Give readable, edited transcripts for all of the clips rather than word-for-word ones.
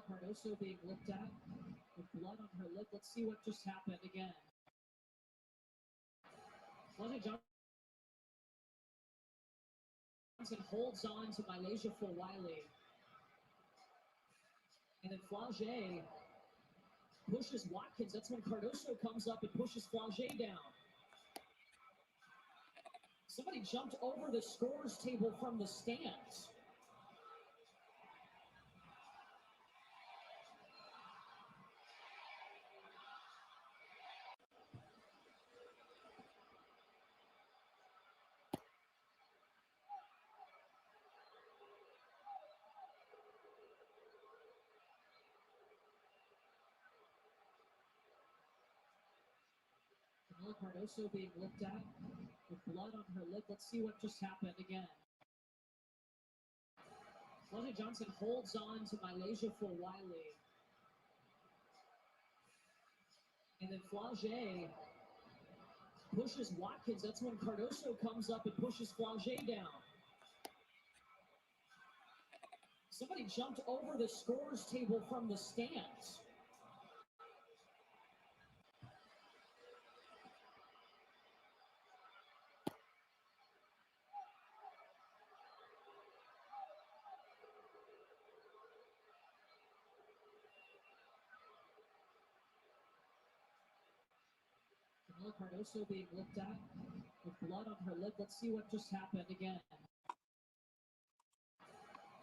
Cardoso being looked at with blood on her lip. Let's see what just happened again. Fletcher Johnson holds on to Malaysia for Wiley. And then Flaugier pushes Watkins. That's when Cardoso comes up and pushes Flaugier down. Somebody jumped over the scores table from the stands. Cardoso being looked at with blood on her lip. Let's see what just happened again. Fletcher Johnson holds on to Malaysia for Wiley. And then Flaugier pushes Watkins. That's when Cardoso comes up and pushes Flaugier down. Somebody jumped over the scores table from the stands. Cardoso being looked at with blood on her lip. Let's see what just happened again.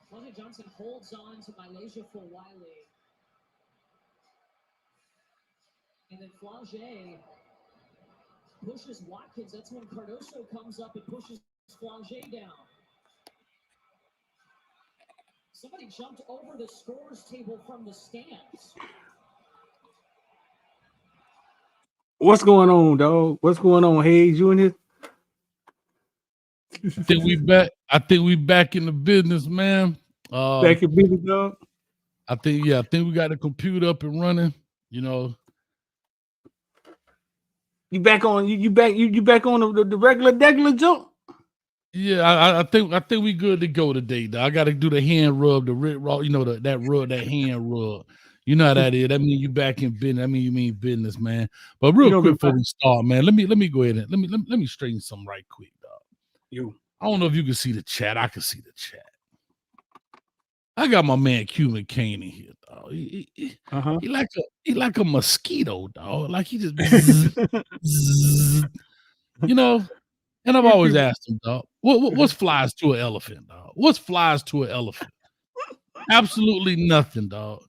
Fletcher Johnson holds on to Malaysia for Wiley. And then Flaugier pushes Watkins. That's when Cardoso comes up and pushes Flaugier down. Somebody jumped over the scores table from the stands. What's going on, dog? What's going on, Hayes? You in here? I think we back. I think we back in the business, man. Back in business, dog. I think we got the computer up and running. You know, you back on you back on the regular jump. Yeah, I think we good to go today. Dog. I got to do the hand rub, the red raw. You know that rub, that hand rub. You know how that is. That means you back in business. That means you mean business, man. But real quick before we start, man, let me go ahead and let me straighten something right quick, dog. I don't know if you can see the chat. I can see the chat. I got my man Cuban Kane in here, dog. He like a mosquito, dog. Like he just bzzz, you know. And I've always asked him, dog, what's flies to an elephant, dog? What's flies to an elephant? Absolutely nothing, dog.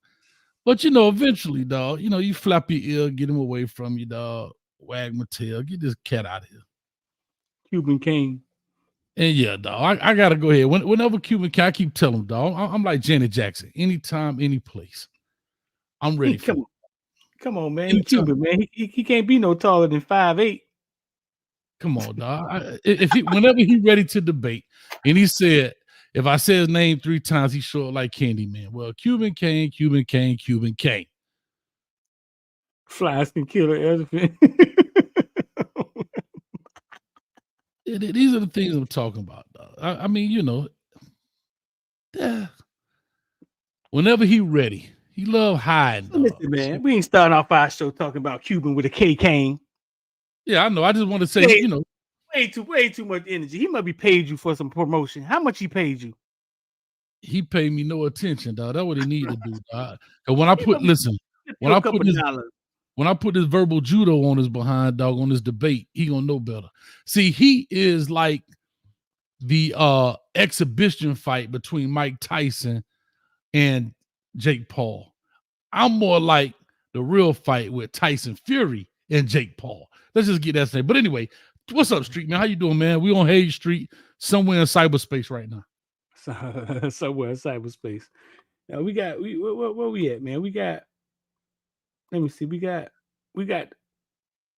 But, you know, eventually, dog, you know, you flap your ear, get him away from you, dog. Wag my tail. Get this cat out of here. Cuban King. And yeah, dog, I got to go ahead. Whenever Cuban King, I keep telling him, dog, I'm like Janet Jackson. Anytime, any place. I'm ready for it. Come on, man. Cuban, man. He can't be no taller than 5'8". Come on, dog. Whenever he's ready to debate, and he said, if I say his name 3 times, he's short like Candyman. Well, Cuban Kane. Flies can kill an elephant. These are the things I'm talking about, dog. I mean, you know, whenever he ready, he love hiding. Listen, man, we ain't starting off our show talking about Cuban with a K Kane. Yeah, I know. I just want to say, you know, way too much energy. He must be paid you for some promotion. How much he paid you? He paid me no attention, dog. That's what he need to do, dog. And when I put this verbal judo on his behind, dog, on this debate, he gonna know better. See, he is like the exhibition fight between Mike Tyson and Jake Paul. I'm more like the real fight with Tyson Fury and Jake Paul. Let's just get that straight. But anyway, what's up, Street Man? How you doing, man? We on Hayes Street, somewhere in cyberspace right now. Somewhere in cyberspace. Now where we at, man? We got. Let me see. We got.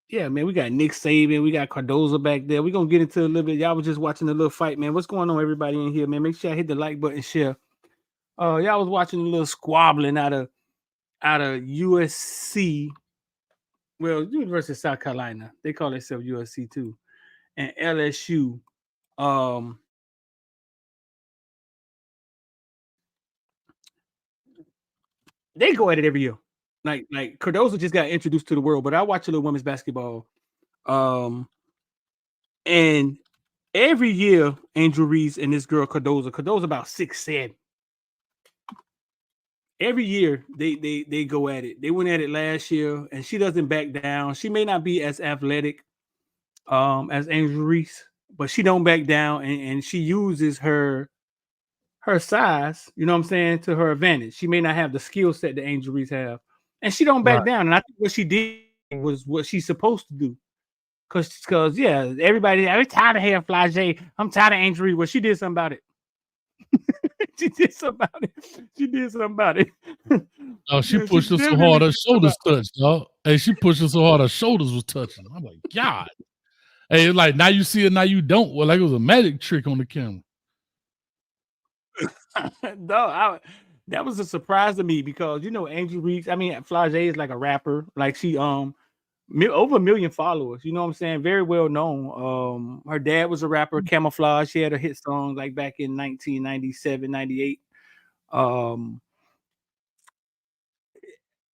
Yeah, man. We got Nick Saban. We got Cardozo back there. We're gonna get into a little bit. Y'all was just watching a little fight, man. What's going on, everybody in here, man? Make sure I hit the like button, share. Y'all was watching a little squabbling out of USC. Well, University of South Carolina. They call themselves USC too. And LSU. they go at it every year. Like Cardozo just got introduced to the world, but I watch a little women's basketball. And every year, Angel Reese and this girl Cardozo about 6'7". Every year they go at it. They went at it last year, and she doesn't back down. She may not be as athletic as Angel Reese, but she don't back down, and she uses her size, you know what I'm saying, to her advantage. She may not have the skill set that Angel Reese have, and she don't back down. And I think what she did was what she's supposed to do. Cause yeah, everybody, I'm tired of hair Flage. I'm tired of Angel Reese. Well, she did something about it. She did something about it. Oh, she pushed her so hard her shoulders touched, dog. Hey, she pushed her so hard her shoulders was touching. I'm like, God. Hey, it's like now you see it, now you don't. Well, like it was a magic trick on the camera. No, that was a surprise to me because Angel Reese. I mean, Flage is like a rapper. Like she over 1 million followers. You know what I'm saying? Very well known. Her dad was a rapper, Camouflage. She had a hit song like back in 1997, 98.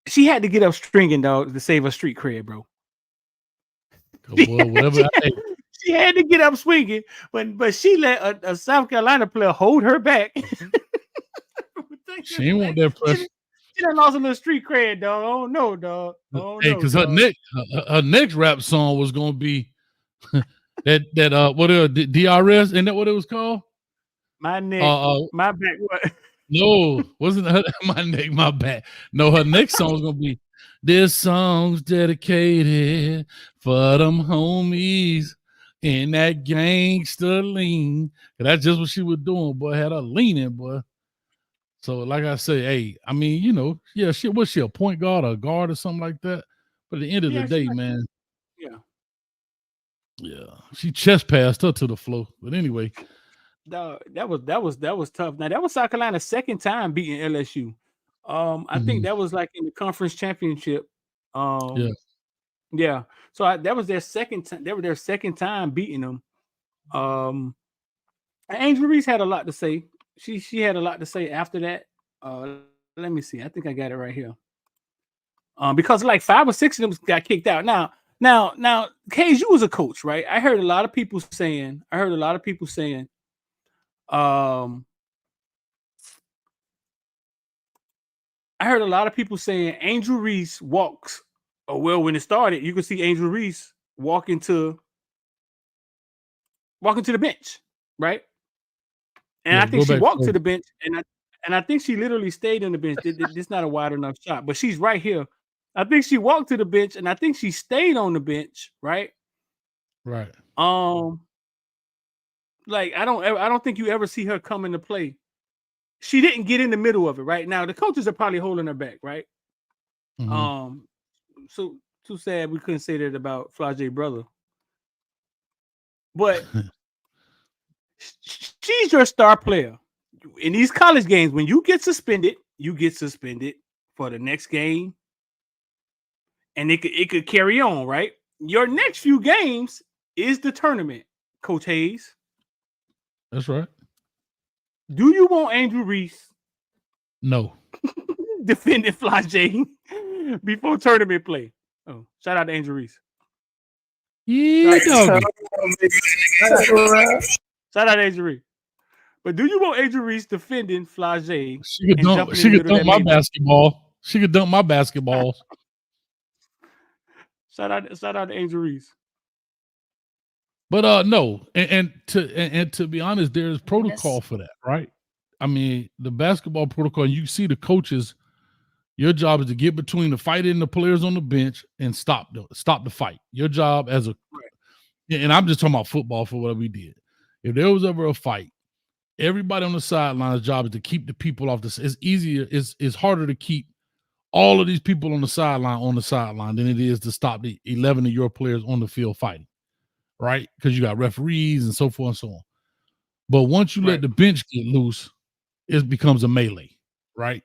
She had to get up stringing, dog, to save her street cred, bro. Boy, whatever. She had to get up swinging, but she let a South Carolina player hold her back. She ain't want that pressure. She done lost a little street cred, dog. Oh no, dog. Oh hey, because her next rap song was gonna be that what DRS, ain't that what it was called? My neck, my back. What? No, wasn't her, my neck, my back. No, her next song was gonna be this song's dedicated for them homies in that gangster lean. That's just what she was doing, boy. Had her leaning, boy. So, like I say, hey, I mean, yeah, she a point guard or a guard or something like that. But at the end of the day, man, yeah, she chest passed her to the floor. But anyway, that was tough. Now that was South Carolina's second time beating LSU. I think that was like in the conference championship. Yeah. So that was their second time. That was their second time beating them. Angel Reese had a lot to say. She had a lot to say after that. Let me see. I think I got it right here. Because like 5 or 6 of them got kicked out. Now, Cage, you was a coach, right? I heard a lot of people saying. Angel Reese walks. Oh well, when it started, you could see Angel Reese walking to the bench, right? And I think she walked to the bench, and I think she literally stayed on the bench. This is not a wide enough shot, but she's right here. I think she walked to the bench, and I think she stayed on the bench, right? Right. Like I don't think you ever see her come into play. She didn't get in the middle of it, right? Now the coaches are probably holding her back, right? Mm-hmm. So too sad we couldn't say that about Flage brother, but she's your star player in these college games. When you get suspended for the next game, and it could carry on, right? Your next few games is the tournament, Coach Hayes. That's right. Do you want Angel Reese? No. Defending Flage before tournament play. Oh, shout out to Angel Reese. Yeah, shout out to Angel Reese. But do you want Angel Reese defending Flage? She could dunk my basketball. She could dunk my basketballs. Shout out to Angel Reese. But no, and to be honest, there's protocol for that, right? I mean, the basketball protocol. You see the coaches. Your job is to get between the fighter and the players on the bench and stop the fight. Your job as a, and I'm just talking about football for what we did. If there was ever a fight, everybody on the sideline's job is to keep the people off the. It's easier. It's harder to keep all of these people on the sideline than it is to stop the 11 of your players on the field fighting, right? Because you got referees and so forth and so on. But once you let the bench get loose, it becomes a melee, right?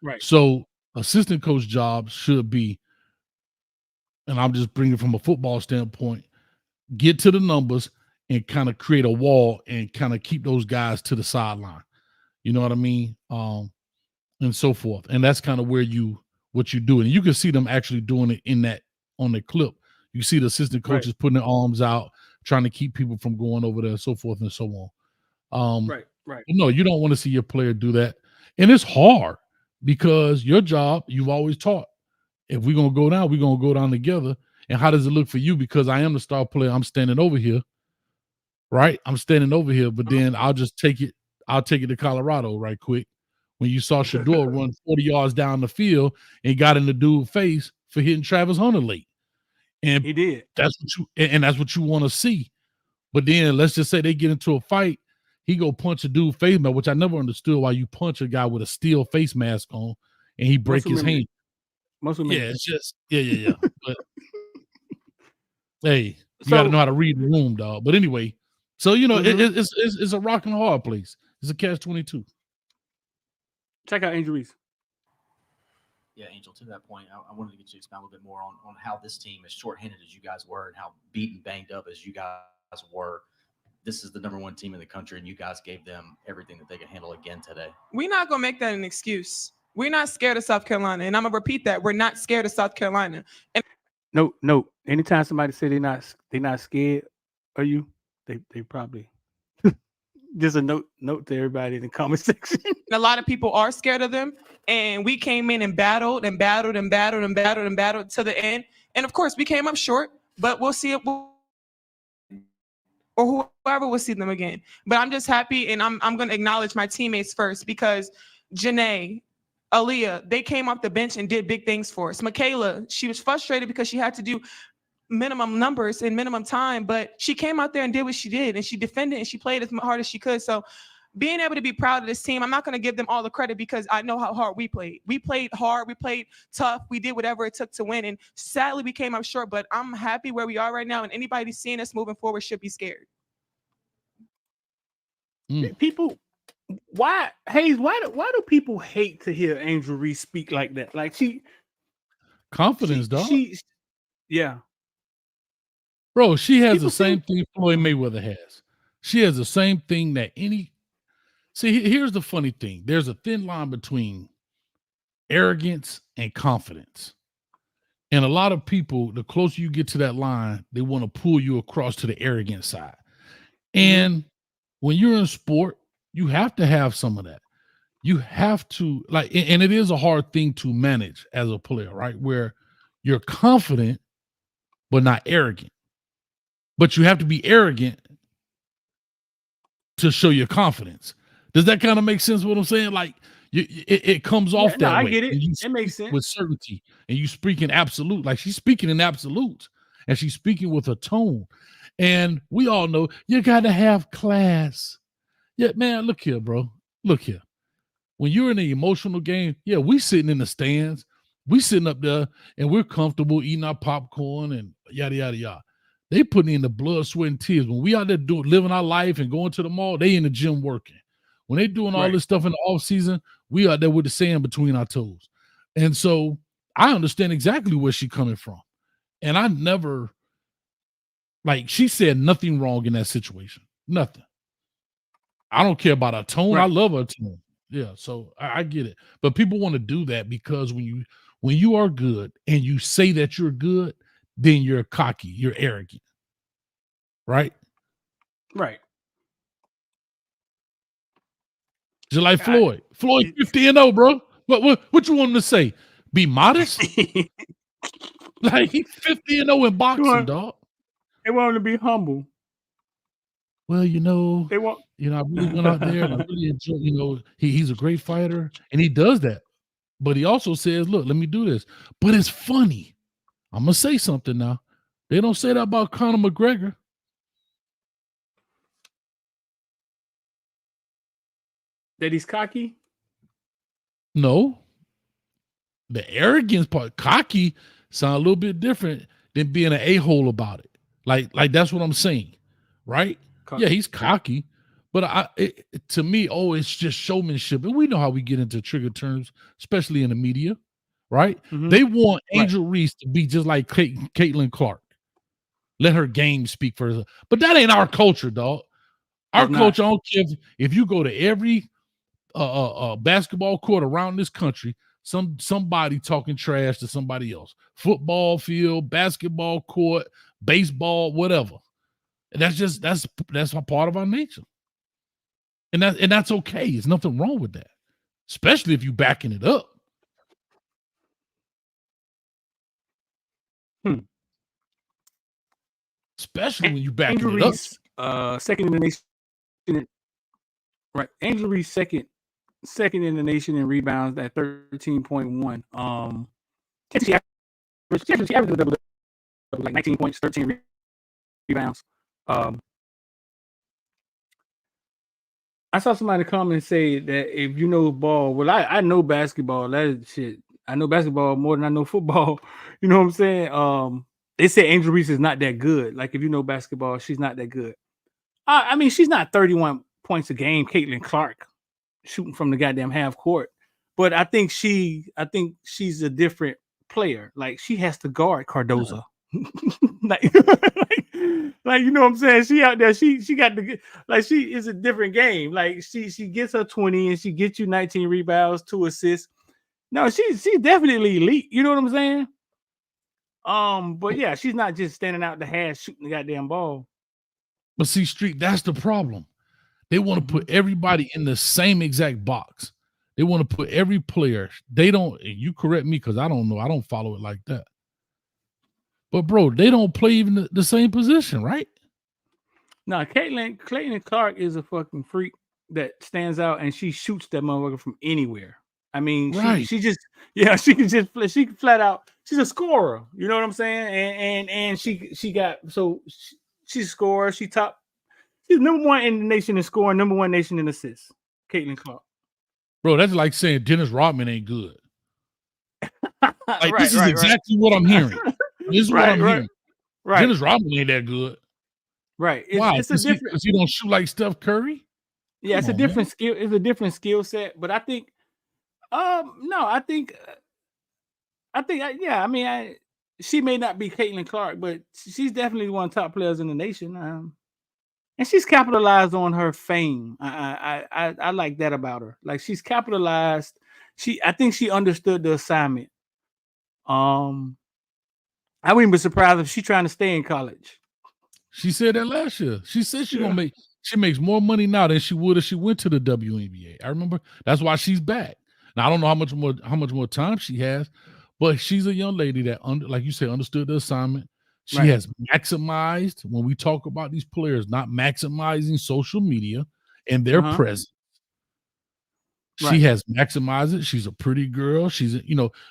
Right. So assistant coach jobs should be, and I'm just bringing from a football standpoint, get to the numbers and kind of create a wall and kind of keep those guys to the sideline. You know what I mean? and so forth. And that's kind of where what you do. And you can see them actually doing it on the clip. You see the assistant coaches putting their arms out, trying to keep people from going over there, and so forth and so on. Right. No, you don't want to see your player do that. And it's hard because your job, you've always taught, if we're going to go down, we're going to go down together. And how does it look for you? Because I am the star player. I'm standing over here. Right? I'm standing over here, but then I'll take it to Colorado right quick. When you saw Shador run 40 yards down the field and got in the dude's face for hitting Travis Hunter late. And he did. That's what you want to see. But then let's just say they get into a fight. He go punch a dude face mask, which I never understood why you punch a guy with a steel face mask on and he break his hand. It's just yeah. But hey, you got to know how to read the room, dog. But anyway, so it's a rock and hard place. It's a catch-22. Check out Angel Reese. Yeah, Angel, to that point, I wanted to get you to expound a little bit more on how this team, as shorthanded as you guys were and how beaten, banged up as you guys were, this is the number one team in the country, and you guys gave them everything that they could handle again today. We're not going to make that an excuse. We're not scared of South Carolina, and I'm going to repeat that. We're not scared of South Carolina. And No. Anytime somebody say they're not scared of you, they probably just a note to everybody in the comment section. A lot of people are scared of them, and we came in and battled to the end. And of course, we came up short, but we'll see it. Or whoever will see them again. But I'm just happy, and I'm going to acknowledge my teammates first because Janae, Aaliyah, they came off the bench and did big things for us. Michaela, she was frustrated because she had to do minimum numbers in minimum time, but she came out there and did what she did, and she defended and she played as hard as she could. So being able to be proud of this team, I'm not going to give them all the credit because I know how hard we played. We played hard. We played tough. We did whatever it took to win. And sadly, we came up short, but I'm happy where we are right now. And anybody seeing us moving forward should be scared. People, why do people hate to hear Angel Reese speak like that? Like confidence, dog. Yeah. Bro, she has the same thing Floyd Mayweather has. She has the same thing that here's the funny thing. There's a thin line between arrogance and confidence. And a lot of people, the closer you get to that line, they want to pull you across to the arrogant side. And when you're in sport, you have to have some of that. You have to, and it is a hard thing to manage as a player, right? Where you're confident, but not arrogant. But you have to be arrogant to show your confidence. Does that kind of make sense what I'm saying? Like it comes off that way. I get it. It makes sense. With certainty. And you speak in absolute, like she's speaking in absolute, and she's speaking with a tone. And we all know you got to have class. Yeah, man, look here, bro. Look here. When you're in an emotional game, we sitting in the stands. We sitting up there, and we're comfortable eating our popcorn and yada, yada, yada. They putting in the blood, sweat, and tears. When we out there living our life and going to the mall, they in the gym working. When they doing all this stuff in the off season, we out there with the sand between our toes. And so I understand exactly where she's coming from. And I never, she said nothing wrong in that situation. Nothing. I don't care about her tone. I love her tone. Yeah, so I get it. But people want to do that because when you are good and you say that you're good, then you're cocky, you're arrogant. Right? Right. Just like Floyd. Floyd 50-0, bro. What you want him to say? Be modest? Like he's 50-0 in boxing, dog. They want him to be humble. Well, they want. I really went out there and I really enjoyed, he's a great fighter and he does that. But he also says, look, let me do this. But it's funny. I'm going to say something now. They don't say that about Conor McGregor. That he's cocky? No. The arrogance part, cocky, sound a little bit different than being an a-hole about it. Like that's what I'm saying, right? Yeah, he's cocky, but to me, it's just showmanship. And we know how we get into trigger terms, especially in the media, right? Mm-hmm. They want Angel Reese to be just like Caitlin Clark. Let her game speak for herself. But that ain't our culture, dog. Our culture, I don't care if you go to every basketball court around this country, somebody talking trash to somebody else. Football field, basketball court, baseball, whatever. And that's a part of our nature. And that's okay. There's nothing wrong with that. Especially if you backing it up. Especially when you backing Angel it up. Reese, second in the nation. Right. Angel Reese second in the nation in rebounds at 13.1. She averaged a double like 19 points, 13 rebounds. I saw somebody come and say that if you know ball, well, I know basketball. That is shit. I know basketball more than I know football. You know what I'm saying? They say Angel Reese is not that good. Like if you know basketball, she's not that good. I mean, she's not 31 points a game, Caitlin Clark shooting from the goddamn half court. But I think she's a different player. Like she has to guard Cardozo. like you know what I'm saying? She out there, she got the like she is a different game. Like she gets her 20 and she gets you 19 rebounds, 2 assists. No, she's definitely elite. You know what I'm saying? But yeah, she's not just standing out the hash shooting the goddamn ball. But see, Street, that's the problem. They want to put everybody in the same exact box. They want to put every player. They don't, you correct me because I don't know. I don't follow it like that. But bro, they don't play even the same position, right? No, Caitlin Clark is a fucking freak that stands out and she shoots that motherfucker from anywhere. I mean, right. she can flat out, she's a scorer. You know what I'm saying? And she got, so she's a scorer. She's number one in the nation in scoring, number one nation in assists. Caitlin Clark. Bro, that's like saying Dennis Rodman ain't good. Like, this is exactly what I'm hearing. This is what I'm hearing. Right. Dennis Rodman ain't that good. Right. Why? It's a different, because he don't shoot like Steph Curry? Yeah, it's a different skill. It's a different skill set. But I think, she may not be Caitlin Clark, but she's definitely one of the top players in the nation. And she's capitalized on her fame. I like that about her. Like she's capitalized. I think she understood the assignment. I wouldn't be surprised if she's trying to stay in college. She said that last year. She said she makes more money now than she would if she went to the WNBA. I remember that's why she's back. Now I don't know how much more time she has, but she's a young lady that like you said, understood the assignment. She has maximized, when we talk about these players, not maximizing social media and their presence. She has maximized it. She's a pretty girl. She's,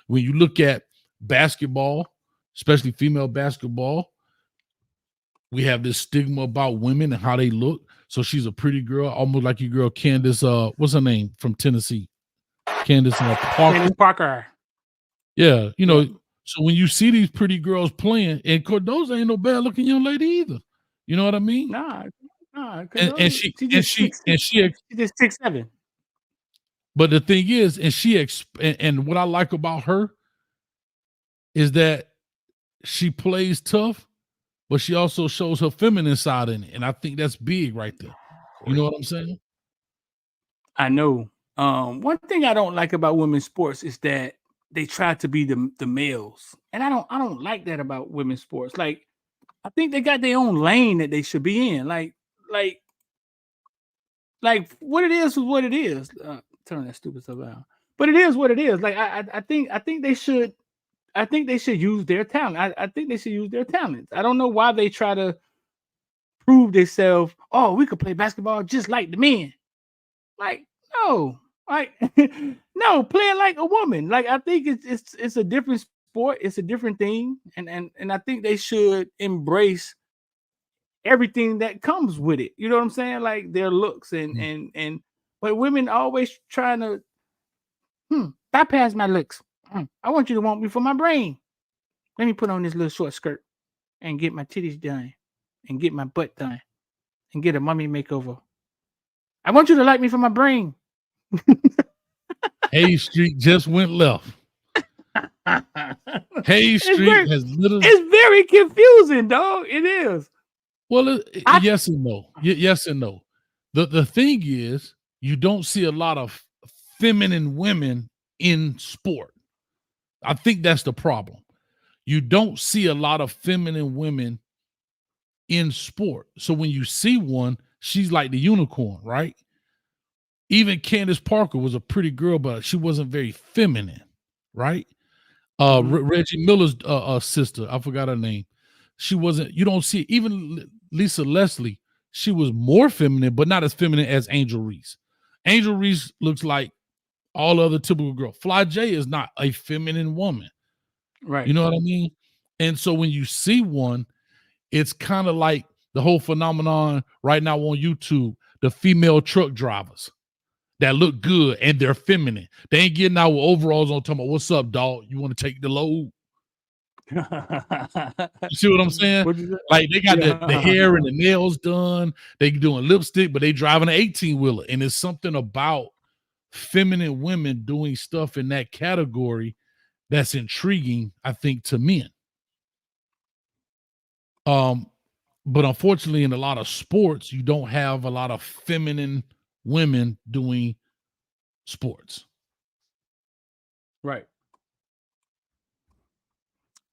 when you look at basketball, especially female basketball, we have this stigma about women and how they look. So she's a pretty girl, almost like your girl Candace, what's her name from Tennessee? Candace Parker. Candace Parker. Yeah, so when you see these pretty girls playing, and Cardozo ain't no bad looking young lady either. You know what I mean? Nah. And she just 6'7". But the thing is, and what I like about her is that she plays tough, but she also shows her feminine side in it. And I think that's big right there. You know what I'm saying? I know. One thing I don't like about women's sports is that they try to be the males. And I don't like that about women's sports. Like, I think they got their own lane that they should be in. Like what it is what it is. Turn that stupid stuff out. But it is what it is. Like I think they should use their talent. I think they should use their talents. I don't know why they try to prove themselves. Oh, we could play basketball just like the men. Like, no. Like, no, play it like a woman. Like, I think it's a different sport. It's a different thing. And I think they should embrace everything that comes with it. You know what I'm saying? Like their looks but women always trying to bypass my looks. I want you to want me for my brain. Let me put on this little short skirt and get my titties done and get my butt done and get a mummy makeover. I want you to like me for my brain. Hay Street just went left. Hay Street has literally. It's very confusing, dog. It is. Well, yes and no. Yes and no. The thing is, you don't see a lot of feminine women in sport. I think that's the problem. You don't see a lot of feminine women in sport. So when you see one, she's like the unicorn, right? Even Candace Parker was a pretty girl, but she wasn't very feminine, right? Reggie Miller's sister, I forgot her name. She wasn't, you don't see, even Lisa Leslie, she was more feminine, but not as feminine as Angel Reese. Angel Reese looks like all other typical girl. Fly J is not a feminine woman. Right. You know what I mean? And so when you see one, it's kind of like the whole phenomenon right now on YouTube, the female truck drivers that look good and they're feminine. They ain't getting out with overalls on talking about, what's up, dog? You want to take the load? You see what I'm saying? Like they got the hair and the nails done. They doing lipstick, but they driving an 18-wheeler. And it's something about feminine women doing stuff in that category that's intriguing, I think, to men. But unfortunately, in a lot of sports, you don't have a lot of feminine women doing sports. Right.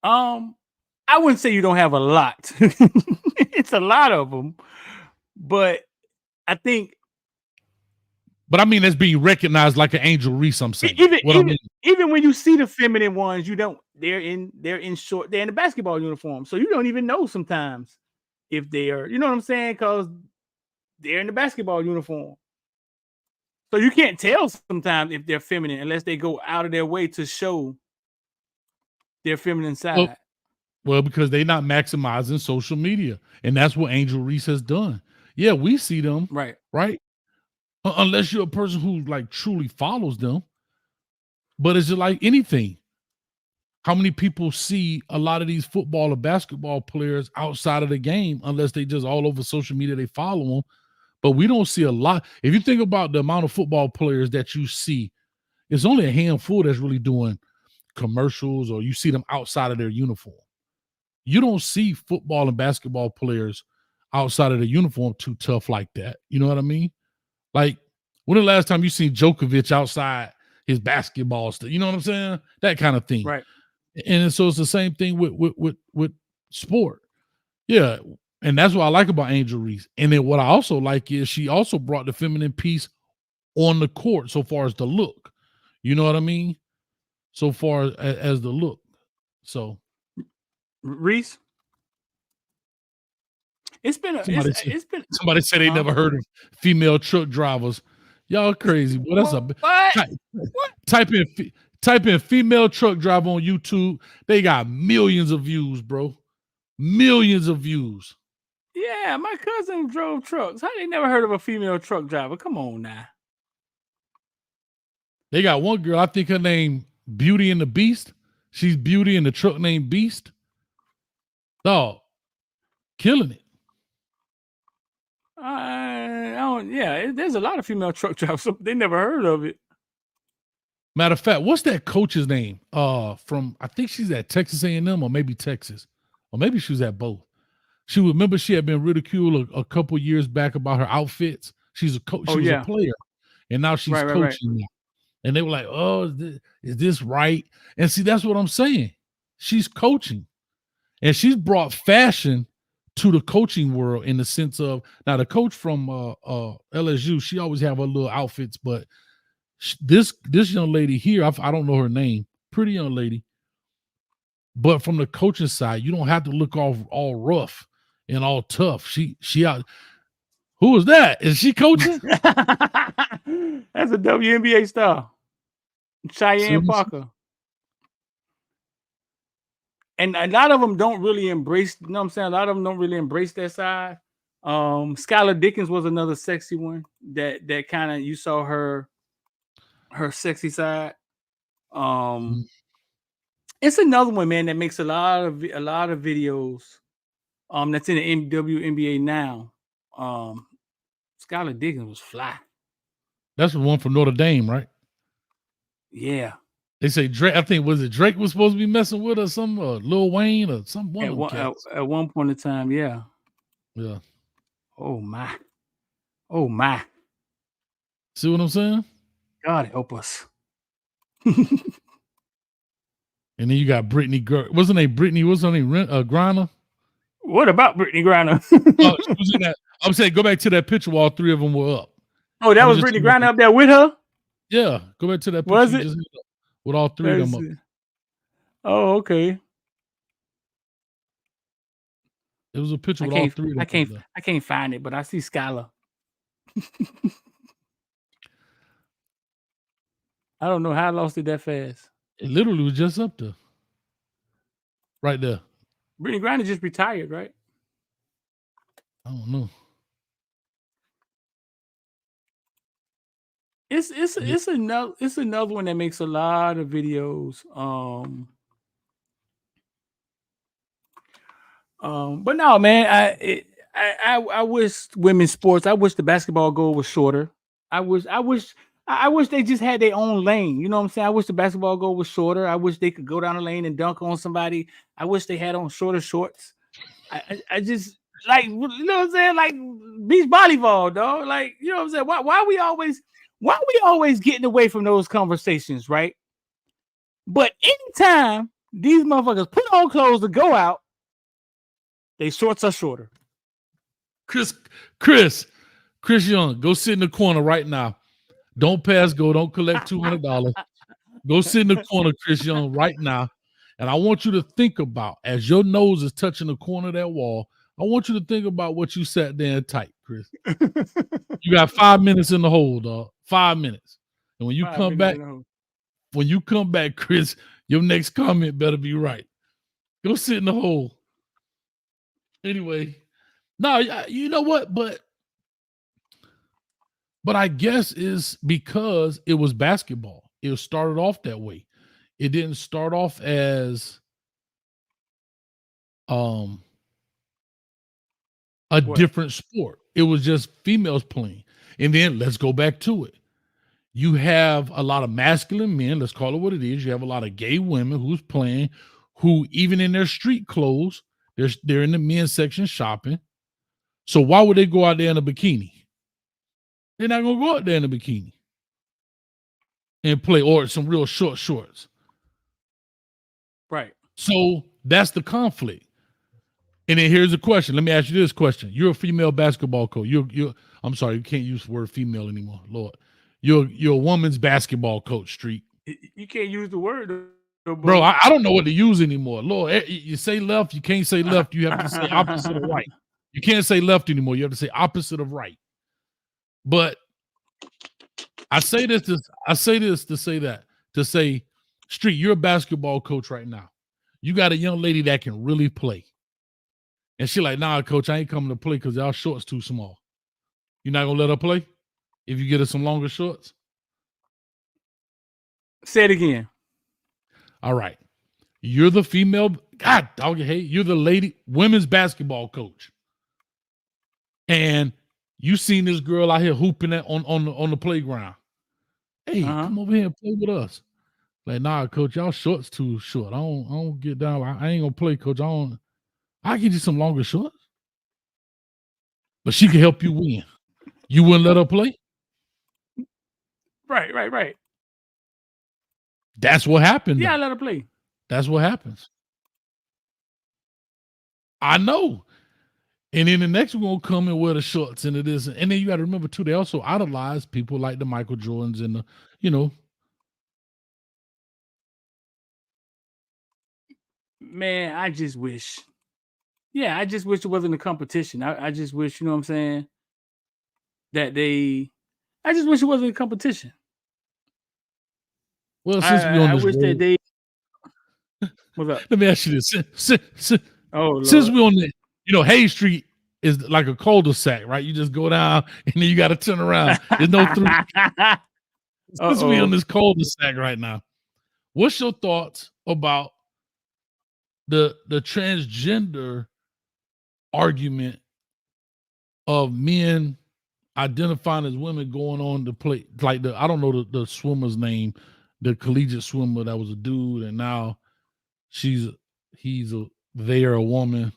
I wouldn't say you don't have a lot. It's a lot of them, but I think. But I mean, that's being recognized like an Angel Reese. I'm saying, even when you see the feminine ones, you don't. They're in the basketball uniform, so you don't even know sometimes if they are. You know what I'm saying? Because they're in the basketball uniform, so you can't tell sometimes if they're feminine unless they go out of their way to show their feminine side. Well, because they're not maximizing social media, and that's what Angel Reese has done. Yeah, we see them, right? Unless you're a person who like truly follows them. But it's just like anything. How many people see a lot of these football or basketball players outside of the game unless they just all over social media, they follow them. But we don't see a lot. If you think about the amount of football players that you see, it's only a handful that's really doing commercials or you see them outside of their uniform. You don't see football and basketball players outside of the uniform too tough like that. You know what I mean? Like, when the last time you seen Djokovic outside his basketball stuff? You know what I'm saying? That kind of thing. Right. And so it's the same thing with sport. Yeah. And that's what I like about Angel Reese. And then what I also like is she also brought the feminine piece on the court so far as the look. You know what I mean? So far as the look. So Reese, somebody said they never heard of female truck drivers. Y'all crazy. Well, that's type in female truck driver on YouTube. They got millions of views, bro. Millions of views. Yeah, my cousin drove trucks. How they never heard of a female truck driver? Come on now. They got one girl, I think her name Beauty and the Beast. She's Beauty in the truck named Beast. Dog, killing it. There's a lot of female truck drivers. So they never heard of it. Matter of fact, what's that coach's name? From I think she's at Texas A&M or maybe Texas, or maybe she was at both. She had been ridiculed a couple years back about her outfits. She's a coach. She was a player, and now she's coaching now. And they were like, "Oh, is this right?" And see, that's what I'm saying. She's coaching, and she's brought fashion to the coaching world in the sense of now the coach from LSU. She always have her little outfits, but this young lady here, I don't know her name. Pretty young lady, but from the coaching side, you don't have to look all rough and all tough. She out. Who was that? Is she coaching? That's a WNBA star, Cheyenne Parker. And a lot of them don't really embrace, you know what I'm saying? A lot of them don't really embrace that side. Skylar Dickens was another sexy one that kind of, you saw her sexy side. It's another one, man, that makes a lot of videos. That's in the WNBA now. Skylar Dickens was fly. That's the one from Notre Dame, right? Yeah. They say Drake. I think Drake was supposed to be messing with her, some Lil Wayne or some one at one point in time. Yeah. Yeah. Oh my. See what I'm saying? God help us. And then you got Brittany. What's her name? Brittany. What's her name? Griner. What about Brittany Griner? She was in that. I'm saying, go back to that picture where all three of them were up. Oh, that was Brittany Griner up there with her? Yeah, go back to that picture. Was it? Just with all three of them up. Oh, okay. It was a picture with all three of them. I can't find it, but I see Skylar. I don't know how I lost it that fast. It literally was just up there. Right there. Brittany Griner just retired, right? I don't know. It's another one that makes a lot of videos. But no, man, I wish women's sports. I wish the basketball goal was shorter. I wish they just had their own lane. You know what I'm saying? I wish the basketball goal was shorter. I wish they could go down the lane and dunk on somebody. I wish they had on shorter shorts. I just like, you know what I'm saying? Like beach volleyball, dog. Like, you know what I'm saying? Why we always getting away from those conversations, right? But anytime these motherfuckers put on clothes to go out, they shorts are shorter. Chris Young, go sit in the corner right now. Don't pass go. Don't collect $200. Go sit in the corner, Chris Young, right now. And I want you to think about, as your nose is touching the corner of that wall, I want you to think about what you sat there and typed, Chris. You got 5 minutes in the hole, dog. 5 minutes. And when you come back, Chris, your next comment better be right. Go sit in the hole. Anyway, no, you know what? But I guess it's because it was basketball. It started off that way. It didn't start off as a different sport. It was just females playing. And then let's go back to it. You have a lot of masculine men, let's call it what it is. You have a lot of gay women who's playing, who even in their street clothes, they're in the men's section shopping. So why would they go out there in a bikini? They're not going to go out there in a bikini and play, or some real short shorts. Right. So that's the conflict. And then here's a question. Let me ask you this question. You're a female basketball coach. I'm sorry, you can't use the word female anymore. Lord. You're a woman's basketball coach, Street. You can't use the word. Bro, I don't know what to use anymore. Lord, you say left, you can't say left. You have to say opposite of right. You can't say left anymore. You have to say opposite of right. But I say this to say, Street, you're a basketball coach right now. You got a young lady that can really play. And she like, nah, coach, I ain't coming to play because y'all shorts too small. You're not going to let her play if you get her some longer shorts? Say it again. All right. You're the female, God, dog, hey, you're the lady, women's basketball coach. And you seen this girl out here hooping on the playground. Hey, come over here and play with us. Like, nah, coach, y'all shorts too short. I don't get down. I ain't gonna play, coach. I'll get you some longer shorts. But she can help you win. You wouldn't let her play? Right. That's what happened. Yeah, I let her play. That's what happens. I know. And then the next one gonna come and wear the shorts and it is. And then you got to remember too, they also idolize people like the Michael Jordans and the, Man, I just wish. Yeah, I just wish it wasn't a competition. I just wish, you know what I'm saying, I just wish it wasn't a competition. Well, since we on I this wish road, that they. What's up? let me ask you this. Since Lord. we on the, Hay Street is like a cul-de-sac, right? You just go down and then you got to turn around. There's no through. Since we on this cul-de-sac right now, what's your thoughts about the transgender argument of men identifying as women going on to play, like I don't know the swimmer's name, the collegiate swimmer that was a dude, and now they're a woman,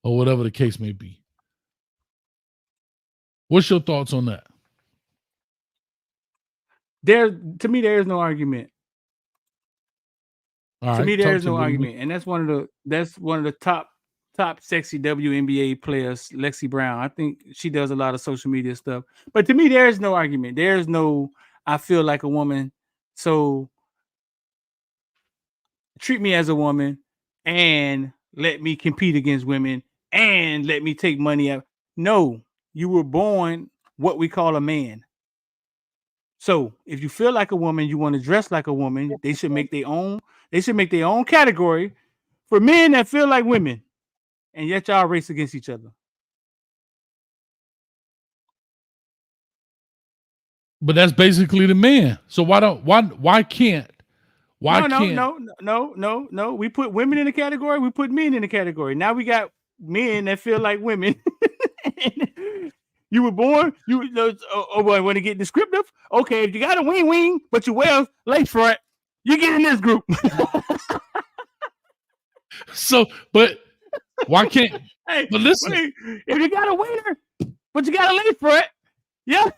or whatever the case may be. What's your thoughts on that? To me, there is no argument. All To right, me, there talk is to no me. argument, and that's one of the top sexy WNBA players, Lexi Brown. I think she does a lot of social media stuff. But to me, there is no argument. There is no. I feel like a woman, so treat me as a woman, and let me compete against women, and let me take money out. No, you were born what we call a man. So if you feel like a woman, you want to dress like a woman, they should make their own. They should make their own category for men that feel like women, and yet y'all race against each other. But that's basically the man. So why can't? No. We put women in the category. We put men in the category. Now we got men that feel like women. You were born. Want to get descriptive? Okay, if you got a wing, but you wear lace front, you get in this group. So, but why can't? Hey, but listen, if you got a wiener, but you got a lace front, yeah,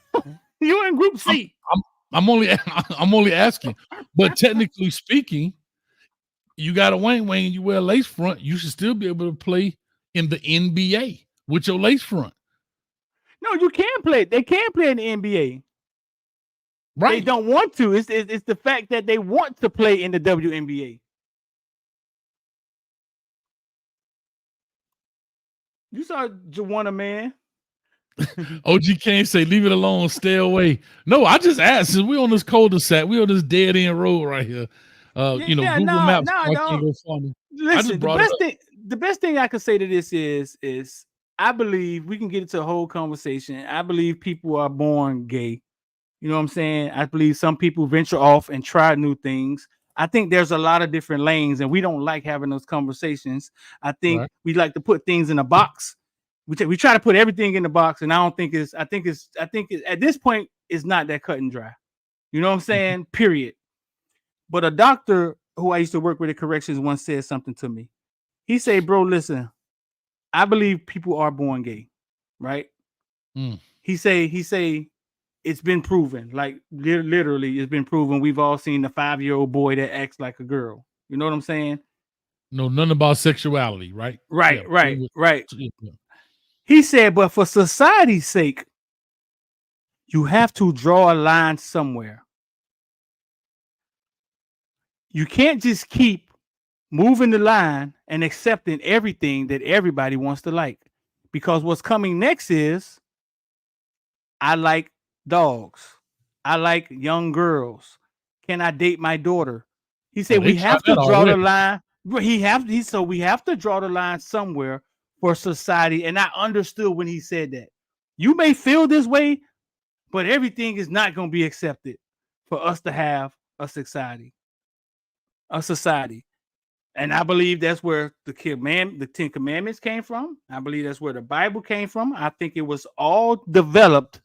you in group C. I'm only asking. But technically speaking, you got a wing and you wear a lace front, you should still be able to play in the NBA with your lace front. No, you can play. They can play in the NBA. Right. They don't want to. It's the fact that they want to play in the WNBA. You saw Juwanna Mann. OG can't say leave it alone, stay away. No, I just asked. We on this cul-de-sac. We on this dead end road right here. Google Maps. Listen, the best thing I can say to this is I believe we can get into a whole conversation. I believe people are born gay. You know what I'm saying? I believe some people venture off and try new things. I think there's a lot of different lanes, and we don't like having those conversations. I think we like to put things in a box. We try to put everything in the box, and I think at this point it's not that cut and dry. You know what I'm saying? Period. But a doctor who I used to work with at corrections once said something to me. He said, "Bro, listen, I believe people are born gay, right?" He say it's been proven, like literally it's been proven. We've all seen the 5-year-old boy that acts like a girl. You know what I'm saying? No, nothing about sexuality, right? Right. Yeah. He said, but for society's sake, you have to draw a line somewhere. You can't just keep moving the line and accepting everything that everybody wants to like. Because what's coming next is, I like dogs. I like young girls. Can I date my daughter? He said we have to draw the line. We have to draw the line somewhere for society. And I understood when he said that. You may feel this way, but everything is not going to be accepted for us to have a society. And I believe that's where the 10 Commandments came from. I believe that's where the Bible came from. I think it was all developed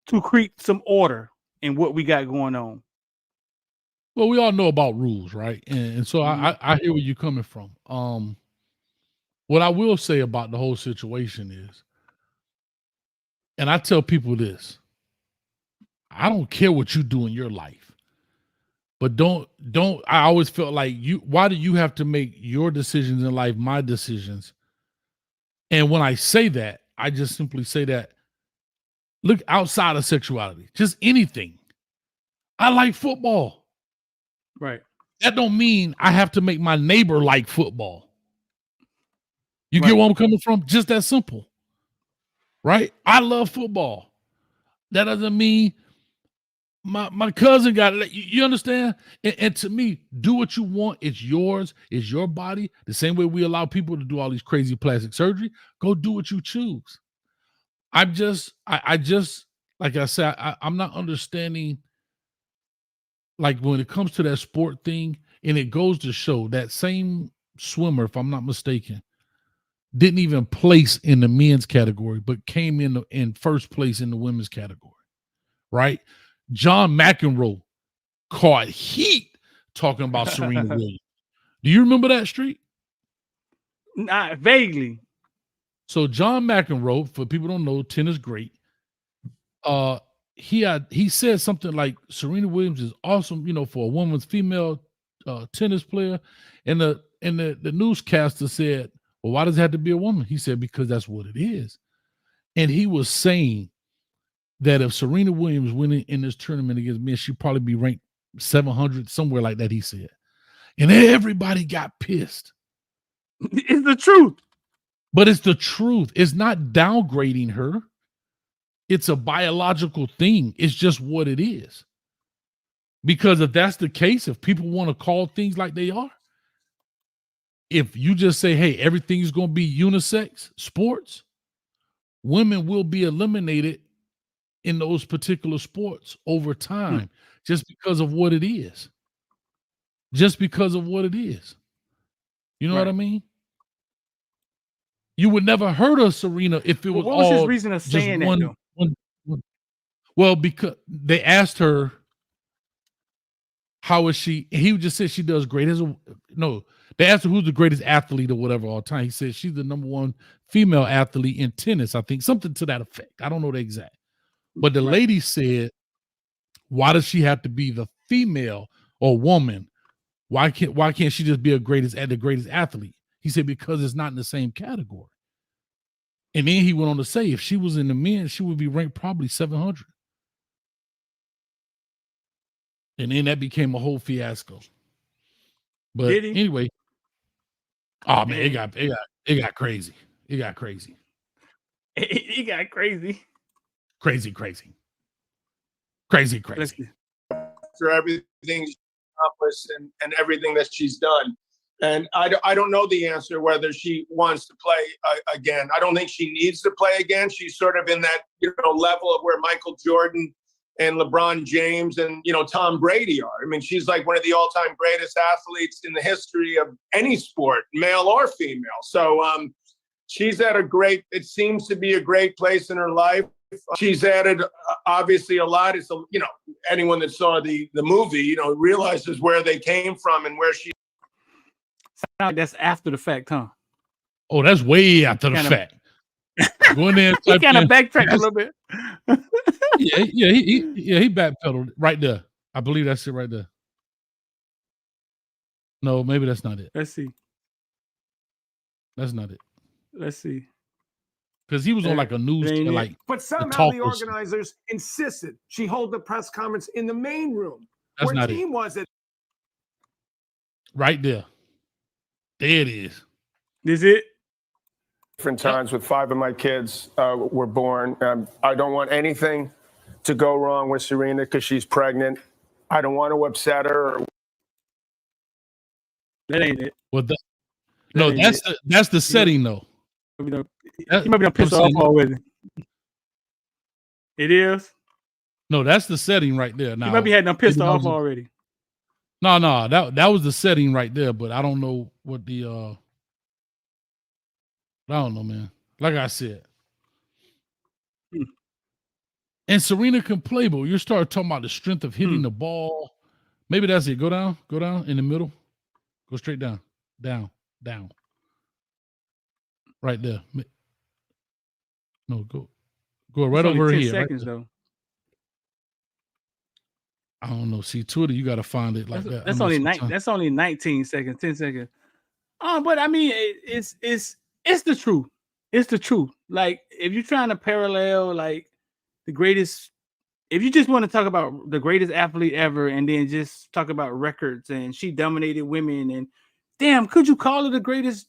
to create some order in what we got going on. Well, we all know about rules, right? And so I hear where you're coming from. What I will say about the whole situation is, and I tell people this, I don't care what you do in your life, but don't, I always felt like why do you have to make your decisions in life my decisions? And when I say that, I just simply say that, look, outside of sexuality, just anything. I like football. Right. That don't mean I have to make my neighbor like football. You get where I'm coming from? Just that simple. Right? I love football. That doesn't mean my cousin got it. You understand? And to me, do what you want. It's yours. It's your body. The same way we allow people to do all these crazy plastic surgery. Go do what you choose. I just, like I said, I'm not understanding. Like when it comes to that sport thing, and it goes to show that same swimmer, if I'm not mistaken, didn't even place in the men's category, but came in first place in the women's category, right? John McEnroe caught heat talking about Serena Williams. Do you remember that, Street? Not vaguely. So John McEnroe, for people who don't know, tennis great. he said something like Serena Williams is awesome, for a woman's female tennis player, and the newscaster said, well, why does it have to be a woman? He said, because that's what it is. And he was saying that if Serena Williams winning in this tournament against men, she'd probably be ranked 700, somewhere like that, he said. And everybody got pissed. It's the truth. But it's the truth. It's not downgrading her. It's a biological thing. It's just what it is. Because if that's the case, if people want to call things like they are, if you just say, hey, everything's going to be unisex sports, women will be eliminated in those particular sports over time just because of what it is. Just because of what it is. You know what I mean? You would never hurt of Serena if it was what was his all reason of just saying that, though? one. Well, because they asked her, how is she? And he just said she does great. They asked her who's the greatest athlete or whatever all time. He said she's the number one female athlete in tennis, I think, something to that effect. I don't know the exact. But the lady said, why does she have to be the female or woman? Why can't she just be the greatest athlete? He said, because it's not in the same category. And then he went on to say, if she was in the men, she would be ranked probably 700. And then that became a whole fiasco. But anyway, oh man, it got crazy. It got crazy. It got crazy. Crazy. For everything she's accomplished and everything that she's done. And I don't know the answer whether she wants to play again. I don't think she needs to play again. She's sort of in that level of where Michael Jordan and LeBron James and Tom Brady are. I mean, she's like one of the all-time greatest athletes in the history of any sport, male or female. So she's at it seems to be a great place in her life. She's added obviously a lot. It's anyone that saw the movie, realizes where they came from and where she. That's after the fact, huh? Oh, that's way after the fact. Go in there. He kind of backtracked a little bit. He backpedaled right there. I believe that's it right there. No, maybe that's not it. Let's see. That's not it. Let's see. Because he was on like a news, but somehow the organizers insisted she hold the press conference in the main room. That's where not team it. Was it? Right there. There it is. Is it? Different times with 5 of my kids were born. I don't want anything to go wrong with Serena because she's pregnant. I don't want to upset her. That ain't it. Well, that's the setting though. He might be pissed off already. It is? No, that's the setting right there. Now, he might be had them pissed off already. No, that was the setting right there, but I don't know what the I don't know, man. Like I said. And Serena can play, but you start talking about the strength of hitting the ball. Maybe that's it. Go down in the middle. Go straight down. Down. Right there. No, go right over 10 here. seconds, right though. I don't know. See, Twitter, you got to find it like that. That's only 19 seconds, 10 seconds. But I mean, it's the truth. It's the truth. Like, if you're trying to parallel like the greatest, if you just want to talk about the greatest athlete ever and then just talk about records and she dominated women and damn, could you call her the greatest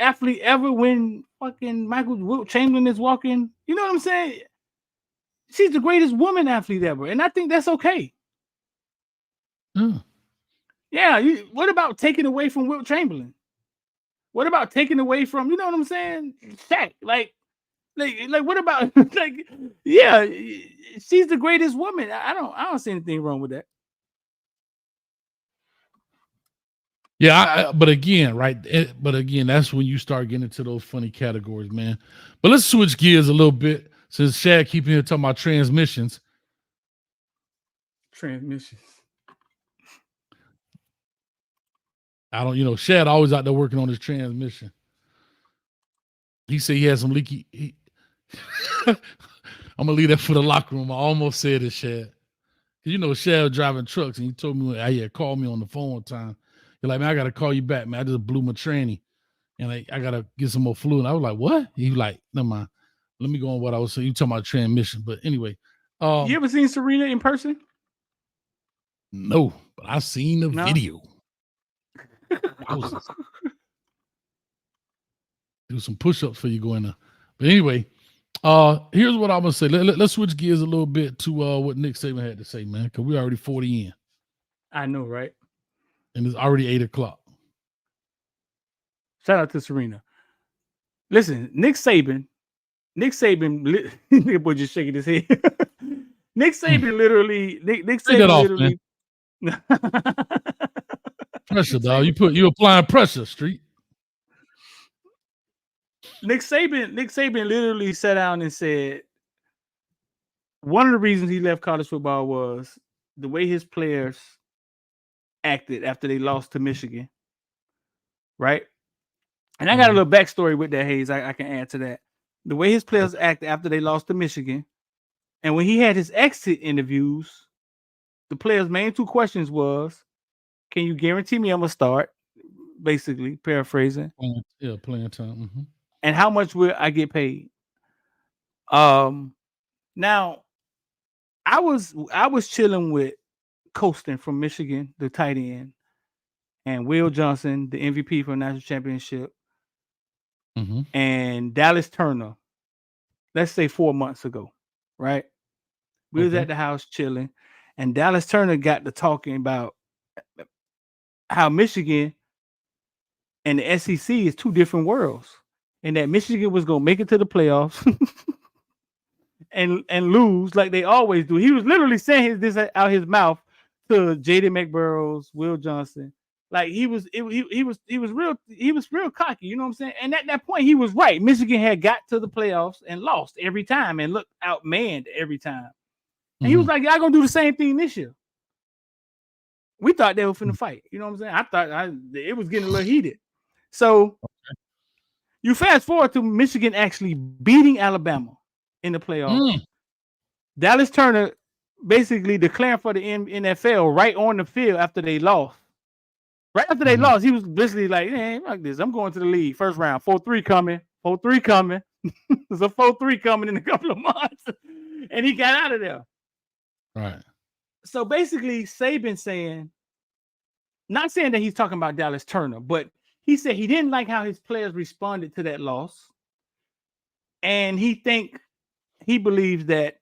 athlete ever when fucking Wilt Chamberlain is walking? You know what I'm saying? She's the greatest woman athlete ever, and I think that's okay. Yeah, what about taking away from Wilt Chamberlain? What about taking away from, you know what I'm saying? Shaq, like what about yeah, she's the greatest woman. I don't see anything wrong with that. Yeah, but again, that's when you start getting into those funny categories, man. But let's switch gears a little bit since Shad keep here talking about transmissions. Shad always out there working on his transmission. He said he had some leaky. I'm gonna leave that for the locker room. I almost said it, Shad. You know, Shad driving trucks, and he told me, "I had called me on the phone one time. You're like, man, I gotta call you back, man. I just blew my tranny, and I gotta get some more fluid." And I was like, "What?" He was like, "Never mind. Let me go on what I was saying. You talking about transmission, but anyway." You ever seen Serena in person? No, but I seen the No? video. Do some push-ups for you going there. But anyway, here's what I'm gonna say. Let's switch gears a little bit to what Nick Saban had to say, man, because we're already 40 in. I know, right? And it's already 8:00. Shout out to Serena. Listen, Nick Saban, nigga boy just shaking his head. Nick Saban literally, Nick Take that Saban off, literally. Pressure, dog. You applying pressure, Street. Nick Saban literally sat down and said one of the reasons he left college football was the way his players acted after they lost to Michigan. Right? And I got a little backstory with that, Hayes. I can add to that. The way his players acted after they lost to Michigan. And when he had his exit interviews, the players' main two questions was, can you guarantee me I'm going to start? Basically, paraphrasing. Yeah, playing time. Mm-hmm. And how much will I get paid? Now I was chilling with Colston from Michigan, the tight end, and Will Johnson, the MVP for the national championship, and Dallas Turner. Let's say 4 months ago, right? We was at the house chilling, and Dallas Turner got to talking about how Michigan and the SEC is two different worlds. And that Michigan was gonna make it to the playoffs and lose like they always do. He was literally saying this out his mouth to Jaden McBurrows, Will Johnson. Like he was real cocky, you know what I'm saying? And at that point, he was right. Michigan had got to the playoffs and lost every time and looked outmanned every time. And he was like, y'all gonna do the same thing this year. We thought they were finna fight, you know what I'm saying? I thought it was getting a little heated. So you fast forward to Michigan actually beating Alabama in the playoffs. Dallas Turner basically declaring for the NFL right on the field after they lost. Right after they lost, he was basically like, hey, like this. I'm going to the league. First round, 4-3 coming. 4-3 coming. There's a 4-3 coming in a couple of months. And he got out of there. Right. So basically, Saban saying, not saying that he's talking about Dallas Turner, but he said he didn't like how his players responded to that loss. And he believes that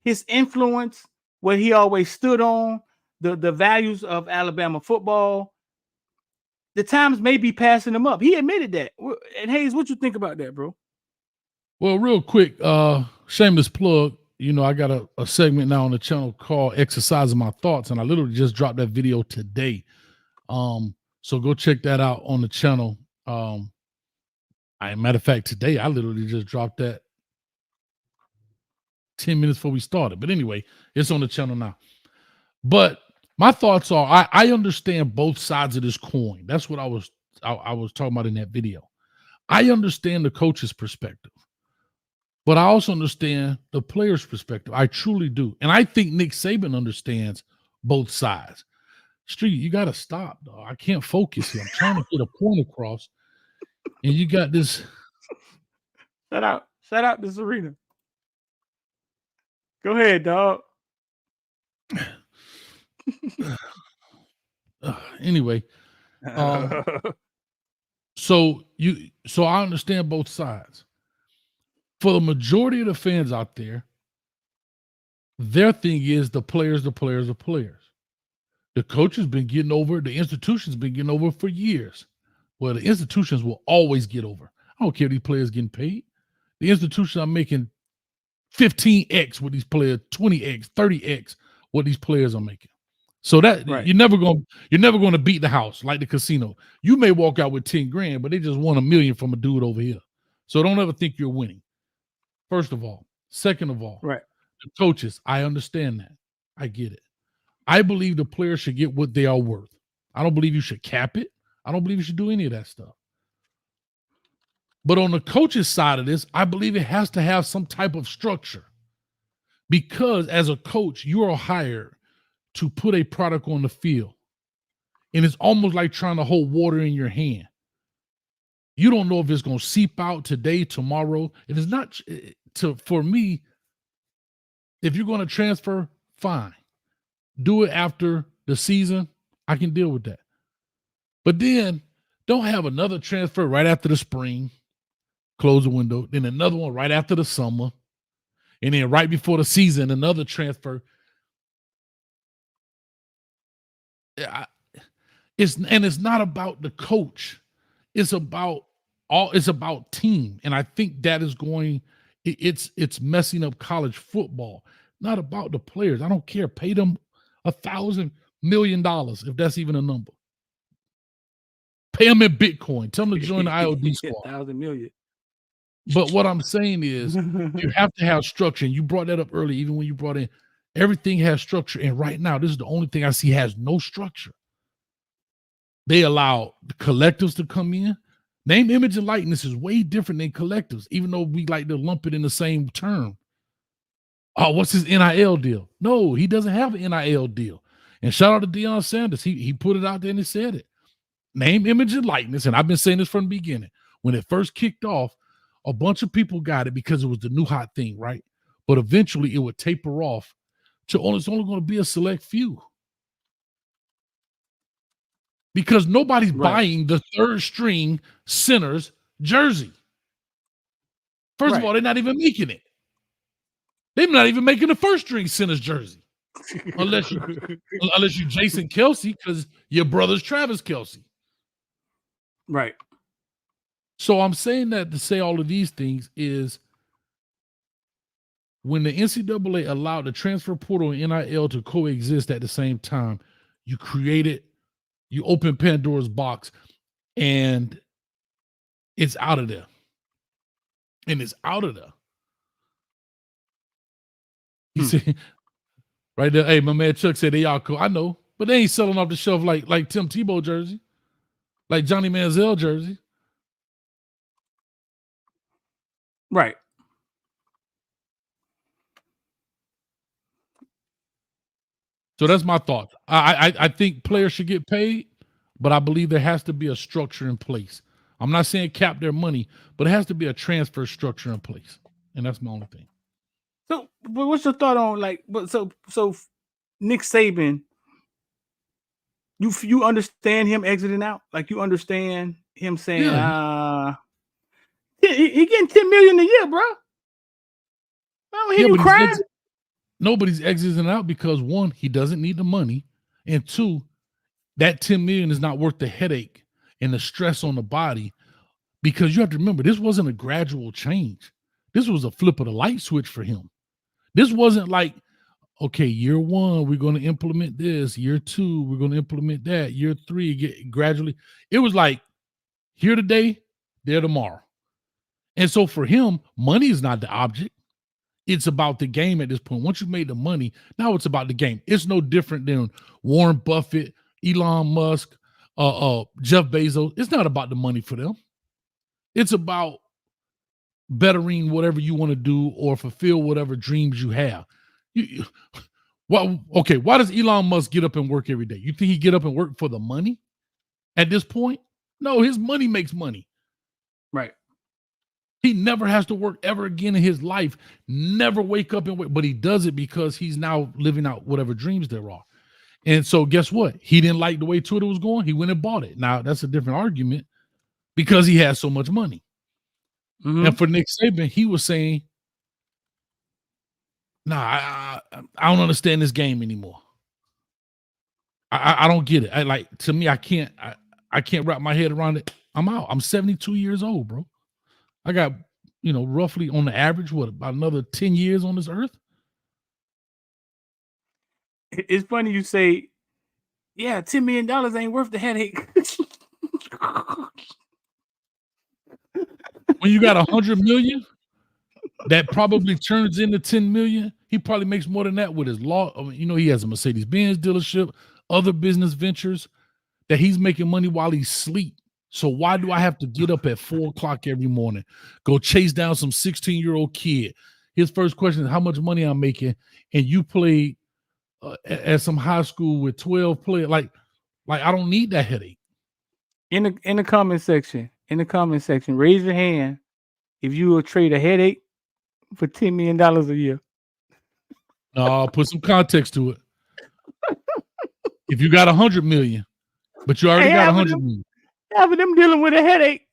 his influence, what he always stood on, the values of Alabama football, the times may be passing him up. He admitted that. And Hayes, what you think about that, bro? Well, real quick, shameless plug. You know, I got a segment now on the channel called Exercising My Thoughts, and I literally just dropped that video today. So go check that out on the channel. Matter of fact, today I literally just dropped that 10 minutes before we started. But anyway, it's on the channel now. But my thoughts are, I understand both sides of this coin. That's what I was talking about in that video. I understand the coach's perspective, but I also understand the player's perspective. I truly do. And I think Nick Saban understands both sides. Street, you got to stop, dog. I can't focus here. I'm trying to get a point across. And you got this. Shout out to Serena. Go ahead, dog. Anyway, so I understand both sides. For the majority of the fans out there, their thing is the players. The coach has been getting over, the institution's been getting over for years. Well, the institutions will always get over. I don't care if these players getting paid. The institutions are making 15x with these players, 20x, 30x what these players are making. So that you're never going to beat the house like the casino. You may walk out with 10 grand, but they just won $1 million from a dude over here. So don't ever think you're winning. First of all. Second of all, the coaches, I understand that. I get it. I believe the players should get what they are worth. I don't believe you should cap it. I don't believe you should do any of that stuff. But on the coach's side of this, I believe it has to have some type of structure. Because as a coach, you are hired to put a product on the field. And it's almost like trying to hold water in your hand. You don't know if it's going to seep out today, tomorrow. It is not for me. If you're going to transfer, fine. Do it after the season. I can deal with that. But then don't have another transfer right after the spring, close the window, then another one right after the summer, and then right before the season, another transfer. It's not about the coach. It's about team. And I think that is it's messing up college football. Not about the players. I don't care. Pay them $1,000 million if that's even a number. Pay them in Bitcoin. Tell them to join the IOD squad. 1,000 million. But what I'm saying is you have to have structure. And you brought that up early, even when you brought in everything has structure. And right now, this is the only thing I see has no structure. They allow the collectives to come in. Name, image, and likeness is way different than collectives, even though we like to lump it in the same term. Oh, what's his NIL deal? No, he doesn't have an NIL deal. And shout out to Deion Sanders. He put it out there and he said it. Name, image, and likeness. And I've been saying this from the beginning. When it first kicked off, a bunch of people got it because it was the new hot thing, right? But eventually it would taper off to it's only going to be a select few. Because nobody's buying the third string center's jersey. First of all, they're not even making it. They're not even making the first string center's jersey. Unless you Jason Kelsey, because your brother's Travis Kelsey. Right. So I'm saying that to say all of these things is when the NCAA allowed the transfer portal and NIL to coexist at the same time, you open Pandora's box and it's out of there. And it's out of there. You see, right there, hey, my man Chuck said they all cool. I know, but they ain't selling off the shelf like Tim Tebow jersey, like Johnny Manziel jersey. Right. So that's my thought. I think players should get paid, but I believe there has to be a structure in place. I'm not saying cap their money, but it has to be a transfer structure in place. And that's my only thing. So, but what's your thought on so Nick Saban? You understand him exiting out? Like you understand him saying, he getting $10 million a year, bro. I don't hear you crying. Nobody's exiting out because one, he doesn't need the money, and two, that $10 million is not worth the headache and the stress on the body. Because you have to remember, this wasn't a gradual change. This was a flip of the light switch for him. This wasn't like, okay, year one, we're going to implement this. Year two, we're going to implement that. Year three, gradually. It was like, here today, there tomorrow. And so for him, money is not the object. It's about the game at this point. Once you made the money, now it's about the game. It's no different than Warren Buffett, Elon Musk, Jeff Bezos. It's not about the money for them. It's about bettering whatever you want to do or fulfill whatever dreams you have. Why does Elon Musk get up and work every day? You think he get up and work for the money at this point? No, his money makes money. Right. He never has to work ever again in his life. Never wake up and work, but he does it because he's now living out whatever dreams there are. And so guess what? He didn't like the way Twitter was going. He went and bought it. Now that's a different argument because he has so much money. Mm-hmm. And for Nick Saban, he was saying, I don't understand this game anymore. I don't get it. To me, I can't wrap my head around it. I'm out. I'm 72 years old, bro. I got, roughly on the average, about another 10 years on this earth? It's funny you say, yeah, $10 million ain't worth the headache. When you got 100 million, that probably turns into 10 million. He probably makes more than that with his law. He has a Mercedes-Benz dealership, other business ventures that he's making money while he's asleep. So why do I have to get up at 4:00 every morning, go chase down some 16-year-old kid, his first question is how much money I'm making, and you played at some high school with 12 players. Like I don't need that headache. In the comment section, raise your hand if you will trade a headache for $10 million a year. No, put some context to it. If you got 100 million, but you already got 100 million. Half of them dealing with a headache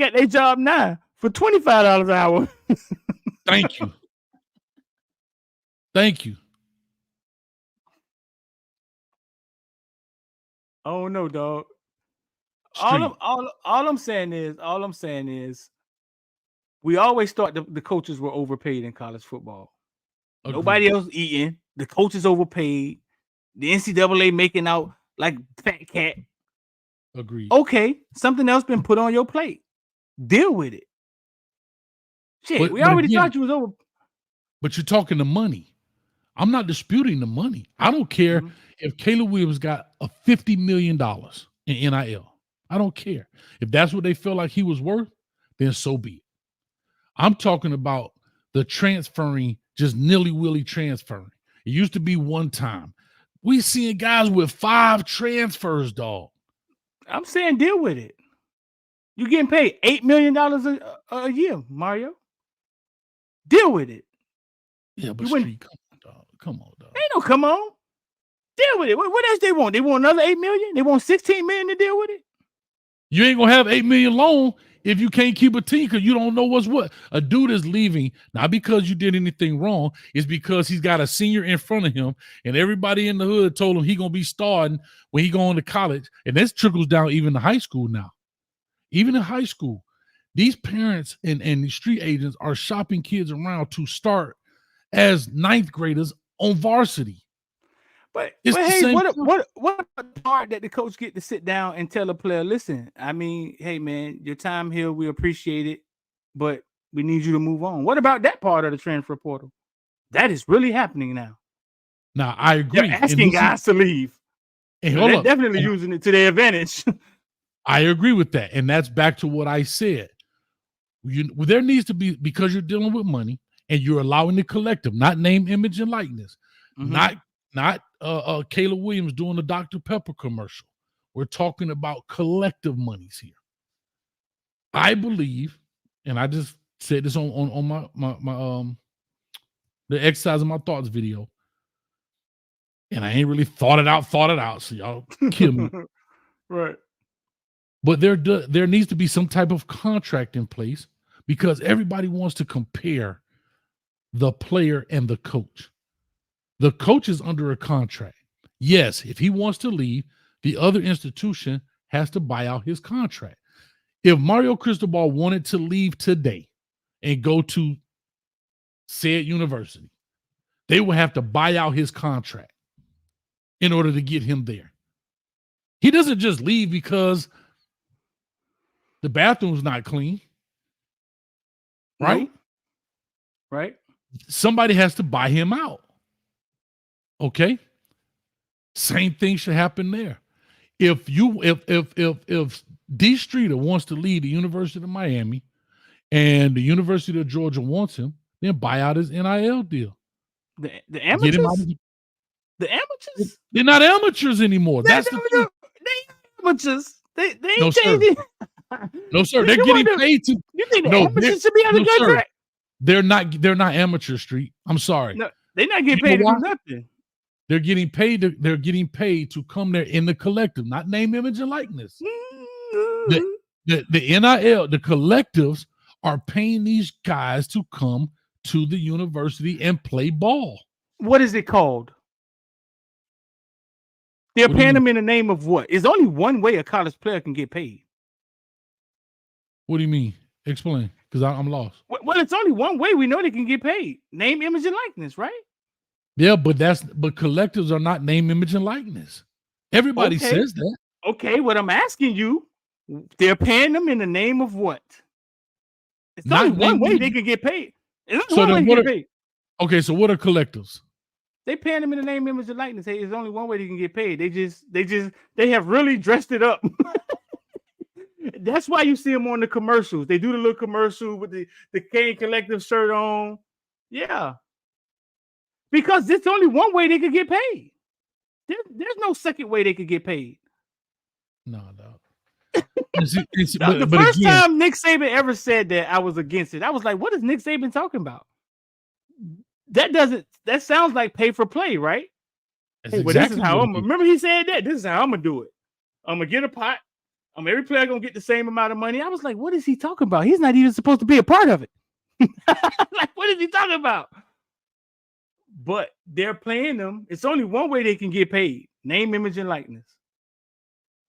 at their job now for $25 an hour. Thank you. Thank you. Oh no, dog. Street. All I'm saying is we always thought the coaches were overpaid in college football. Agreed. Nobody else eating. The coaches overpaid. The NCAA making out like fat cat. Agreed. Okay, something else been put on your plate. Deal with it. Shit, we already thought you was over. But you're talking the money. I'm not disputing the money. I don't care if Caleb Williams got a $50 million in NIL. I don't care. If that's what they feel like he was worth, then so be it. I'm talking about the transferring, just nilly-willy transferring. It used to be one time. We seeing guys with 5 transfers, dog. I'm saying deal with it. You getting paid $8 million a year, Mario. Deal with it. Yeah, but Street, come on, dog. Ain't no come on. Deal with it. What else they want? They want another $8 million? They want $16 million to deal with it? You ain't gonna have $8 million long if you can't keep a team because you don't know what's what. A dude is leaving not because you did anything wrong, it's because he's got a senior in front of him, and everybody in the hood told him he gonna be starting when he going to college. And this trickles down even to high school now. Even in high school, these parents and the street agents are shopping kids around to start as 9th graders on varsity. But hey, what part that the coach get to sit down and tell a player, listen, I mean, hey man, your time here, we appreciate it, but we need you to move on. What about that part of the transfer portal? That is really happening now. Now I agree. They're asking guys to leave. And they're definitely using it to their advantage. I agree with that. And that's back to what I said. There needs to be, because you're dealing with money and you're allowing the collective, not name, image, and likeness, not Caleb Williams doing the Dr. Pepper commercial. We're talking about collective monies here. I believe, and I just said this on my the exercise of my thoughts video, and I ain't really thought it out, so y'all kill me. Right. But there needs to be some type of contract in place because everybody wants to compare the player and the coach. The coach is under a contract. Yes, if he wants to leave, the other institution has to buy out his contract. If Mario Cristobal wanted to leave today and go to said university, they would have to buy out his contract in order to get him there. He doesn't just leave because the bathroom's not clean. Right? No. Right. Somebody has to buy him out. Okay. Same thing should happen there. If D. Streeter wants to leave the University of Miami and the University of Georgia wants him, then buy out his NIL deal. The amateurs? The amateurs? They're not amateurs anymore. That's the thing. They amateurs. They ain't changing. No, sir. They're getting paid to. You think the amateurs should be on the contract? They're not amateur, Street. I'm sorry. No, they're not getting paid to do nothing. They're getting paid. They're getting paid to come there in the collective, not name, image, and likeness. The NIL, the collectives are paying these guys to come to the university and play ball. What is it called? They're paying them in the name of what? There's only one way a college player can get paid. What do you mean? Explain, because I'm lost. Well, it's only one way we know they can get paid. Name, image, and likeness, right? Yeah, but collectives are not name, image, and likeness. Everybody says that. Okay, what I'm asking you, they're paying them in the name of what? It's not only one way they can get paid. It's only one way to get paid. Okay, so what are collectives? They paying them in the name, image, and likeness. Hey, there's only one way they can get paid. They have really dressed it up. That's why you see them on the commercials. They do the little commercial with the Kane Collective shirt on. Yeah. Because it's only one way they could get paid. There's no second way they could get paid. No, dog. The first time Nick Saban ever said that, I was against it. I was like, what is Nick Saban talking about? That sounds like pay for play, right? Hey, well, this is how remember he said that. This is how I'm gonna do it. I'm gonna get a pot. Every player gonna get the same amount of money. I was like, what is he talking about? He's not even supposed to be a part of it. Like, what is he talking about? But they're playing them. It's only one way they can get paid: name, image, and likeness.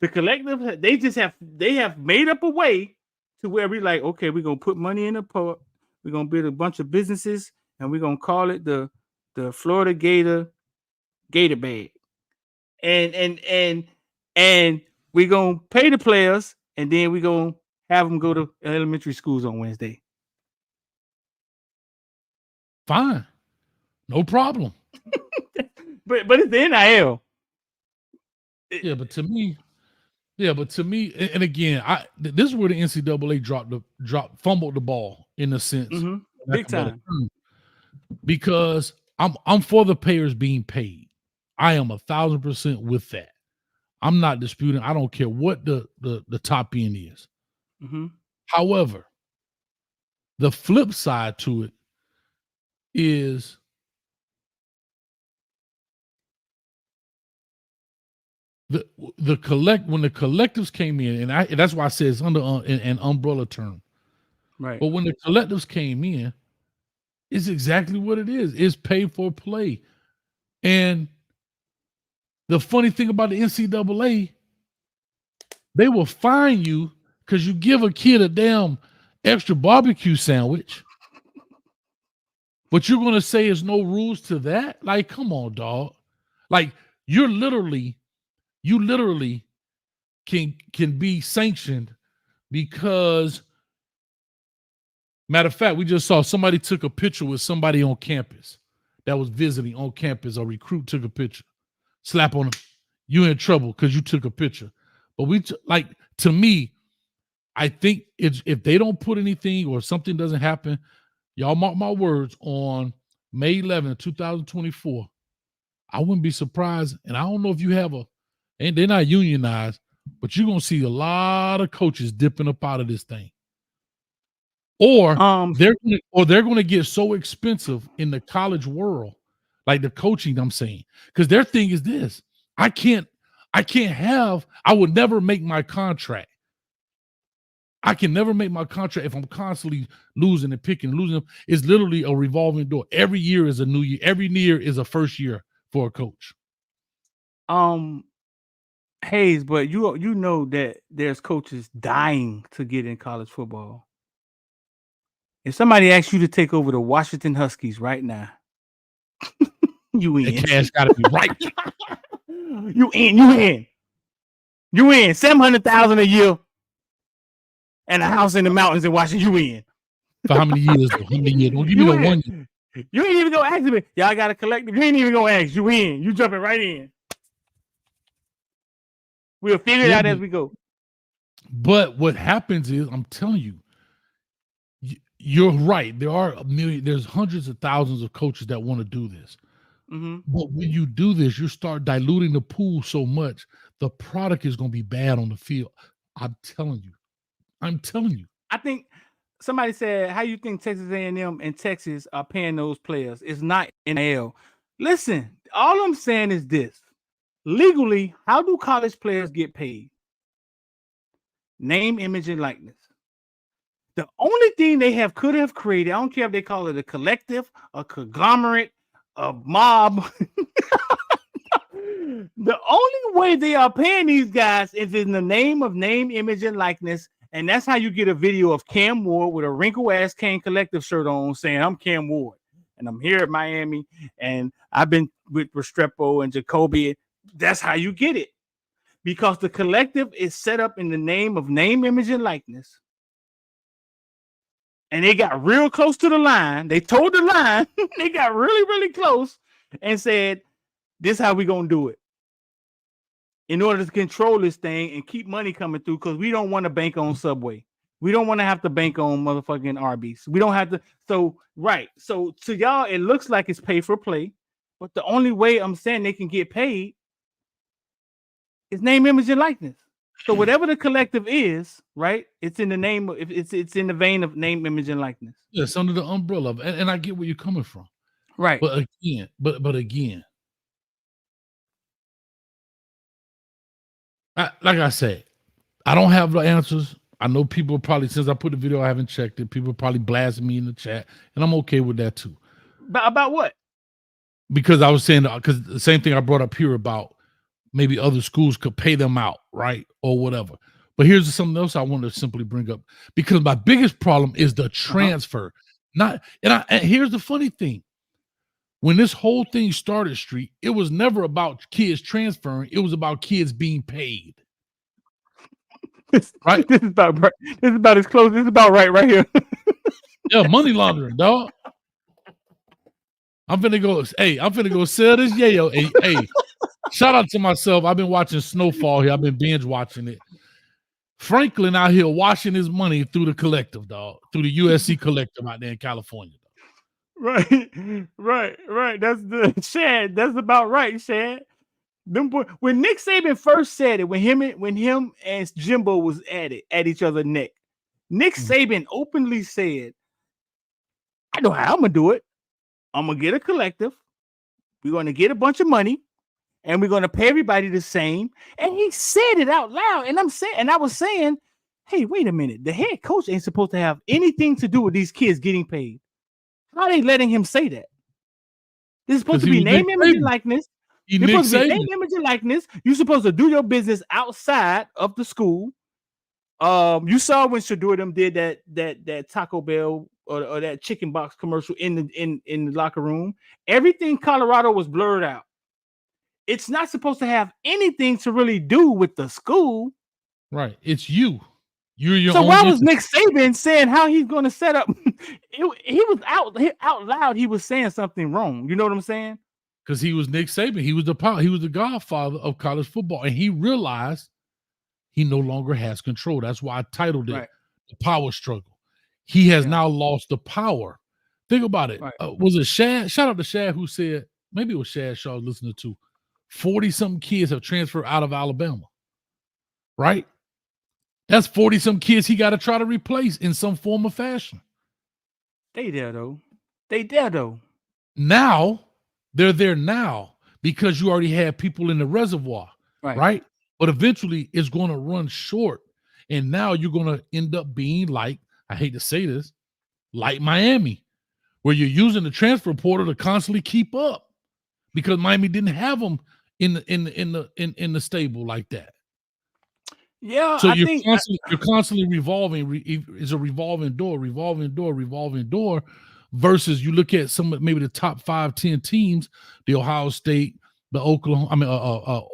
The collective, they have made up a way to where we like, okay, we're gonna put money in the pot. We're gonna build a bunch of businesses, and we're gonna call it the Florida Gator bag. And we're gonna pay the players, and then we're gonna have them go to elementary schools on Wednesday. Fine. No problem. but it's the NIL. Yeah, but to me, and again, this is where the NCAA fumbled the ball in a sense. Mm-hmm. Big time. Because I'm for the players being paid. I am 1,000% with that. I'm not disputing. I don't care what the top end is. Mm-hmm. However, the flip side to it is when the collectives came in, and that's why I say it's under an umbrella term. Right. But when the collectives came in, it's exactly what it is. It's pay for play. And the funny thing about the NCAA, they will fine you because you give a kid a damn extra barbecue sandwich. But you're going to say there's no rules to that? Like, come on, dog. Like, you literally can be sanctioned because, matter of fact, we just saw somebody took a picture with somebody on campus that was visiting on campus. A recruit took a picture. Slap on him. You in trouble because you took a picture. But to me, I think if they don't put anything or something doesn't happen, y'all mark my words, on May 11th, 2024, I wouldn't be surprised. And I don't know if you have and they're not unionized, but you're going to see a lot of coaches dipping up out of this thing. Or they're going to get so expensive in the college world, like the coaching, I'm saying, because their thing is this: I would never make my contract. I can never make my contract if I'm constantly losing and picking, losing. It's literally a revolving door. Every year is a new year. Every year is a first year for a coach. Hayes, but you know that there's coaches dying to get in college football. If somebody asks you to take over the Washington Huskies right now, you in. The cash got to be right. You in. $700,000 a year and a house in the mountains in Washington. You in. For how many years? How many years? Don't give me no 1 year. You ain't even gonna ask me. Y'all got a collective. You ain't even gonna ask. You in. You jumping right in. We'll figure it out as we go. But what happens is, I'm telling you, you're right. There's hundreds of thousands of coaches that want to do this. Mm-hmm. But when you do this, you start diluting the pool so much, the product is going to be bad on the field. I'm telling you. I think somebody said, how you think Texas A&M and Texas are paying those players? It's not NIL. Listen, all I'm saying is this. Legally, how do college players get paid? Name, image, and likeness. The only thing they could have created, I don't care if they call it a collective, a conglomerate, a mob. The only way they are paying these guys is in the name of name, image, and likeness. And that's how you get a video of Cam Ward with a wrinkle-ass Kane Collective shirt on saying, I'm Cam Ward, and I'm here at Miami, and I've been with Restrepo and Jacoby. That's how you get it. Because the collective is set up in the name of name, image, and likeness. And they got real close to the line. They told the line. They got really, really close and said, this is how we going to do it. In order to control this thing and keep money coming through, because we don't want to bank on Subway. We don't want to have to bank on motherfucking Arby's. We don't have to. So right. So to y'all, it looks like it's pay for play, but the only way I'm saying they can get paid is name, image, and likeness. So whatever the collective is, right? It's in the name of it's in the vein of name, image, and likeness. Yes, under the umbrella, and I get where you're coming from. Right. But again, like I said, I don't have the answers. I know people probably, since I put the video, I haven't checked it. People probably blasting me in the chat, and I'm okay with that too. About what? Because I was saying, because the same thing I brought up here about maybe other schools could pay them out, right, or whatever. But here's something else I want to simply bring up, because my biggest problem is the transfer. And here's the funny thing. When this whole thing started, Street, it was never about kids transferring. It was about kids being paid. Right? This is about as close. This is about right here. Yeah, money laundering, dog. I'm finna go sell this yayo. Hey, shout out to myself. I've been watching Snowfall here. I've been binge watching it. Franklin out here washing his money through the collective, dog. Through the USC collective out there in California. Right. That's the Shad. That's about right, Shad. When Nick Saban first said it, when him and Jimbo was at each other's neck, Nick Saban openly said, "I know how I'm gonna do it. I'm gonna get a collective. We're gonna get a bunch of money, and we're gonna pay everybody the same." And he said it out loud. And I was saying, "Hey, wait a minute. The head coach ain't supposed to have anything to do with these kids getting paid. How are they letting him say that? This is supposed to be name, image, and likeness. You're supposed to be name, image, and likeness. You're supposed to do your business outside of the school." You saw when Shador them did that Taco Bell or that chicken box commercial in the locker room. Everything Colorado was blurred out. It's not supposed to have anything to really do with the school. Right. It's you. You're your so own why was Nick Saban saying how he's going to set up? He was out loud. He was saying something wrong. You know what I'm saying? Because he was Nick Saban. He was the godfather of college football, and he realized he no longer has control. That's why I titled it The Power Struggle. He has now lost the power. Think about it. Right. Was it Shad? Shout out to Shad, who said, maybe it was Shad Shaw listening to, 40-something kids have transferred out of Alabama. Right? That's 40-some kids he got to try to replace in some form or fashion. They there though. Now, they're there now because you already had people in the reservoir. Right? But eventually it's going to run short. And now you're going to end up being like, I hate to say this, like Miami, where you're using the transfer portal to constantly keep up because Miami didn't have them in the stable like that. Yeah. So you're constantly revolving. It's a revolving door versus you look at maybe the top 5-10 teams, the Ohio State, Ohio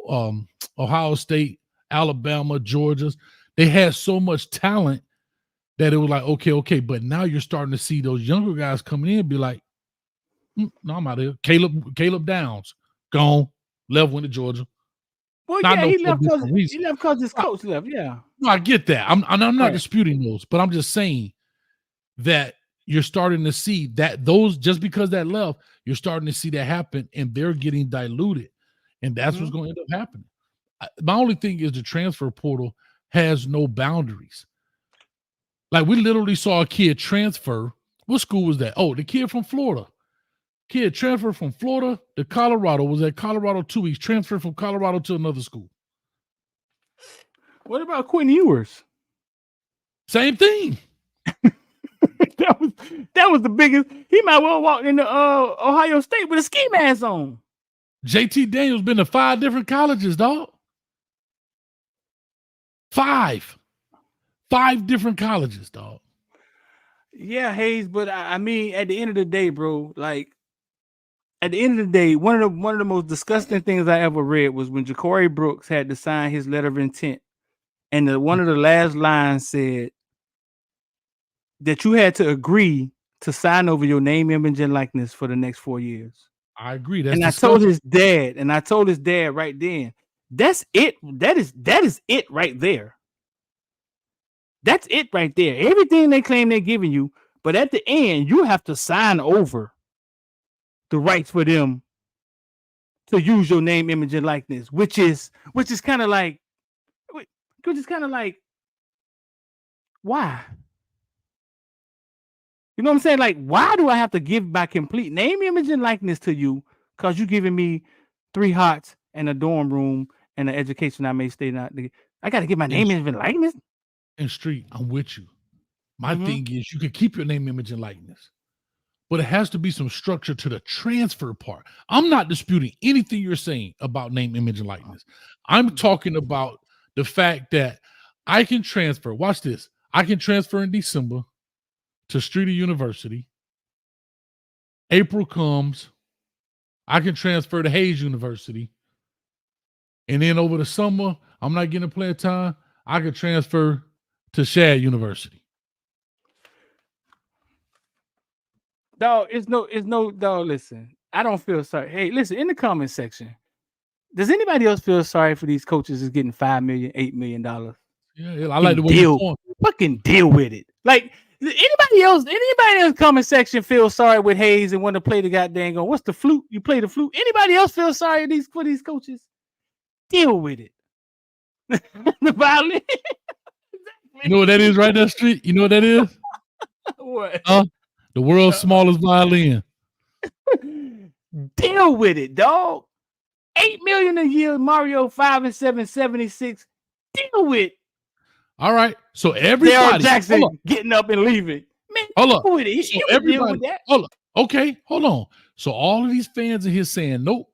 State, Alabama, Georgia. They had so much talent that it was like, okay. But now you're starting to see those younger guys coming in and be like, no, I'm out of here. Caleb Downs, gone, left, went to Georgia. Well, he left because his coach left. Yeah. No, I get that. I'm not disputing those, but I'm just saying that you're starting to see that those, just because that left, you're starting to see that happen, and they're getting diluted. And that's what's going to end up happening. My only thing is the transfer portal has no boundaries. Like, we literally saw a kid transfer. What school was that? Oh, the kid from Florida. Kid transferred from Florida to Colorado, was at Colorado 2 weeks, transferred from Colorado to another school. What about Quinn Ewers? Same thing. that was the biggest. He might well walk into Ohio State with a ski mask on. JT Daniels been to 5 different colleges, dog. 5 different colleges, dog. Yeah, Hayes, but I mean, at the end of the day, bro, like, at the end of the day, one of the most disgusting things I ever read was when Ja'Cory Brooks had to sign his letter of intent, and one of the last lines said that you had to agree to sign over your name, image, and likeness for the next 4 years. I agree. I told his dad right then, that's it. That is it right there. That's it right there. Everything they claim they're giving you, but at the end, you have to sign over the rights for them to use your name, image, and likeness, which is kind of like, why? You know what I'm saying? Like, why do I have to give my complete name, image, and likeness to you? Because you're giving me 3 hots and a dorm room and an education I may stay not. I got to give my name, image, and likeness. And Street, I'm with you. My thing is, you can keep your name, image, and likeness, but it has to be some structure to the transfer part. I'm not disputing anything you're saying about name, image, and likeness. I'm talking about the fact that I can transfer. Watch this. I can transfer in December to Streeter University. April comes. I can transfer to Hayes University. And then over the summer, I'm not getting playing time. I can transfer to Shad University. Dog, it's no dog. Listen, I don't feel sorry. Hey, listen, in the comment section, does anybody else feel sorry for these coaches is getting $5 million, $8 million? Yeah, I like the way you're going. Fucking deal with it. Like, anybody else in the comment section feel sorry with Hayes and want to play the goddamn go? What's the flute? You play the flute. Anybody else feel sorry for these coaches? Deal with it. The violin. You know what that is right there, Street? You know what that is? What? The world's smallest violin. Deal with it, dog. $8 million a year, Mario 5 and 7, 76. Deal with. All right. So everybody, Darryl Jackson getting up and leaving. Man, hold up. With it. So everybody, hold up. Okay, hold on. So all of these fans are here saying, nope.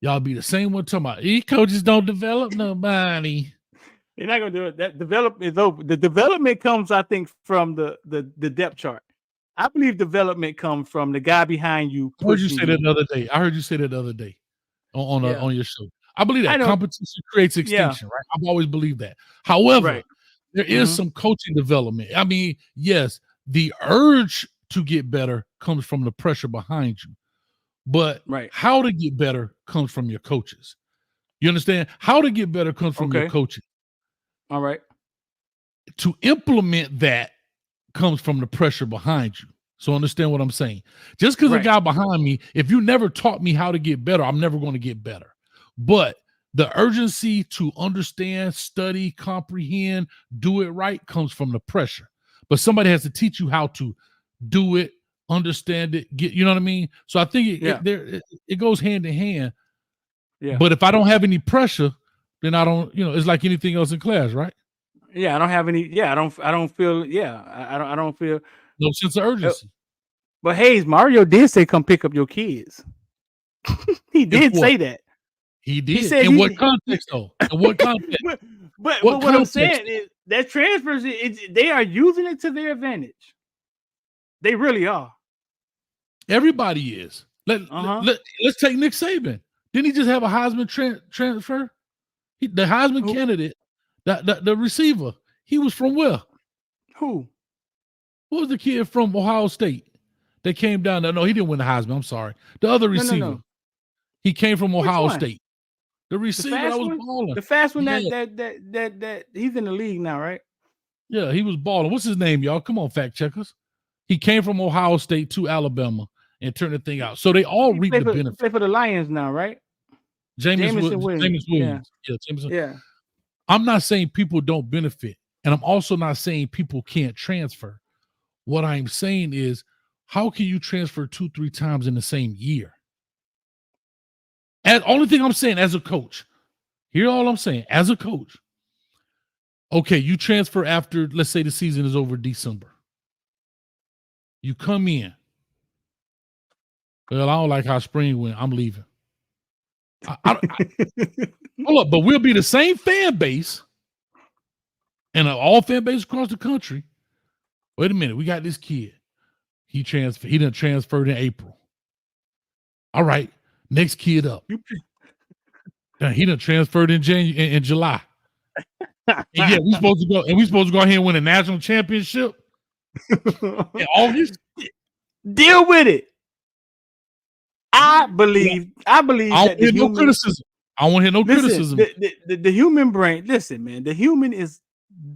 Y'all be the same one talking about these coaches don't develop nobody. They're not gonna do it. That development is over. The development comes, I think, from the depth chart. I believe development comes from the guy behind you. I heard you say that the other day. On your show. I believe that competition creates extinction, right? I've always believed that. However, there is some coaching development. I mean, yes, the urge to get better comes from the pressure behind you. But how to get better comes from your coaches. You understand? How to get better comes from your coaches. All right. To implement that comes from the pressure behind you. So understand what I'm saying. Just because a guy behind me, if you never taught me how to get better, I'm never going to get better. But the urgency to understand, study, comprehend, do it right comes from the pressure. But somebody has to teach you how to do it, understand it, you know what I mean? So I think it goes hand in hand. Yeah. But if I don't have any pressure, then I don't, it's like anything else in class, right? Yeah, I don't have any. Yeah, I don't feel. Yeah, I don't feel no sense of urgency. But Hayes, Mario did say, "Come pick up your kids." He did say that. He did. He said, in what context, though? In what context? But what I'm saying is that transfers, they are using it to their advantage. They really are. Everybody is. Let's take Nick Saban. Didn't he just have a Heisman transfer? The Heisman candidate, the receiver, he was from where? Who? What was the kid from Ohio State that came down there? No, he didn't win the Heisman. I'm sorry. The other receiver. No. He came from Ohio State. The receiver that was balling. The fast one that he's in the league now, right? Yeah, he was balling. What's his name, y'all? Come on, fact checkers. He came from Ohio State to Alabama and turned the thing out. So they all reap the benefit. He play for the Lions now, right? Jameson Williams. Yeah, Jameson. Yeah. I'm not saying people don't benefit, and I'm also not saying people can't transfer. What I'm saying is, how can you transfer 2-3 times in the same year? And only thing I'm saying as a coach, hear all I'm saying, as a coach, okay, you transfer after, let's say the season is over December. You come in. Well, I don't like how spring went. I'm leaving. Hold up, but we'll be the same fan base and all fan base across the country. Wait a minute, we got this kid. He done transferred in April. All right, next kid up. He done transferred in July. And yeah, we supposed to go out here and win a national championship in August. Deal with it. I believe I don't hear no criticism. I won't hear no criticism. The human brain, listen, man, the human is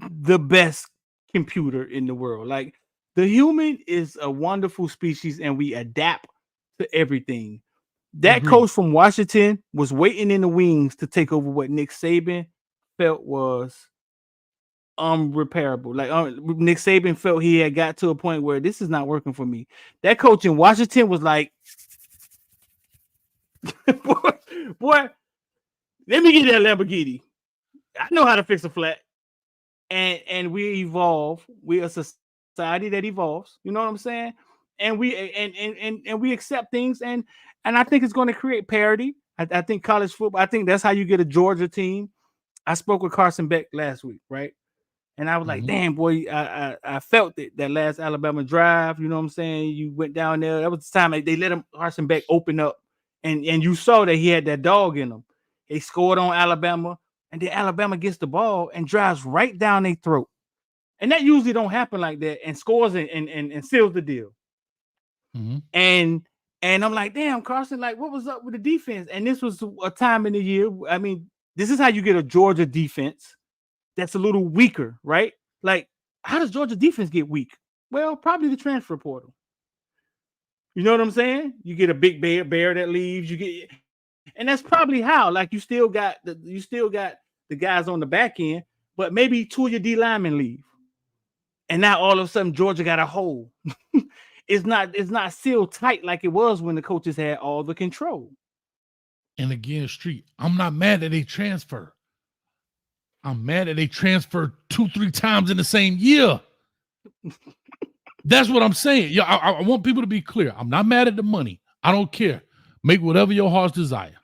the best computer in the world. Like the human is a wonderful species, and we adapt to everything. That Agreed. coach from Washington was waiting in the wings to take over what Nick Saban felt was unrepairable. Like Nick Saban felt he had got to a point where this is not working for me. That coach in Washington was like, boy, let me get that Lamborghini. I know how to fix a flat. And we evolve. We're a society that evolves. You know what I'm saying? And we accept things, and I think it's going to create parity. I think college football, I think that's how you get a Georgia team. I spoke with Carson Beck last week, right? And I was like, damn, boy, I felt it that last Alabama drive. You know what I'm saying? You went down there. That was the time they let him Carson Beck open up, and you saw that he had that dog in him. They scored on Alabama, and then Alabama gets the ball and drives right down their throat. And that usually don't happen like that, and scores and seals the deal. Mm-hmm. And I'm like, damn, Carson, like, what was up with the defense? And this was a time in the year. I mean, this is how you get a Georgia defense that's a little weaker, right? Like, how does Georgia defense get weak? Well, probably the transfer portal. You know what I'm saying? You get a big bear that leaves. You get, and that's probably how. Like, you still got the guys on the back end, but maybe two of your D linemen leave, and now all of a sudden Georgia got a hole. It's not sealed tight like it was when the coaches had all the control. And again, Street, I'm not mad that they transfer. I'm mad that they transferred 2-3 times in the same year. That's what I'm saying. Yeah, I want people to be clear. I'm not mad at the money. I don't care. Make whatever your heart's desire.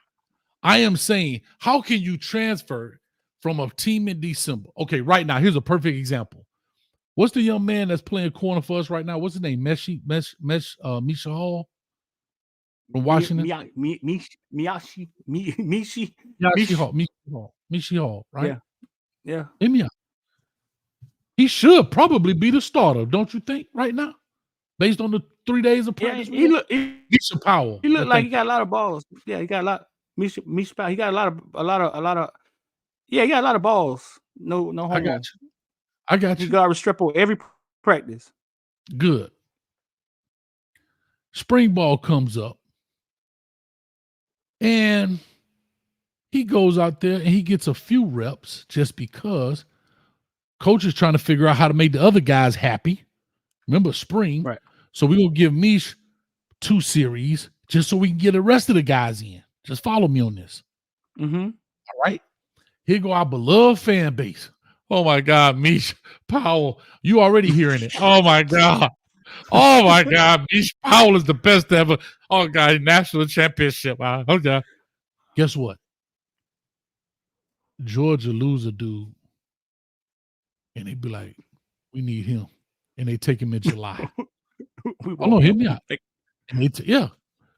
I am saying, how can you transfer from a team in December? Okay, right now, here's a perfect example. What's the young man that's playing corner for us right now? What's his name? Misha Hall from Washington. Mishi Hall, right? Yeah. He should probably be the starter, don't you think? Right now, based on the 3 days of practice. Yeah, Misha Powell. He looked like he got a lot of balls. Yeah, he got a lot. Misha Powell. He got a lot of. Yeah, he got a lot of balls. No homo. I got you. He got Restrepo every practice. Good. Spring ball comes up, and he goes out there and he gets a few reps just because coach is trying to figure out how to make the other guys happy. Remember spring, right? So we're gonna give Mish 2 series just so we can get the rest of the guys in. Just follow me on this. Mm-hmm. All right. Here go our beloved fan base. Oh my God, Mish Powell. You already hearing it. Oh my God. Oh my God. Mish Powell is the best ever. Oh God, national championship. Okay. Guess what? Georgia lose a dude. And they be like, we need him. And they take him in July. Hold on, hear me out. And yeah.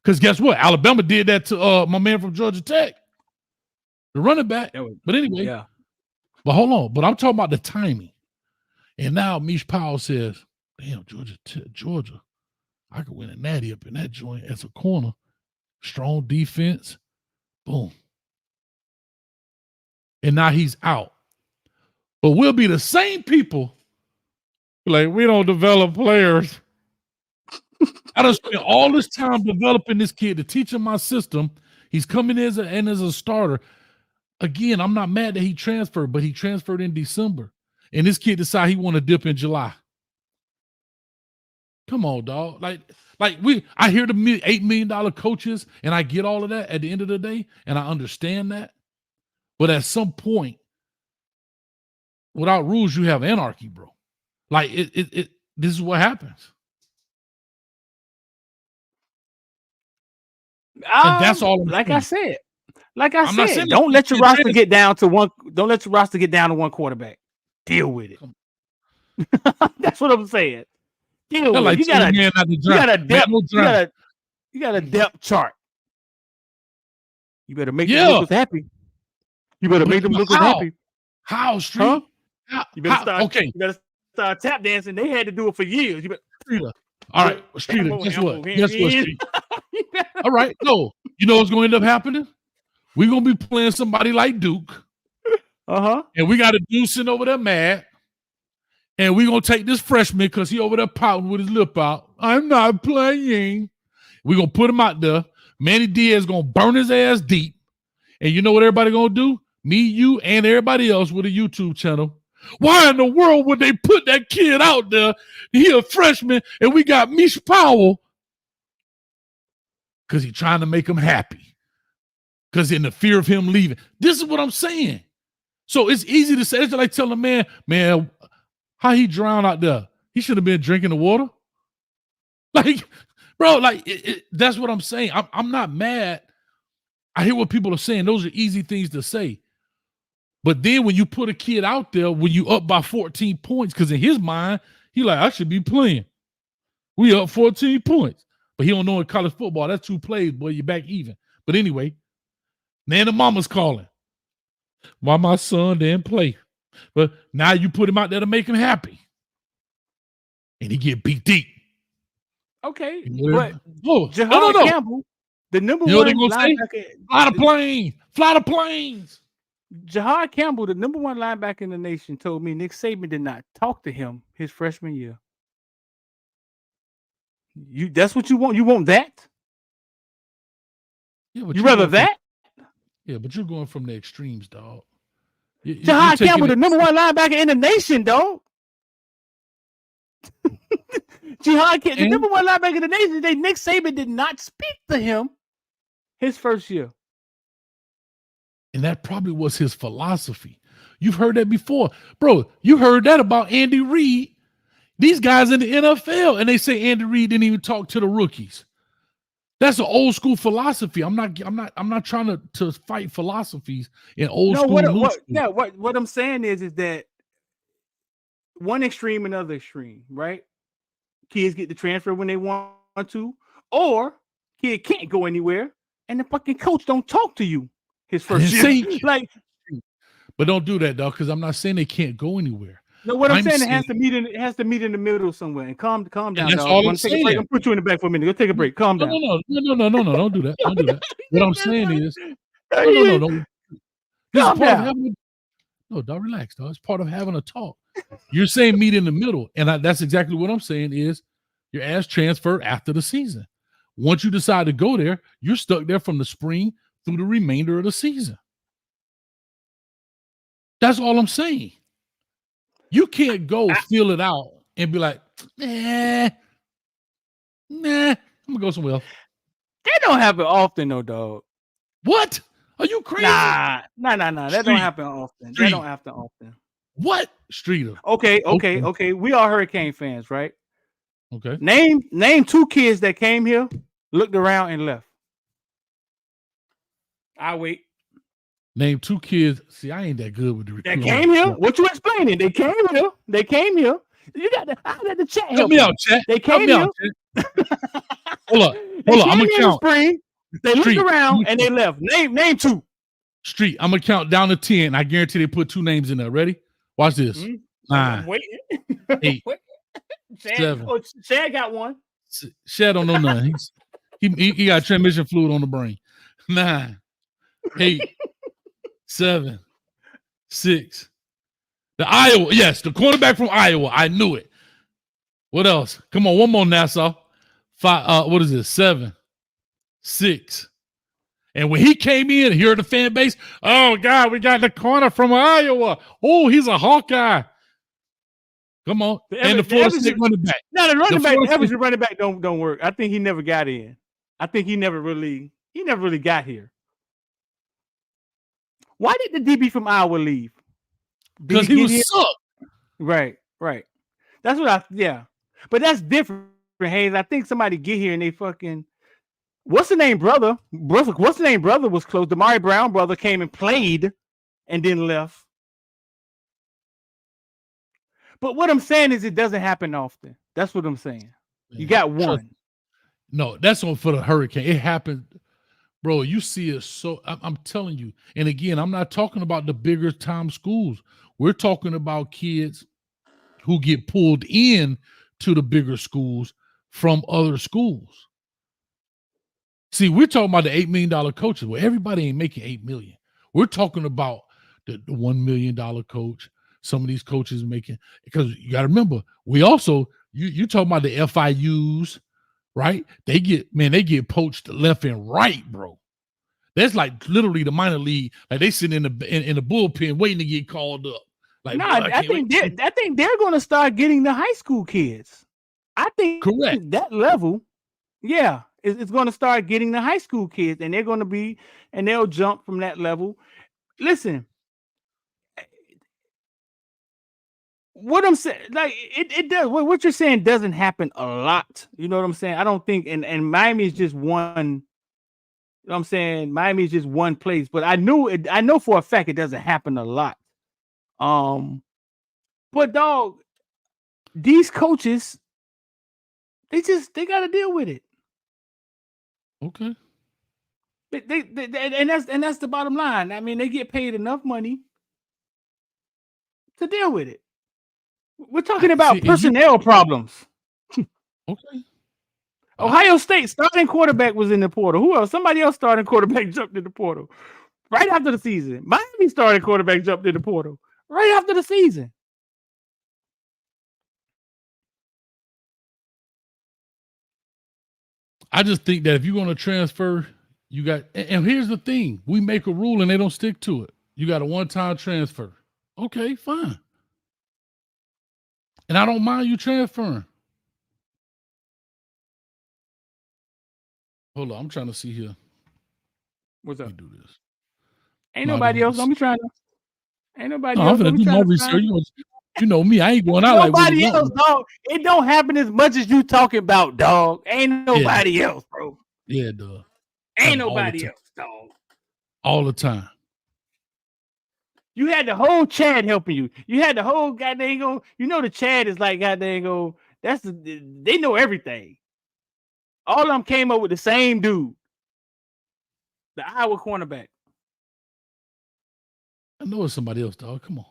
Because guess what? Alabama did that to my man from Georgia Tech. The running back. But anyway. Yeah. But hold on. But I'm talking about the timing. And now Mish Powell says, damn, Georgia, I could win a natty up in that joint as a corner. Strong defense. Boom. And now he's out. But we'll be the same people. Like, we don't develop players. I done spent all this time developing this kid to teach him my system. He's coming in as a starter. Again, I'm not mad that he transferred, but he transferred in December. And this kid decided he want to dip in July. Come on, dog. I hear the $8 million coaches, and I get all of that at the end of the day, and I understand that. But at some point, without rules, you have anarchy, bro. Like this is what happens. And that's all. I said, don't let your roster get down to one. Don't let your roster get down to one quarterback. Deal with it. That's what I'm saying. Deal with it. You got a depth chart. You better make them look as happy. You better make them look as happy. How, Street? Huh? You better start tap dancing. They had to do it for years. You better. All right, Streeter, guess what? Street? All right, no. You know what's going to end up happening? We're going to be playing somebody like Duke. Uh-huh. And we got a dude sitting over there mad. And we're going to take this freshman because he over there pouting with his lip out. I'm not playing. We're going to put him out there. Manny Diaz going to burn his ass deep. And you know what everybody going to do? Me, you, and everybody else with a YouTube channel. Why in the world would they put that kid out there? He a freshman, and we got Mish Powell. Because he's trying to make him happy. Because in the fear of him leaving. This is what I'm saying. So it's easy to say. It's like telling a man, how he drowned out there? He should have been drinking the water. Like, bro, like that's what I'm saying. I'm not mad. I hear what people are saying. Those are easy things to say. But then when you put a kid out there, when you up by 14 points, because in his mind, he like, I should be playing. We up 14 points. But he don't know in college football, that's 2 plays, boy, you're back even. But anyway, Nana Mama's calling. Why my son didn't play? But now you put him out there to make him happy. And he get beat deep. Okay. Yeah. But Jahad Campbell, the number one linebacker. Fly the planes. Jahad Campbell, the number one linebacker in the nation, told me Nick Saban did not talk to him his freshman year. That's what you want? You want that? Yeah, but you rather that? Yeah, but you're going from the extremes, dog. Jahad Campbell, the number one linebacker in the nation, dog. Jahad Campbell, the number one linebacker in the nation. Nick Saban did not speak to him his first year. And that probably was his philosophy. You've heard that before. Bro, you heard that about Andy Reid. These guys in the NFL, and they say Andy Reid didn't even talk to the rookies. That's an old school philosophy. I'm not trying to fight philosophies in old school. What I'm saying is that one extreme, another extreme, right? Kids get the transfer when they want to, or kid can't go anywhere, and the fucking coach don't talk to you his first year. Like, but don't do that, dog, because I'm not saying they can't go anywhere. No, what I'm saying, it has to meet in the middle somewhere. And calm down, that's dog. all I'm saying. I'll put you in the back for a minute. Go take a break. Calm down. No, don't do that. Don't do that. What I'm saying is, no. This is part of having dog, relax, dog. It's part of having a talk. You're saying meet in the middle, and that's exactly what I'm saying is your ass transfer after the season. Once you decide to go there, you're stuck there from the spring through the remainder of the season. That's all I'm saying. You can't go feel it out and be like, nah, I'm gonna go somewhere else. They don't happen often, though, dog. What? Are you crazy? Nah. That don't happen often. That don't happen often. What? Streeter. Okay. We are Hurricane fans, right? Okay. Name 2 kids that came here, looked around, and left. I wait. Name 2 kids. See, I ain't that good with the recruiting. They came here. What you explaining? They came here. You got the chat. Help me out, chat. They came here. Hold up. I'm gonna count. Spring, they looked around and they left. Name 2. Street. I'm gonna count down to 10. I guarantee they put 2 names in there. Ready? Watch this. 9. Wait. 8. 7. Oh, Shad got one. Shad don't know nothing. He got transmission fluid on the brain. 9, 8, 7, 6. The Iowa, yes, the cornerback from Iowa. I knew it. What else? Come on, one more, Nassau. 5. What is this? 7, 6. And when he came in, here the fan base. Oh God, we got the corner from Iowa. Oh, he's a Hawkeye. Come on, and the Florida State running back. No, the average running back don't work. I think he never got in. I think he never really got here. Why did the DB from Iowa leave? Because he was sucked. Right. That's what but that's different, Hayes. I think somebody get here and they fucking what's the name brother was close. The Damari Brown brother came and played and then left. But what I'm saying is it doesn't happen often. That's what I'm saying. Man, you got one. No, that's on for the Hurricane. It happened, bro. You see it so I'm telling you. And again, I'm not talking about the bigger time schools. We're talking about kids who get pulled in to the bigger schools from other schools. See, we're talking about the $8 million coaches. Well, everybody ain't making $8 million. We're talking about the $1 million coach. some of these coaches making, because you got to remember, we also, you talking about the FIUs, right? They get poached left and right, bro. That's like literally the minor league. Like they sit in the bullpen waiting to get called up. Like, Nah, bro, I think they're going to start getting the high school kids. I think correct that level, yeah, it's going to start getting the high school kids, and they'll jump from that level. Listen, what I'm saying, like it does. What you're saying doesn't happen a lot. You know what I'm saying? I don't think, and Miami is just one. You know what I'm saying? Miami is just one place, but I know for a fact it doesn't happen a lot. But dog, these coaches, they got to deal with it. Okay. And that's the bottom line. I mean, they get paid enough money to deal with it. We're talking about personnel problems. Okay. Ohio State starting quarterback was in the portal. Who else? Somebody else starting quarterback jumped in the portal right after the season. Miami starting quarterback jumped in the portal right after the season. I just think that if you're going to transfer, you got, and here's the thing, we make a rule and they don't stick to it. You got a one-time transfer. Okay, fine. And I don't mind you transferring. Hold on, I'm trying to see here. What's up? Let me do this. Ain't nobody else. Don't be trying to. Ain't nobody else. I'm gonna do my research. You know me. I ain't going out like nobody else, dog. It don't happen as much as you talking about, dog. Ain't nobody else, bro. Yeah, dog. Ain't nobody else, dog. All the time. You had the whole Chad helping you. You had the whole goddamn go. You know the Chad is like goddamn go. They know everything. All of them came up with the same dude, the Iowa cornerback. I know it's somebody else, dog. Come on.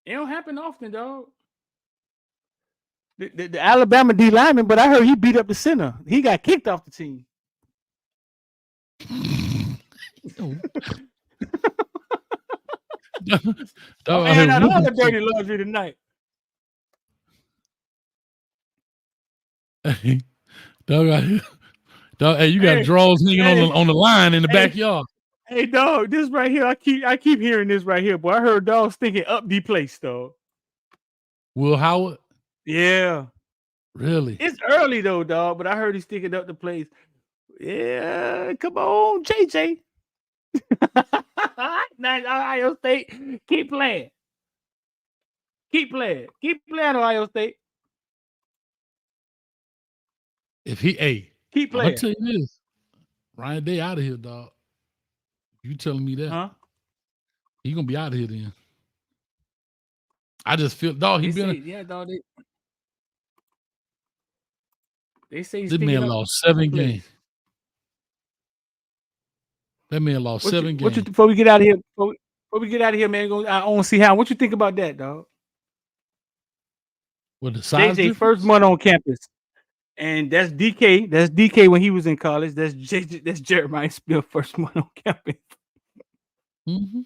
It don't happen often, dog. The Alabama D lineman, but I heard he beat up the center. He got kicked off the team. Dog, man, out all the dirty laundry tonight. Hey, dog, hey, you got draws hanging on the line in the backyard. Hey, dog, this right here, I keep hearing this right here, boy. I heard dogs thinking up the place, dog. Will Howard? Yeah. Really? It's early though, dog, but I heard he's sticking up the place. Yeah, come on, JJ. Now, Ohio State, keep playing. Keep playing, Ohio State. If he, keep playing. I'll tell you this, Ryan Day out of here, dog. You telling me that? Huh? He gonna be out of here then. I just feel, dog. He been, yeah, dog. They say he's this man lost 7 games. That man lost 7 games. Before we get out of here, man, I want to see how. What you think about that, dog? With the size JJ first month on campus, and that's DK. That's DK when he was in college. That's JJ. That's Jeremiah Smith first month on campus. Mm-hmm.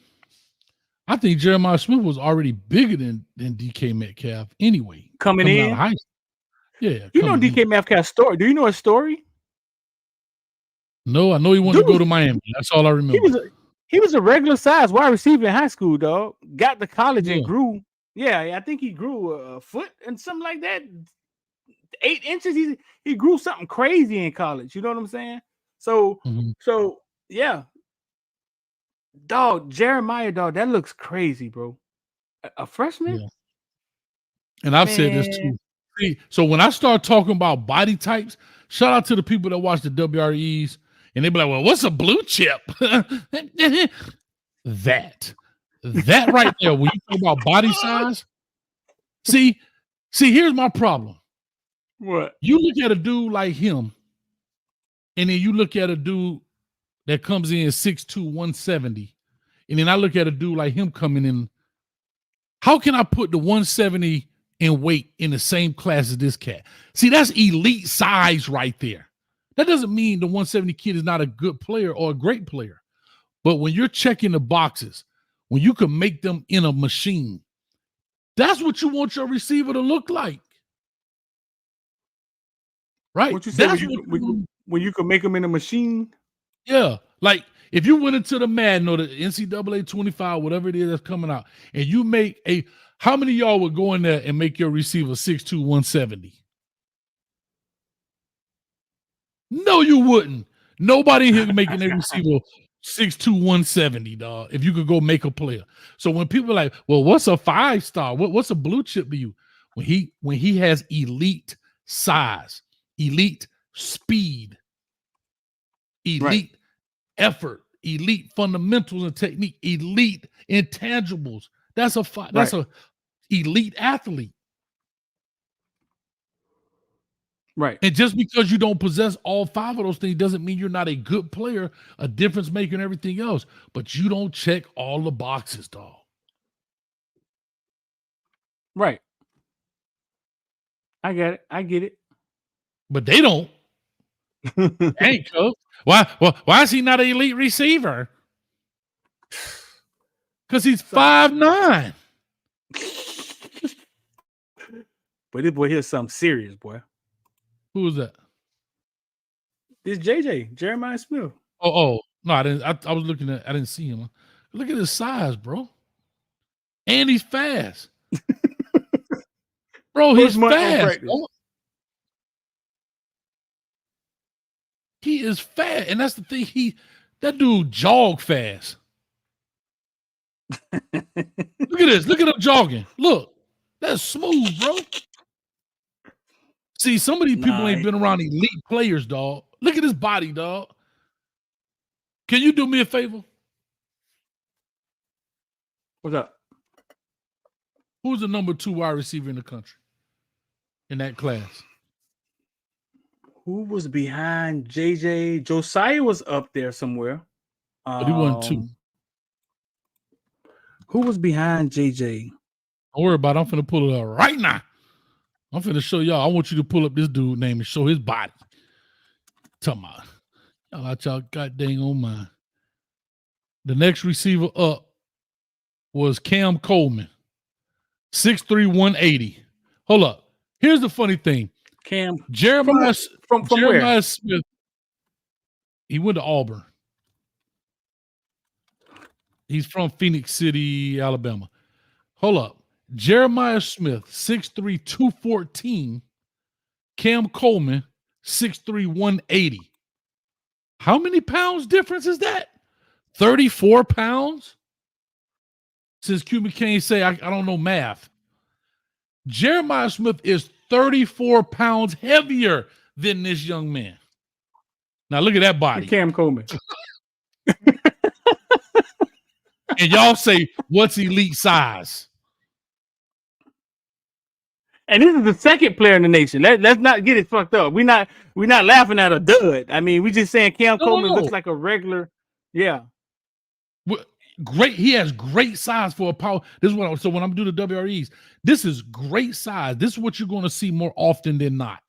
I think Jeremiah Smith was already bigger than DK Metcalf anyway. Coming in out of high school. Yeah, you know DK Metcalf's story. Do you know his story? No, I know he wanted to go to Miami. That's all I remember. He was a regular size wide receiver in high school, dog. Got to college and grew. Yeah, I think he grew a foot and something like that. 8 inches. He grew something crazy in college. You know what I'm saying? So yeah. Dog, Jeremiah, dog, that looks crazy, bro. A freshman? Yeah. And I've said this too. See, so when I start talking about body types, shout out to the people that watch the WREs, and they be like, well, what's a blue chip? That right there, when you talk about body size, see, here's my problem. What? You look at a dude like him, and then you look at a dude that comes in 6'2", 170, and then I look at a dude like him coming in. How can I put the 170 in weight in the same class as this cat? See, that's elite size right there. That doesn't mean the 170 kid is not a good player or a great player. But when you're checking the boxes, when you can make them in a machine, That's what you want your receiver to look like. Right? What you say That's when you can make them in a machine? Yeah. Like if you went into the Madden or the NCAA 25, whatever it is that's coming out, and you make how many of y'all would go in there and make your receiver 6'2", 170? No, you wouldn't. Nobody here making their receiver 6'2", 170, dog. If you could go make a player. So when people are like, well, what's a 5-star? What's a blue chip to you? When he has elite size, elite speed, elite effort, elite fundamentals and technique, elite intangibles. That's a elite athlete. Right. And just because you don't possess all 5 of those things doesn't mean you're not a good player, a difference maker, and everything else. But you don't check all the boxes, dog. Right. I get it. But they don't. Hey, coach. Why is he not an elite receiver? Because he's 5'9". But this boy here's something serious, boy. Who was that? This JJ, Jeremiah Smith. Oh, no, I didn't. I was looking at. I didn't see him. Look at his size, bro. And he's fast, bro. He's fast. He is fast, and that's the thing. That dude jog fast. Look at this. Look at him jogging. Look, that's smooth, bro. See, some of these people ain't been around elite players, dog. Look at his body, dog. Can you do me a favor? What's up? Who's the number 2 wide receiver in the country in that class? Who was behind JJ? Josiah was up there somewhere. But he wasn't 2. Who was behind JJ? Don't worry about it. I'm finna pull it up right now. I'm finna show y'all. I want you to pull up this dude name and show his body. Talking about y'all out y'all god dang on mine. The next receiver up was Cam Coleman. 6'3", 180. Hold up. Here's the funny thing. Jeremiah from where? Smith. He went to Auburn. He's from Phoenix City, Alabama. Hold up. Jeremiah Smith, 6'3", 214. Cam Coleman, 6'3", 180. How many pounds difference is that? 34 pounds? Since Q McCain say, I don't know math. Jeremiah Smith is 34 pounds heavier than this young man. Now look at that body. Cam Coleman. And y'all say, what's elite size? And this is the second player in the nation. Let's not get it fucked up. We're not laughing at a dud. I mean, we just saying Cam Coleman looks like a regular. Yeah. Great. He has great size for a power. This is what. So when I'm doing the WREs, this is great size. This is what you're going to see more often than not.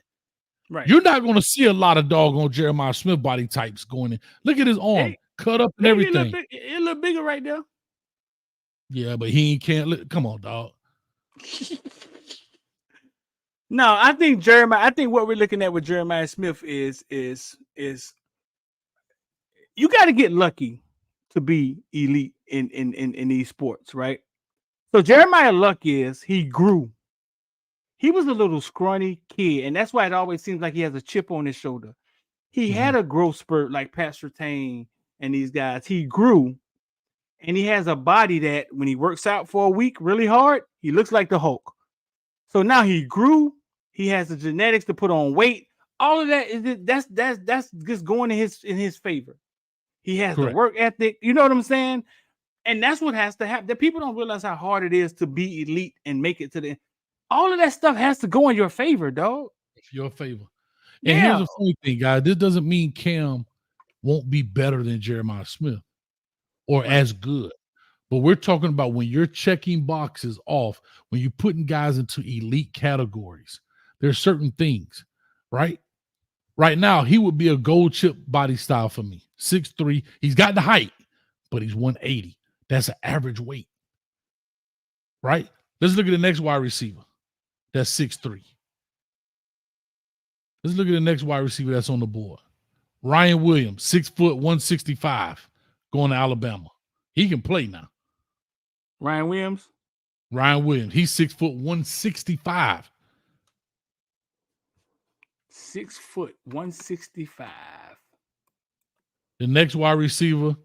Right. You're not going to see a lot of doggone Jeremiah Smith body types going in. Look at his arm, cut up and everything. It look bigger right there. Yeah, but he can't. Come on, dog. No, I think what we're looking at with Jeremiah Smith is you got to get lucky to be elite in these sports, right? So Jeremiah luck is he grew. He was a little scrawny kid, and that's why it always seems like he has a chip on his shoulder. He had a growth spurt like Pat Surtain and these guys. He grew, and he has a body that when he works out for a week really hard, he looks like the Hulk. So now he grew. He has the genetics to put on weight. All of that is that's just going in his favor. He has the work ethic. You know what I'm saying? And that's what has to happen. The people don't realize how hard it is to be elite and make it to the end. All of that stuff has to go in your favor, dog. Your favor. And here's the funny thing, guys. This doesn't mean Cam won't be better than Jeremiah Smith or as good. But we're talking about when you're checking boxes off, when you're putting guys into elite categories, there's certain things, right? Right now, he would be a gold chip body style for me. 6'3". He's got the height, but he's 180. That's an average weight, right? Let's look at the next wide receiver. That's 6'3". Let's look at the next wide receiver that's on the board. Ryan Williams, 6 foot 165, going to Alabama. He can play now. Ryan Williams. Ryan Williams, he's 6 foot 165. 6 foot 165. The next wide receiver,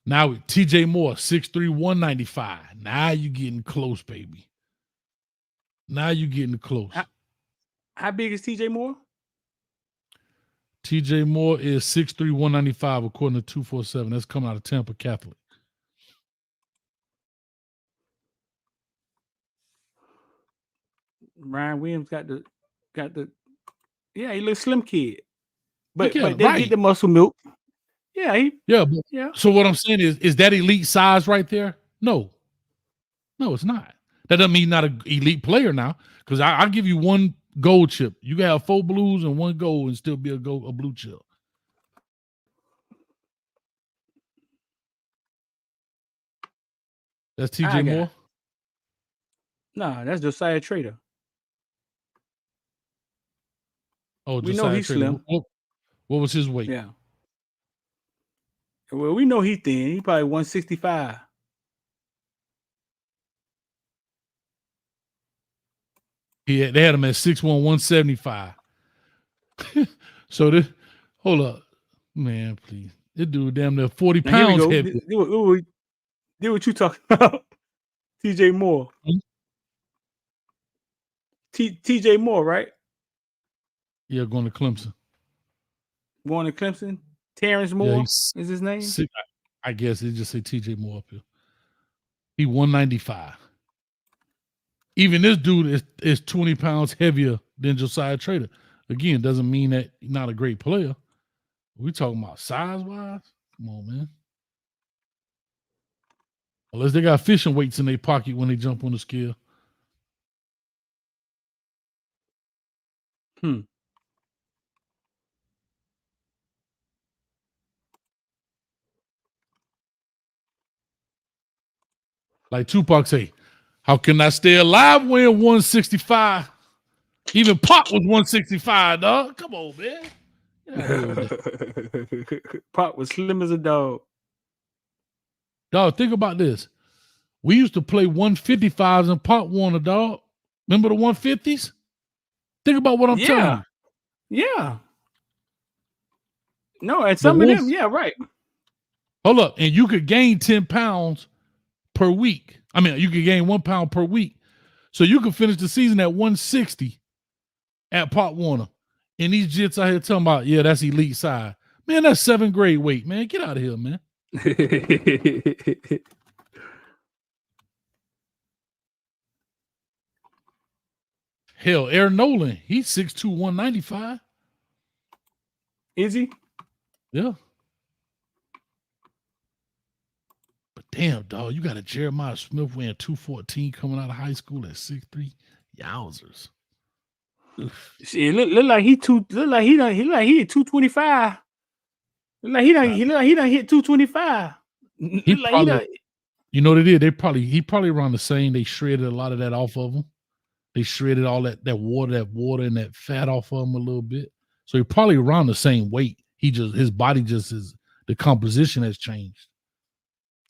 now TJ Moore, 6'3", 195. Now you're getting close, baby. Now you're getting close. How big is TJ Moore? TJ Moore is 6'3", 195, according to 247. That's coming out of Tampa Catholic. Ryan Williams got the yeah, he looks slim kid. But Yeah, they right. get the muscle milk. Yeah, Yeah. So what I'm saying is that elite size right there? No, it's not. That doesn't mean not an elite player now, because I'll give you one gold chip. You can have 4 blues and 1 gold and still be a blue chip. That's TJ Moore? No, that's Josiah Trader. Oh, We know he's Trader. slim. What was his weight? Yeah. Well, we know he's thin. He probably 165. They had him at 6'1", 175. So this, hold up, man, please. This dude damn near 40 Now, here we pounds go. heavy. Do what you talking about. TJ Moore. Hmm? TJ Moore, right? Yeah, going to Clemson. Going to Clemson. Terrence Moore he's is his name. I guess they just say TJ Moore up here. He 195. Even this dude is 20 pounds heavier than Josiah Trader. Again, doesn't mean that he's not a great player. We talking about size-wise? Come on, man. Unless they got fishing weights in their pocket when they jump on the scale. Like Tupac say, how can I stay alive weighing 165? Even Pop was 165, dog. Come on, man. Get out of here with that. Pop was slim as a dog. Dog, think about this. We used to play 155s in Pop Warner, dog. Remember the 150s? Think about what I'm telling you. Yeah. No, and some of them, yeah, right. Hold up. And you could gain 10 pounds per week. I mean, you could gain 1 pound per week. So you could finish the season at 160 at Pop Warner. And these jits out here talking about, yeah, that's elite size. Man, that's 7th grade weight, man. Get out of here, man. Hell, Aaron Nolan, he's 6'2", 195. Is he? Yeah. But damn, dog, you got a Jeremiah Smith weighing 214 coming out of high school at 6'3". Yowzers. Shit, look like he 225. Look like he done hit 225. You know what it is? He probably around the same. They shredded a lot of that off of him. They shredded all that water and that fat off of him a little bit. So he probably around the same weight. His body just is, the composition has changed.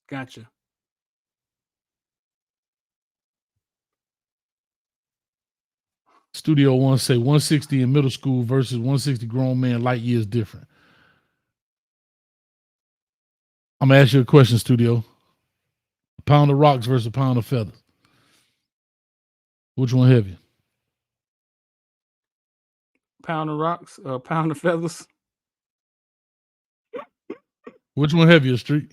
Gotcha. Studio one say 160 in middle school versus 160 grown man light years different. I'm gonna ask you a question, Studio. A pound of rocks versus a pound of feathers. Which one heavier? Pound of rocks or pound of feathers? Which one heavier, Street?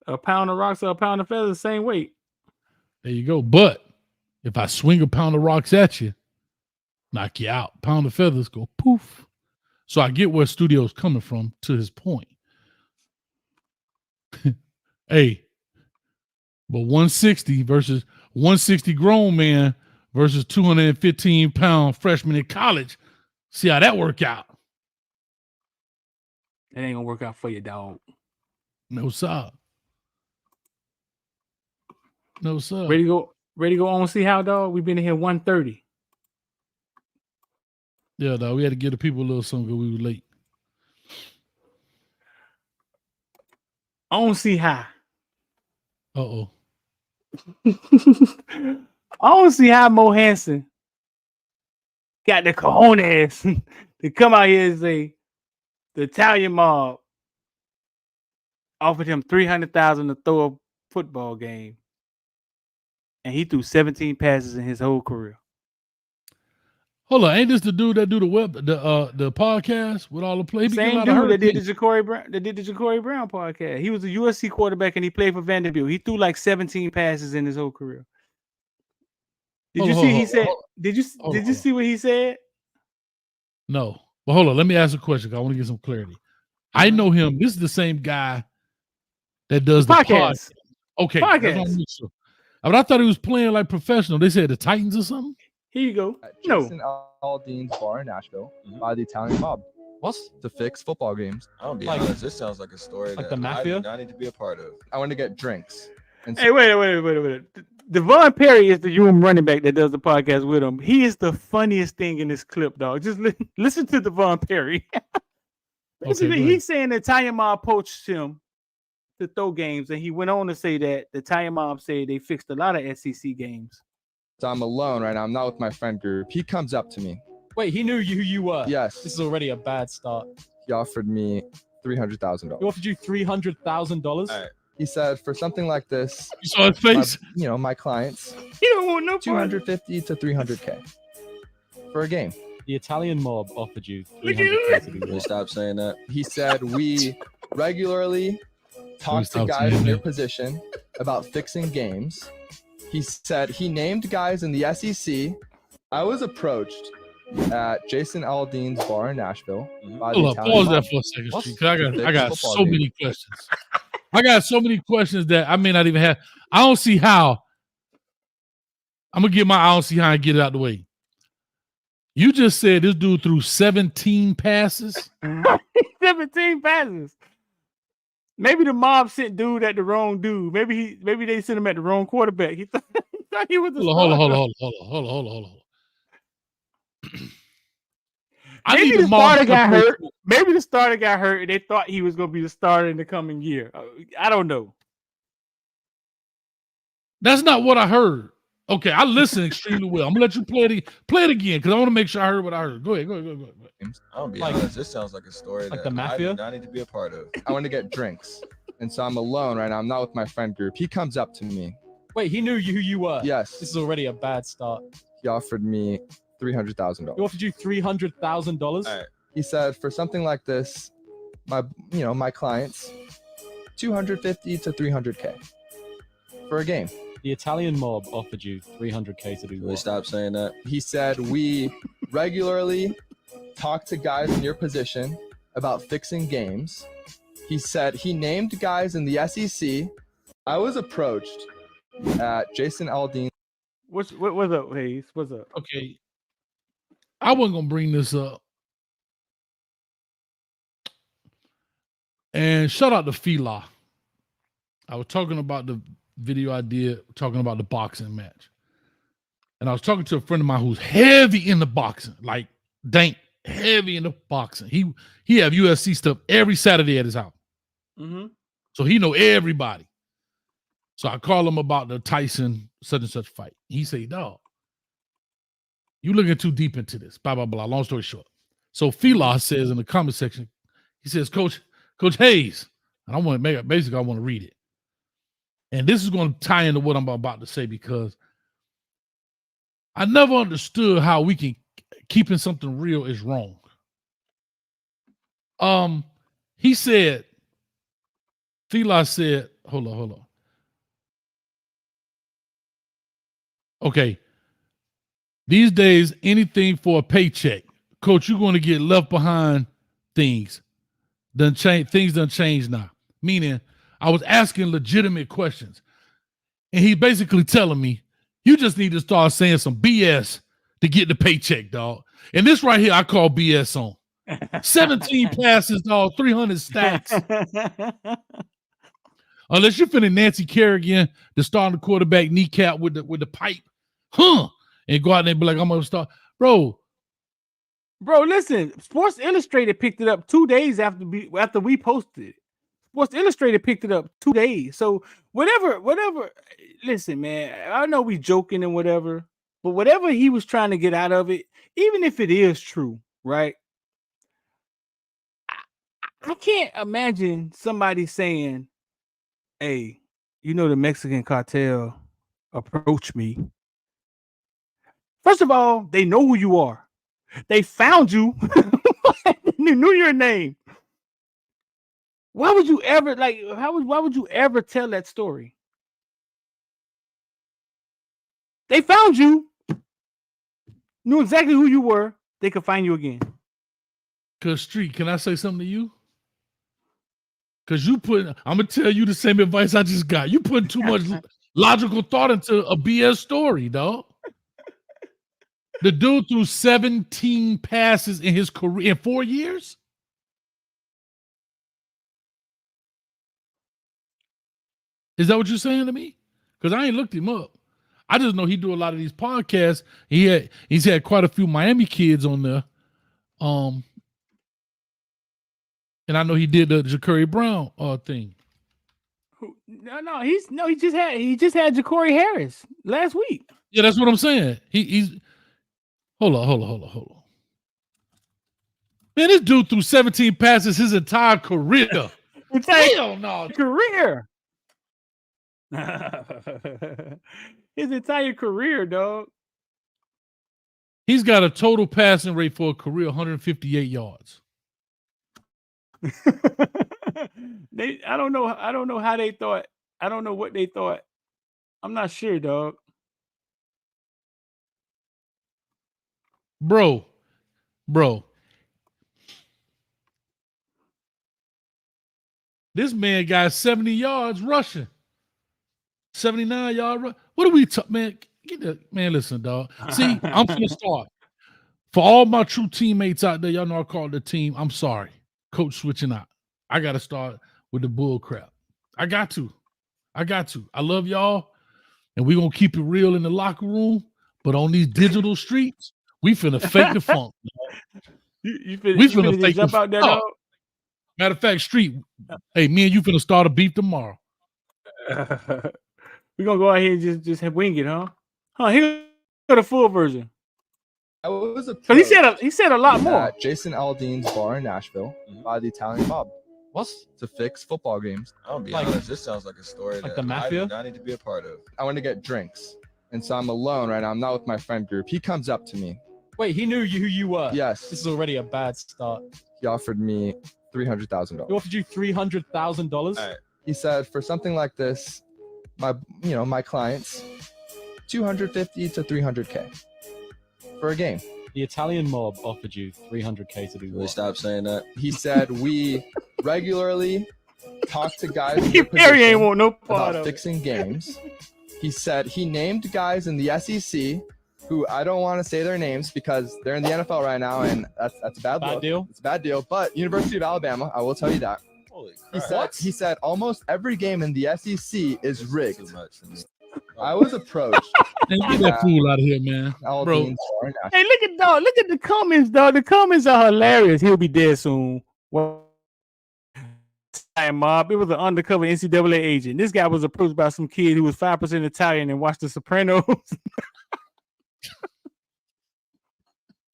A pound of rocks or a pound of feathers, same weight. There you go. But if I swing a pound of rocks at you, knock you out. Pound of feathers go poof. So I get where Studio's coming from to his point. Hey, but 160 versus 160 grown man versus 215-pound freshman in college. See how that work out. It ain't gonna work out for you, dog. No, sir. No, sir. Ready to go? Ready to go on? See how, dog? We've been in here 1:30. Yeah, dog. We had to give the people a little something because we were late. On see how. Uh-oh. I don't see how Mo Hansen got the cojones to come out here and say the Italian mob offered him $300,000 to throw a football game, and he threw 17 passes in his whole career. Hold on, ain't this the dude that do the podcast with all the play? Same dude that did the Ja'Cory Brown podcast. He was a USC quarterback and he played for Vanderbilt. He threw like 17 passes in his whole career. Did you see? He said. Did you see what he said? No, but hold on. Let me ask a question. I want to get some clarity. I know him. This is the same guy that does the podcast. Okay, podcast. But I thought he was playing like professional. They said the Titans or something. Here you go. Jason Aldean's bar in Nashville by the Italian mob. What's to fix football games? I'll be honest. This sounds like a story like that the mafia? I need to be a part of. I want to get drinks. And hey, wait. Devon Perry is the UM running back that does the podcast with him. He is the funniest thing in this clip, dog. Just listen to Devon Perry. Basically, he's saying the Italian mob poached him to throw games, and he went on to say that the Italian mob said they fixed a lot of SEC games. So I'm alone right now. I'm not with my friend group. He comes up to me. Wait, he knew who you were? Yes. This is already a bad start. He offered me $300,000. He offered you $300,000? Right. He said, for something like this, you saw his face? My clients, he don't want no $250 to $300K for a game. The Italian mob offered you $300K. Can you stop saying that? He said, we regularly talk to guys in your position about fixing games. He said he named guys in the SEC. I was approached at Jason Aldean's bar in Nashville. Hold up, pause that for a second, Street. I got so many questions. I got so many questions that I may not even have. I don't see how. I'm gonna get my I don't see how and get it out the way. You just said this dude threw 17 passes. 17 passes. Maybe the mob sent dude at the wrong dude. Maybe they sent him at the wrong quarterback. He thought he was the Hold on. Maybe the starter got hurt. Maybe the starter got hurt and they thought he was going to be the starter in the coming year. I don't know. That's not what I heard. Okay, I listened extremely well. I'm gonna let you play it again because I want to make sure I heard what I heard. Go ahead. I'll be honest. This sounds like a story like that the mafia? I need to be a part of. I want to get drinks, and so I'm alone right now. I'm not with my friend group. He comes up to me. Wait, he knew who you were? Yes. This is already a bad start. He offered me $300,000. He offered you $300,000? Right. He said, for something like this, my clients, $250 to $300K for a game. The Italian mob offered you $300K to do what? Stop saying that. He said, we regularly talk to guys in your position about fixing games. He said he named guys in the SEC. I was approached at Jason Aldean. What's up, Hayes? What's up? Okay. I wasn't going to bring this up. And shout out to Fila. I was talking about the video I did, talking about the boxing match. And I was talking to a friend of mine who's heavy in the boxing, like dank, heavy in the boxing. He have UFC stuff every Saturday at his house. Mm-hmm. So he know everybody. So I call him about the Tyson such and such fight. He say, dog, you looking too deep into this, blah, blah, blah. Long story short. So Fila says in the comment section, he says, Coach Hayes, and I want to make it, basically I want to read it. And this is going to tie into what I'm about to say because I never understood how we can keeping something real is wrong. He said, Fila said, hold on. Okay. These days, anything for a paycheck. Coach, you're going to get left behind things. Things done changed now. Meaning, I was asking legitimate questions. And he basically telling me, you just need to start saying some BS to get the paycheck, dog. And this right here, I call BS on. 17 passes, dog, 300 stacks. Unless you're finna Nancy Kerrigan, the starting quarterback kneecap with the pipe, and go out there and be like, I'm gonna start, bro. Bro, listen. Sports Illustrated picked it up 2 days after we posted it. Sports Illustrated picked it up 2 days. So whatever. Listen, man. I know we joking and whatever, but whatever he was trying to get out of it, even if it is true, right? I can't imagine somebody saying, "Hey, you know the Mexican cartel approached me." First of all, they know who you are. They found you. They knew your name. Why would you ever why would you ever tell that story? They found you, knew exactly who you were. They could find you again. Cause Street, can I say something to you? Cause I'm gonna tell you the same advice I just got. You putting too much logical thought into a BS story, dog. The dude threw 17 passes in his career in 4 years. Is that what you're saying to me? Because I ain't looked him up. I just know he do a lot of these podcasts. He's had quite a few Miami kids on there. And I know he did the Ja'Cory Brown thing. He just had Ja'Cory Harris last week. Yeah, that's what I'm saying. He's hold on. Man, this dude threw 17 passes his entire career. Hell no. Career. His entire career, dog. He's got a total passing rate for a career 158 yards. I don't know how they thought. I don't know what they thought. I'm not sure, dog. Bro. This man got 70 yards rushing. 79 yard. What are we talking, man? Man, listen, dog. See, I'm gonna start. For all my true teammates out there, y'all know I call it the team. I'm sorry. Coach switching out. I gotta start with the bull crap. I got to. I love y'all, and we're gonna keep it real in the locker room. But on these digital streets, we finna fake the funk. We finna fake jump out there, dog. Matter of fact, Street, hey, me and you finna start a beef tomorrow. We're gonna go out here and just wing it, huh? Here's the full version. I was So he said a lot more. Jason Aldean's bar in Nashville by the Italian mob. What? To fix football games. I'll be honest, this sounds like a story like that the mafia? I do not need to be a part of. I want to get drinks. And so I'm alone right now. I'm not with my friend group. He comes up to me. Wait, he knew who you were? Yes. This is already a bad start. He offered me $300,000. He offered you $300,000? All right. He said, for something like this, my clients, 250 to 300K for a game. The Italian mob offered you $300K to do Will you what? stop saying that? He said we regularly talk to guys in Perry ain't want no part about of fixing games. He said he named guys in the SEC who I don't want to say their names because they're in the NFL right now, and that's a bad look. Deal? It's a bad deal. But University of Alabama, I will tell you that. Holy He said almost every game in the SEC is rigged. Too much for me. I was approached. Man, get that fool out of here, man. Bro. Aldean's bar in Nashville. Hey, look at the comments, dog. The comments are hilarious. He'll be dead soon. What? Mob. It was an undercover NCAA agent. This guy was approached by some kid who was 5% Italian and watched The Sopranos.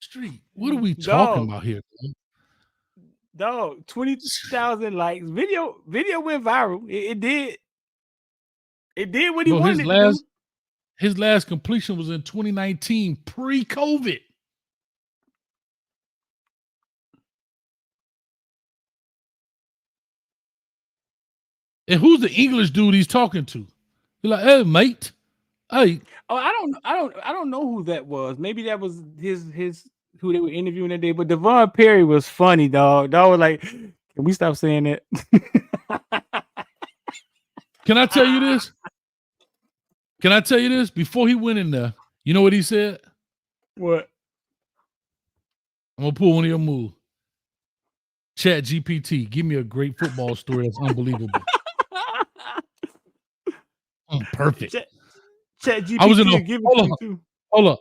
Street, what are we talking about here, man? Dog, 20,000 likes. Video went viral. It did. It did what he wanted to do. His last completion was in 2019, pre-COVID. And who's the English dude he's talking to? He's like, hey, mate. Hey. Oh, I don't know who that was. Maybe that was his who they were interviewing that day. But Devon Perry was funny, dog. Dog was like, can we stop saying that? Can I tell you this? Before he went in there, you know what he said? What? I'm gonna pull one of your moves. Chat GPT, give me a great football story that's unbelievable. Perfect. Chat I was in GPT a will give it hold to on. you too. Hold up.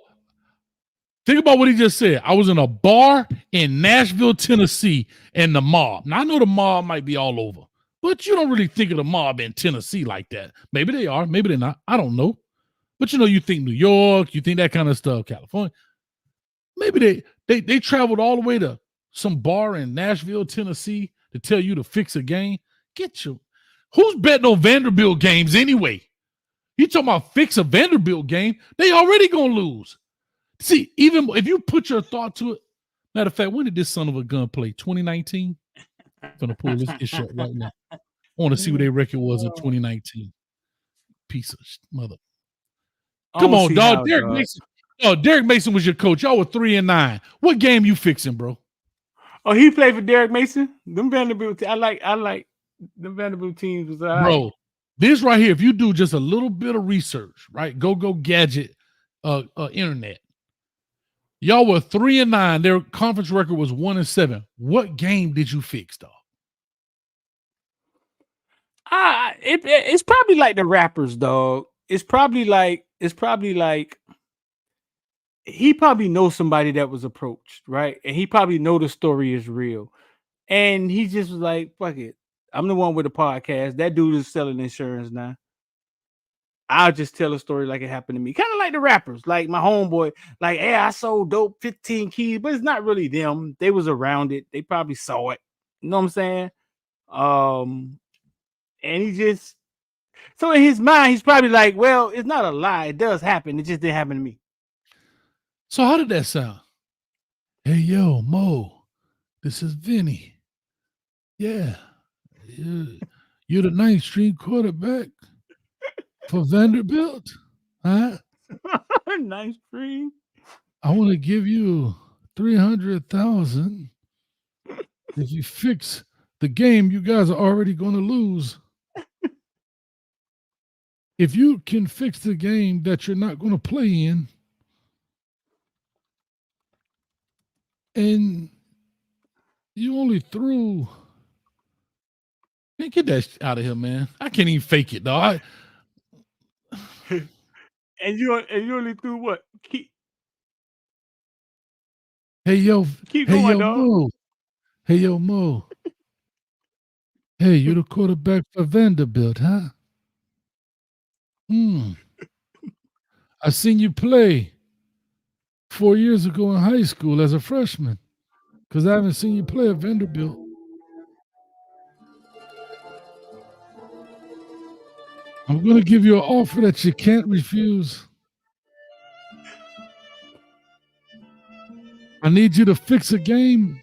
Think about what he just said. I was in a bar in Nashville, Tennessee, and the mob. Now, I know the mob might be all over, but you don't really think of the mob in Tennessee like that. Maybe they are. Maybe they're not. I don't know. But, you think New York, you think that kind of stuff, California. Maybe they traveled all the way to some bar in Nashville, Tennessee to tell you to fix a game. Get you. Who's betting on Vanderbilt games anyway? You talking about fix a Vanderbilt game? They already going to lose. See, even if you put your thought to it, matter of fact, when did this son of a gun play? 2019? I'm going to pull this issue up right now. I want to see what their record was in 2019. Piece of mother. Come on, dog. Derek Mason. Oh, Derek Mason was your coach. Y'all were 3-9. What game you fixing, bro? Oh, he played for Derek Mason. Them Vanderbilt. I like the Vanderbilt teams was bro. This right here. If you do just a little bit of research, right? Go gadget, internet. Y'all were 3-9. Their conference record was 1-7. What game did you fix, dog? It's probably like the rappers, dog. It's probably like he probably knows somebody that was approached, right? And he probably know the story is real. And he just was like, fuck it. I'm the one with the podcast. That dude is selling insurance now. I'll just tell a story like it happened to me. Kind of like the rappers, like my homeboy, like, hey, I sold dope 15 keys, but it's not really them. They was around it. They probably saw it. You know what I'm saying? And he just, so in his mind, he's probably like, well, it's not a lie. It does happen. It just didn't happen to me. So how did that sound? Hey, yo, Mo, this is Vinny. Yeah. You're the 9th string quarterback for Vanderbilt, huh? 9th string. I want to give you $300,000 if you fix the game you guys are already going to lose. If you can fix the game that you're not going to play in, and you only threw. Man, get that out of here, man. I can't even fake it, dog. And you only threw what? Hey, yo. Keep hey, going, yo, dog. Mo. Hey, yo, Mo. Hey, you're the quarterback for Vanderbilt, huh? I seen you play 4 years ago in high school as a freshman, because I haven't seen you play at Vanderbilt. I'm going to give you an offer that you can't refuse. I need you to fix a game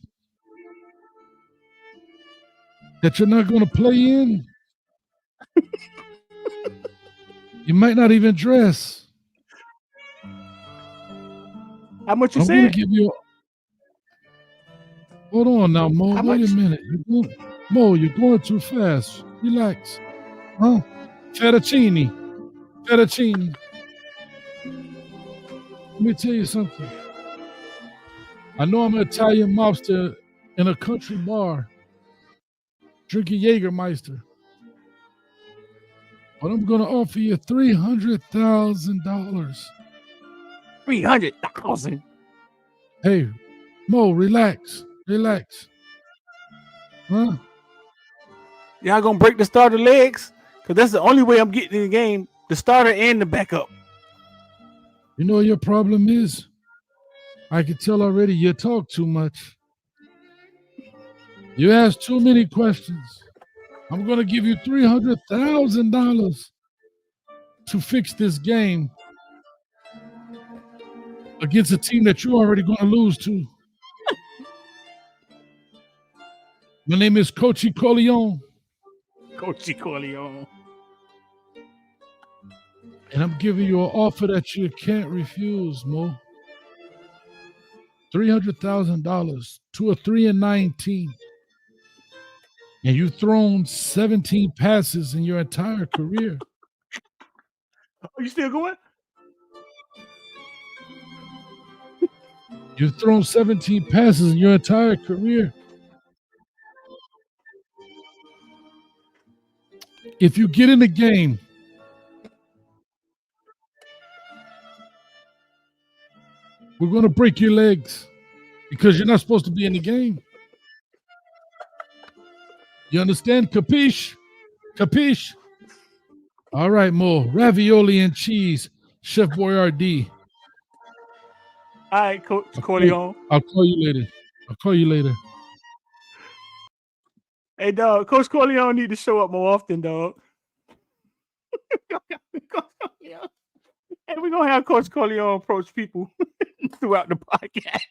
that you're not going to play in. You might not even dress. How much you I'm said? going to give you. Hold on now, Mo. How Wait much? a minute. Mo, you're going too fast. Relax. Huh? Fettuccine. Let me tell you something. I know I'm an Italian mobster in a country bar drinking Jägermeister, but I'm going to offer you $300,000. 300,000. Hey, Mo, relax. Huh? Y'all gonna break the starter legs? Because that's the only way I'm getting in the game. The starter and the backup. You know what your problem is? I can tell already you talk too much. You ask too many questions. I'm going to give you $300,000 to fix this game against a team that you're already going to lose to. My name is Coachy Corleone. And I'm giving you an offer that you can't refuse, Mo. $300,000 to a 3-9 team. And you've thrown 17 passes in your entire career. Are you still going? You've thrown 17 passes in your entire career. If you get in the game We're going to break your legs because you're not supposed to be in the game. You understand? Capiche? Capiche? All right, Mo. Ravioli and cheese. Chef Boyardee. All right, Coach Corleone. I'll call you later. I'll call you later. Hey, dog. Coach Corleone need to show up more often, dog. And we're going to have Coach Corleone approach people throughout the podcast.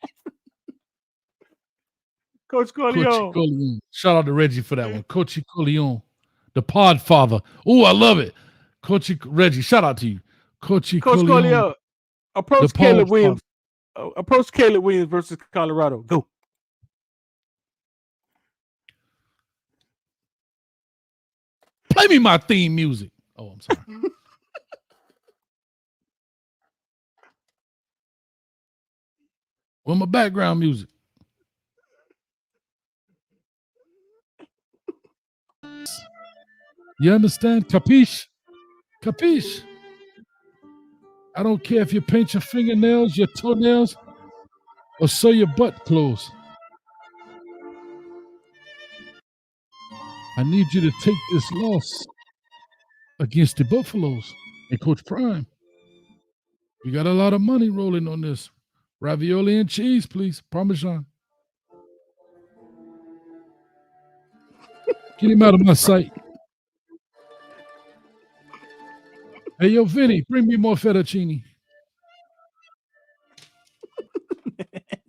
Coach Corleone. Coach Corleone. Shout out to Reggie for that one. Coach Corleone, the pod father. Oh, I love it. Coach Reggie, shout out to you. Coach Corleone. Approach Caleb Williams. Approach Caleb Williams versus Colorado. Go. Play me my theme music. Oh, I'm sorry. With my background music. You understand? Capiche? Capiche? I don't care if you paint your fingernails, your toenails, or sew your butt clothes. I need you to take this loss against the Buffaloes and Coach Prime. We got a lot of money rolling on this. Ravioli and cheese, please. Parmesan. Get him out of my sight. Hey, yo, Vinny, bring me more fettuccine.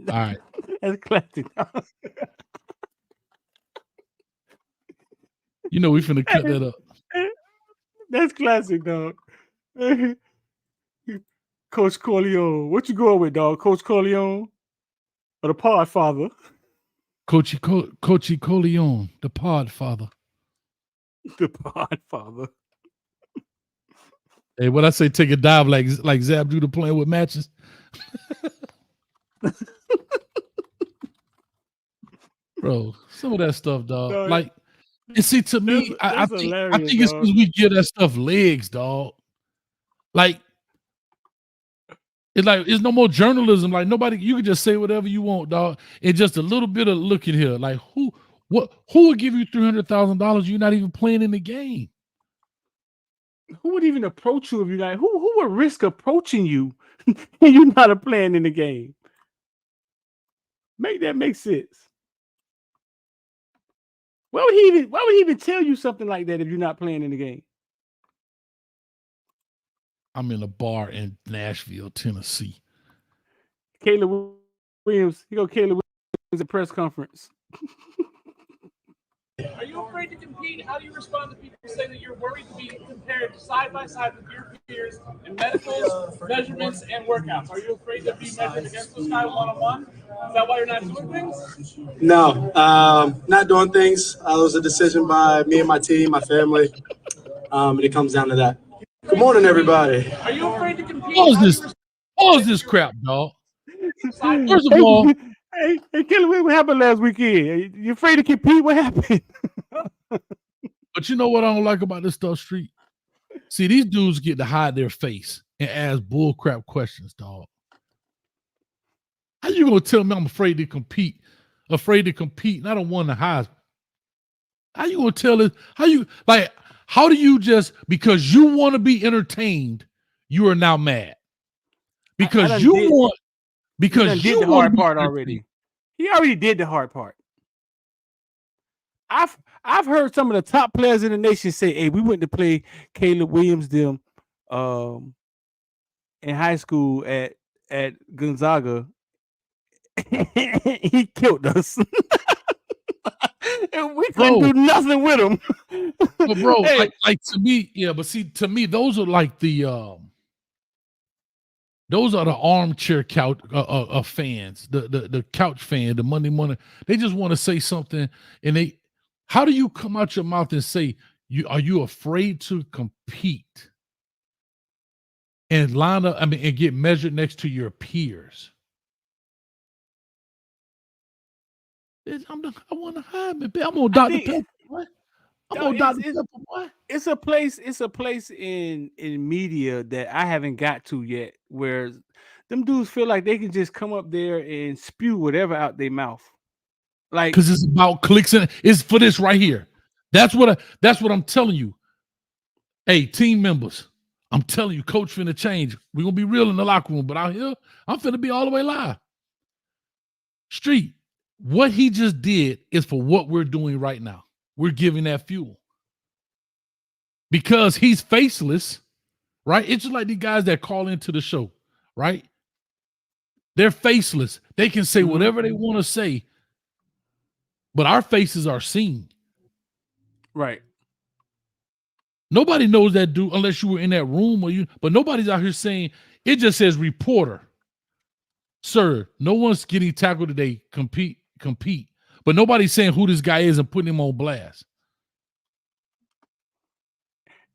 All right. That's classic. You know we finna cut that up. That's classic, dog. Coach Corleone. What you going with, dog? Coach Corleone or the pod father? Coachy Corleone, the pod father. The pod father. Hey, what I say, take a dive like Zab Judah playing with matches. Bro, some of that stuff, dog. No, like, you see, to me, I think it's because we give that stuff legs, dog. Like, it's no more journalism. Like, nobody, you can just say whatever you want, dog. And just a little bit of look at here. Like, who would give you $300,000? You're not even playing in the game. Who would even approach you if you like? Who would risk approaching you and you're not playing in the game? Make that make sense. Why would he even tell you something like that if you're not playing in the game? I'm in a bar in Nashville, Tennessee. Caleb Williams, Caleb Williams at press conference. Are you afraid to compete? How do you respond to people saying that you're worried to be compared side by side with your peers in medicals, measurements, and workouts? Are you afraid to be measured against those guys one-on-one? Is that why you're not doing things? No, not doing things. It was a decision by me and my team, my family, and it comes down to that. Good morning, everybody. Are you afraid to compete? Pause this crap, dog. First of all, Hey, Kelly, what happened last weekend? You afraid to compete? What happened? But you know what I don't like about this stuff, Street? See, these dudes get to hide their face and ask bullcrap questions, dog. How you gonna tell me I'm afraid to compete? Afraid to compete, and I don't want to hide. How you gonna tell it? How do you just because you want to be entertained, you are now mad? Because you want because you did the hard part already. He already did the hard part. I've heard some of the top players in the nation say, "Hey, we went to play Caleb Williams them in high school at Gonzaga. He killed us, and we couldn't do nothing with him." But bro, Hey. like to me, yeah. But see, to me, those are like the those are the armchair couch fans, the couch fan, the money. They just want to say something, and how do you come out your mouth and say are you afraid to compete and line up? I mean, and get measured next to your peers. I want to hide me. I'm on Dr. Pepper. What? I'm on Dr. Pepper. What? It's a place in media that I haven't got to yet, where them dudes feel like they can just come up there and spew whatever out their mouth. Like, because it's about clicks and it's for this right here. That's what I'm telling you. Hey, team members, I'm telling you, coach finna change. We're gonna be real in the locker room, but out here, I'm finna be all the way live. Street, what he just did is for what we're doing right now. We're giving that fuel. Because he's faceless, right? It's just like the guys that call into the show, right? They're faceless. They can say whatever they want to say, but our faces are seen. right. Nobody knows that dude unless you were in that room but nobody's out here saying, it just says reporter. Sir, no one's getting tackled today. Compete. But nobody's saying who this guy is and putting him on blast.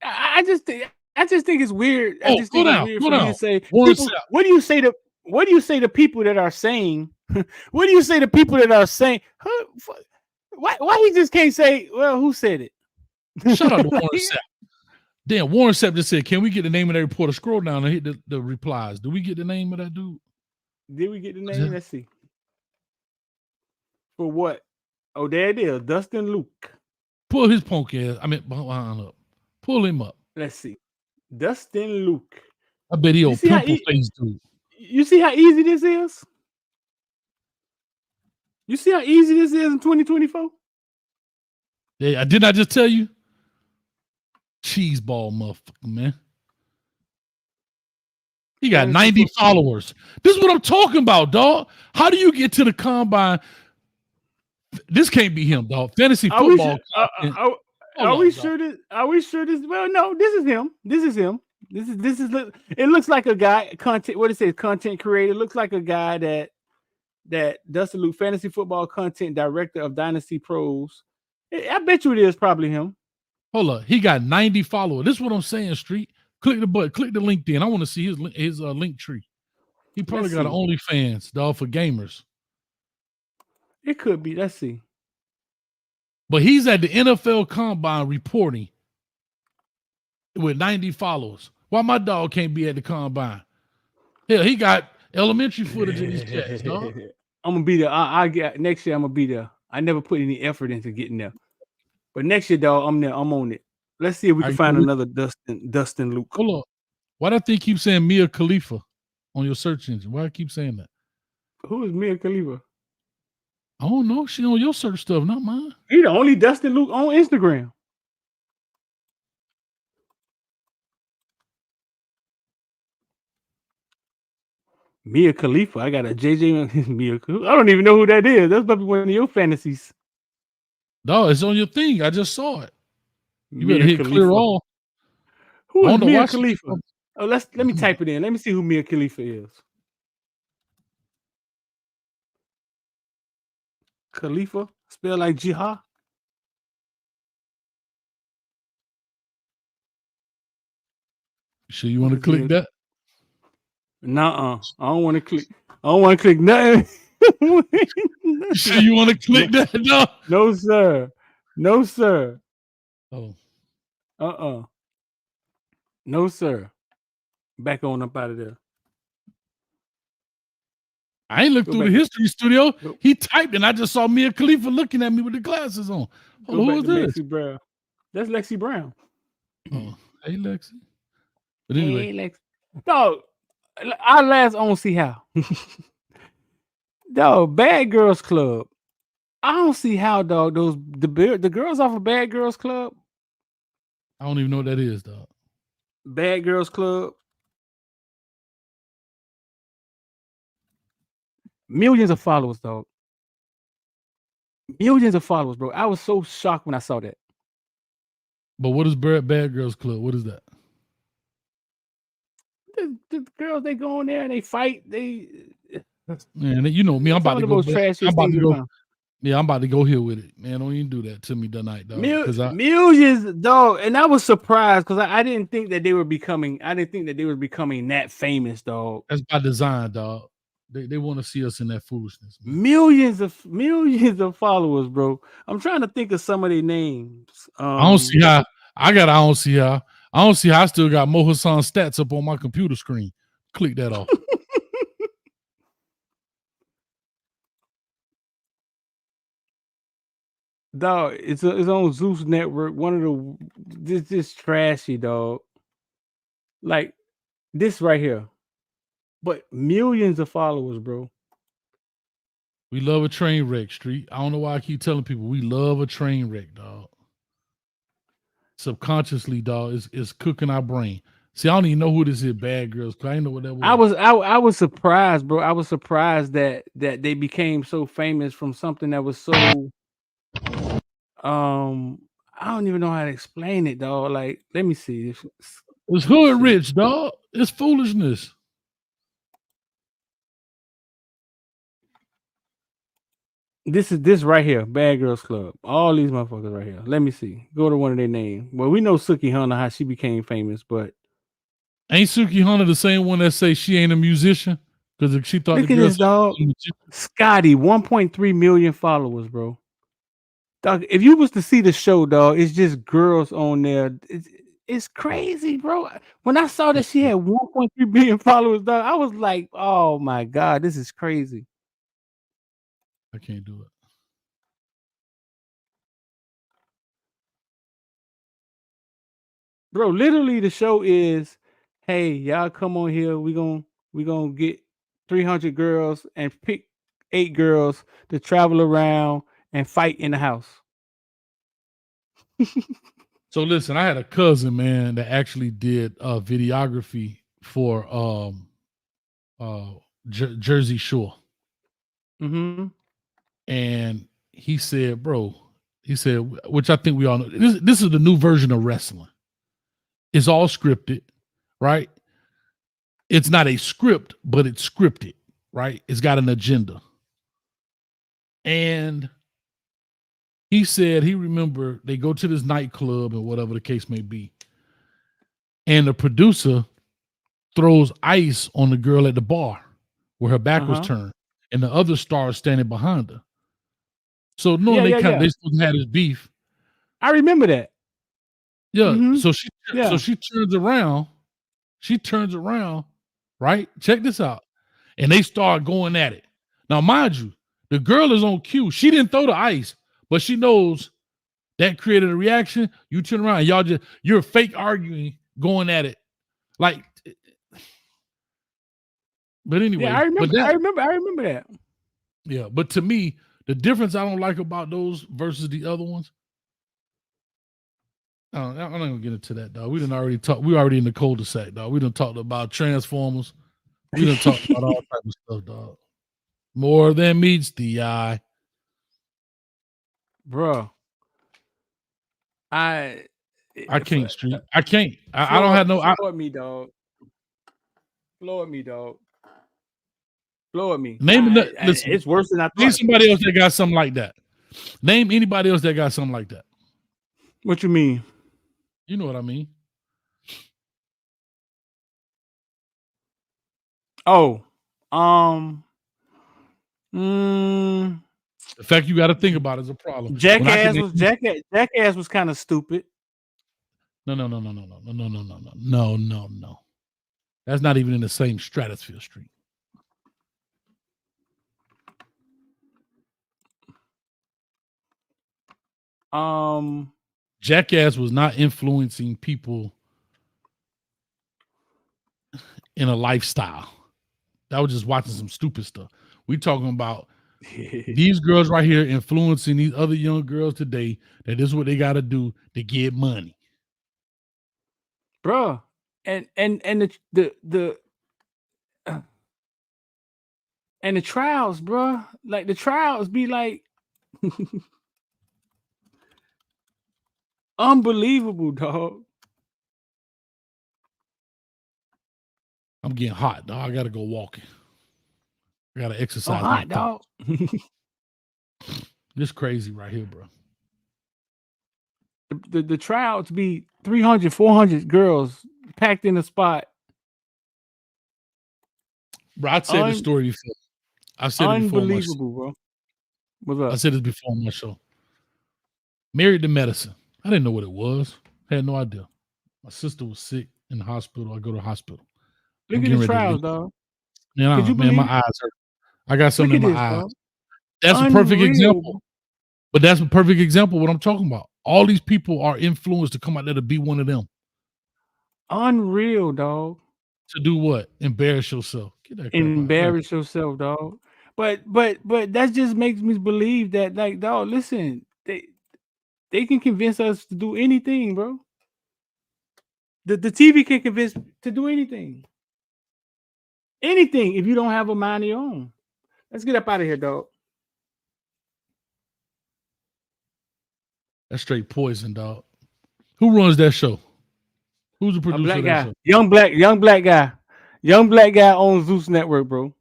I just think it's weird. I just think it's weird for you to say. People, what do you say to people that are saying? What do you say to people that are saying? Why he just can't say? Well, who said it? Shout out to Warren Sapp. Damn, Warren Sapp just said, "Can we get the name of that reporter?" Scroll down and hit the replies. Do we get the name of that dude? Did we get the name? Let's see. For what? Oh, there it is. Dustin Luke. Pull his punk ass. I mean, behind up. Pull him up. Let's see. Dustin Luke. I bet he old pimple face dude. You see how easy this is? You see how easy this is in 2024? Yeah, didn't I just tell you? Cheese ball motherfucker, man. He got 90 followers. This is what I'm talking about, dog. How do you get to the combine? This can't be him, dog. Fantasy football. Are we sure this? Well, no, this is him. This is him. This is. It looks like a guy. Content. What it says? Content creator. It looks like a guy that Dustin Luke, fantasy football content director of Dynasty Pros. I bet you it is probably him. Hold up. He got 90 followers. This is what I'm saying, Street. Click the button. Click the LinkedIn. I want to see his link tree. He probably got an OnlyFans, dog, for gamers. It could be. Let's see. But he's at the NFL Combine reporting with 90 followers. Why my dog can't be at the Combine? Hell, he got elementary footage in his chest, dog. I'm gonna be there. I get next year. I'm gonna be there. I never put any effort into getting there, but next year, dog, I'm there. I'm on it. Let's see if we can find another Dustin Luke. Hold on. Why do I think keep saying Mia Khalifa on your search engine? Why do I keep saying that? Who is Mia Khalifa? I don't know. She on your search stuff, not mine. He the only Dustin Luke on Instagram. Mia Khalifa. I got a JJ Mia Khalifa. I don't even know who that is. That's probably one of your fantasies. No, it's on your thing. I just saw it. You better hit Khalifa. clear all. Who is Mia Khalifa? Oh, let me type it in. Let me see who Mia Khalifa is. Khalifa, spelled like jihad. Sure you want to click that? Nuh-uh. I don't want to click. I don't want to click nothing. Sure you want to click that? No. No, sir. No, sir. Oh. No, sir. Back on up out of there. I ain't looked through the history studio. He typed and I just saw Mia Khalifa looking at me with the glasses on. Oh, who is this? Lexi Brown. That's Lexi Brown. Oh, hey, Lexi. But anyway. Hey, Lexi. Dog, our last on see how. Dog, Bad Girls Club. I don't see how, dog, the girls off of Bad Girls Club. I don't even know what that is, dog. Bad Girls Club. Millions of followers, dog. Millions of followers, bro. I was so shocked when I saw that. But what is Bad Girls Club? What is that? The girls, they go in there and they fight. Man, you know me. I'm about to go. I'm about to go here with it, man. Don't even do that to me tonight, dog. Millions, dog. And I was surprised because I didn't think that they were becoming. I didn't think that they were becoming that famous, dog. That's by design, dog. They want to see us in that foolishness. Man. Millions of followers, bro. I'm trying to think of some of their names. I don't see how. I don't see how. I still got Mo Hassan stats up on my computer screen. Click that off. Dog, it's on Zeus Network. One of the this trashy, dog. Like this right here, but millions of followers, bro. We love a train wreck, Street. I don't know why I keep telling people we love a train wreck, dog. Subconsciously, dog, it's cooking our brain. See, I don't even know who this is, Bad Girls, because I didn't know what that was. I was surprised, bro. I was surprised that they became so famous from something that was so I don't even know how to explain it, dog. Like, let me see. It's hood rich, dog. It's foolishness. This right here, Bad Girls Club. All these motherfuckers right here. Let me see. Go to one of their names. Well, we know Suki Hunter, how she became famous, but ain't Suki Hunter the same one that say she ain't a musician? Because she thought look at this, dog. Scotty, 1.3 million followers, bro. Dog, if you was to see the show, dog, it's just girls on there. It's crazy, bro. When I saw that she had 1.3 million followers, dog, I was like, oh my God, this is crazy. I can't do it. Bro, literally the show is, hey, y'all come on here. We gonna get 300 girls and pick 8 girls to travel around and fight in the house. So listen, I had a cousin, man, that actually did videography for Jersey Shore. Mm-hmm. And he said, bro, which I think we all know, this is the new version of wrestling. It's all scripted, right? It's not a script, but it's scripted, right? It's got an agenda. And he said he remember they go to this nightclub or whatever the case may be. And the producer throws ice on the girl at the bar where her back was turned. And the other star is standing behind her. So they supposed to have this beef. I remember that. Yeah. Mm-hmm. So she turns around. She turns around, right? Check this out. And they start going at it. Now, mind you, the girl is on cue. She didn't throw the ice, but she knows that created a reaction. You turn around, you're fake arguing, going at it. Like, but anyway. Yeah, I remember that. Yeah, but to me, the difference I don't like about those versus the other ones, I'm not gonna get into that, dog. We already in the cul-de-sac, dog. We done talked about Transformers. We done talked about all type of stuff, dog. More than meets the eye. Bro. I can't, Street. I can't. I don't have no. Blow at me, dog. Blow at me, dog. Blow at me. Listen, it's worse than I thought. Name somebody else that got something like that. Name anybody else that got something like that. What you mean? You know what I mean. Oh, the fact you got to think about it is a problem. Jackass was kind of stupid. No. That's not even in the same stratosphere, Street. Jackass was not influencing people in a lifestyle. That was just watching some stupid stuff. We talking about these girls right here influencing these other young girls today that this is what they got to do to get money. Bruh. And the trials, bruh. Like the trials be like unbelievable, dog. I'm getting hot, dog. I gotta go walking. I gotta exercise. Hot, dog. This crazy right here, bro. The trial to be 300, 400 girls packed in a spot. Bro, I'd said this story before. I said it before. Unbelievable, bro. What's up? I said this before on my show. Married to medicine. I didn't know what it was. I had no idea. My sister was sick in the hospital. I go to the hospital. Look at the trials, dog. Man, my eyes hurt. I got something in my eyes. Bro. That's a perfect example. But that's a perfect example of what I'm talking about. All these people are influenced to come out there to be one of them. Unreal, dog. To do what? Embarrass yourself. Get that crap out. Embarrass yourself, dog. But that just makes me believe that, like, dog, listen, they can convince us to do anything, bro. The TV can convince to do anything. Anything if you don't have a mind of your own. Let's get up out of here, dog. That's straight poison, dog. Who runs that show? Who's the producer A black of that guy. show? Young black guy. Young black guy owns Zeus Network, bro.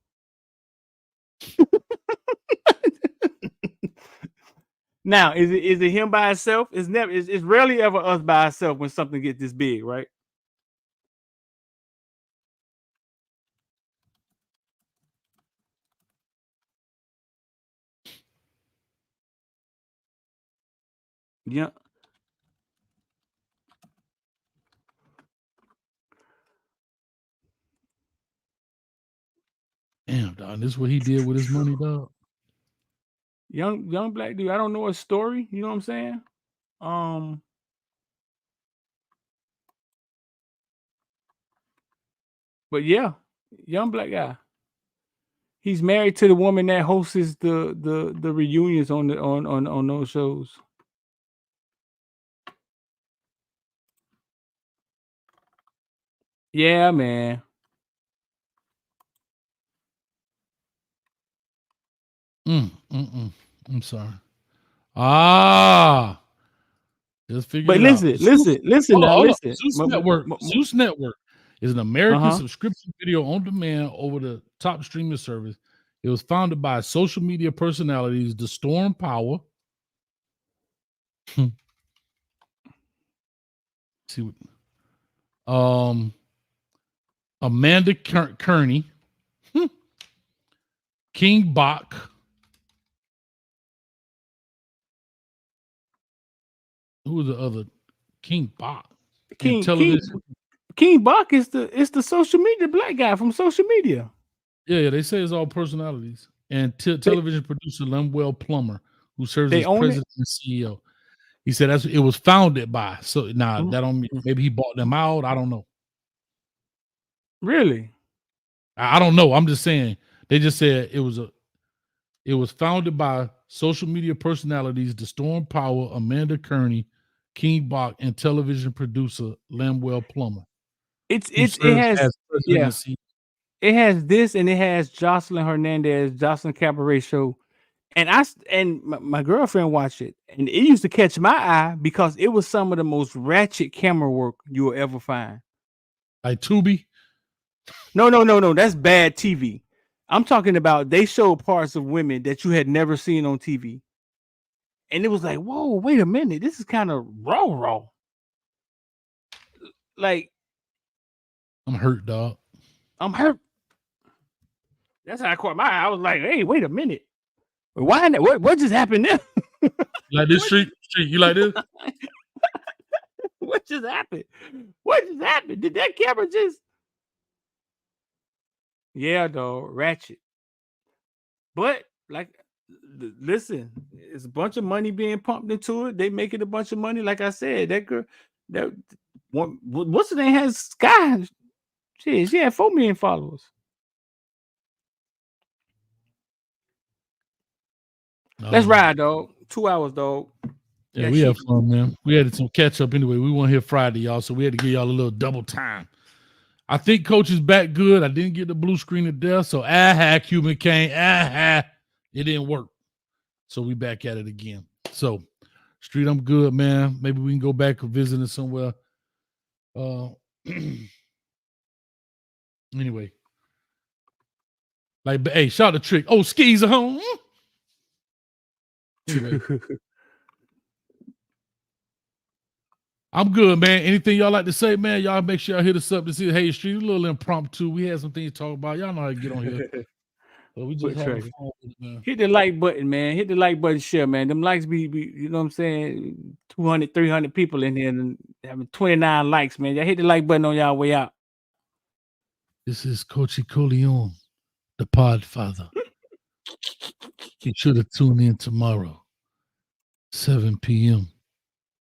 Now, is it him by himself? It's rarely ever us by ourselves when something gets this big, right? Yeah. Damn, dog. This is what he did with his money, dog. Young black dude. I don't know his story. You know what I'm saying? But yeah, young black guy. He's married to the woman that hosts the reunions on those shows. Yeah, man. I'm sorry. Just figure But it listen, out. listen now, Hold on. listen. Zeus Network is an American Uh-huh. subscription video on demand over the top streaming service. It was founded by social media personalities, The Storm Power. See what Amanda Kearney, King Bach, who was the other? King Bach. King Bach is the social media black guy from social media. Yeah, they say it's all personalities. And television producer Lemuel Plummer, who serves They as own president and CEO. He said it was founded by. So Mm-hmm. that don't mean maybe he bought them out. I don't know. Really? I don't know. I'm just saying. They just said it was founded by social media personalities, The Storm Power, Amanda Kearney, King Bach, and television producer Lemuel Plummer. It has this, and it has Jocelyn Hernandez, Jocelyn Cabaret Show. And my girlfriend watched it, and it used to catch my eye because it was some of the most ratchet camera work you will ever find. Like Tubi? No. That's bad TV. I'm talking about they showed parts of women that you had never seen on TV. And it was like, whoa, wait a minute. This is kind of raw. Like, I'm hurt, dog. I'm hurt. That's how I caught my eye. I was like, hey, wait a minute. Why? What just happened there? You like this street? You like this? What just happened? What just happened? Did that camera just? Yeah, dog, ratchet. But like, listen, it's a bunch of money being pumped into it. They make it a bunch of money. Like I said, that girl, that one, what's the name has Sky? She had 4 million followers. Let's ride, dog. 2 hours, dog. Yeah, we have fun, man. We had some catch up anyway. We weren't here Friday, y'all, so we had to give y'all a little double time. I think coach is back good. I didn't get the blue screen of death, so Cuban Kane, it didn't work. So we back at it again. So, Street, I'm good, man. Maybe we can go back and visit somewhere. Anyway. Like, hey, shout out to Trick. Oh, skis are home. Anyway. I'm good, man. Anything y'all like to say, man? Y'all make sure y'all hit us up to see. Hey, Street, a little impromptu. We had some things to talk about. Y'all know how to get on here. So we just having fun with it, man. Hit the like button, man. Hit the like button, share, man. Them likes be you know what I'm saying? 200, 300 people in here and having 29 likes, man. Y'all hit the like button on y'all way out. This is Coachy Coleon, the Podfather. Be sure to tune in tomorrow. 7 p.m.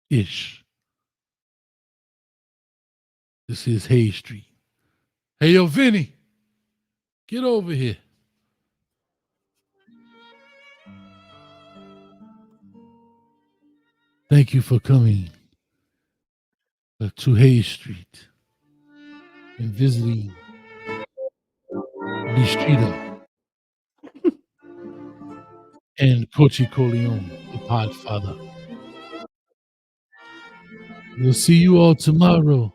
ish. This is Hayes Street. Hey, yo, Vinny, get over here. Thank you for coming to Hayes Street and visiting Bistreet and Coachy Corleone, the Podfather. We'll see you all tomorrow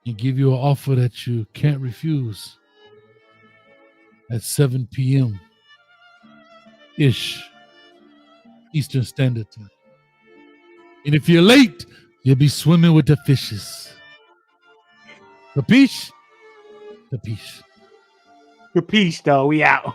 and give you an offer that you can't refuse at 7 p.m. ish Eastern Standard Time. And if you're late, you'll be swimming with the fishes. Capiche? Capiche. Capiche, though. We out.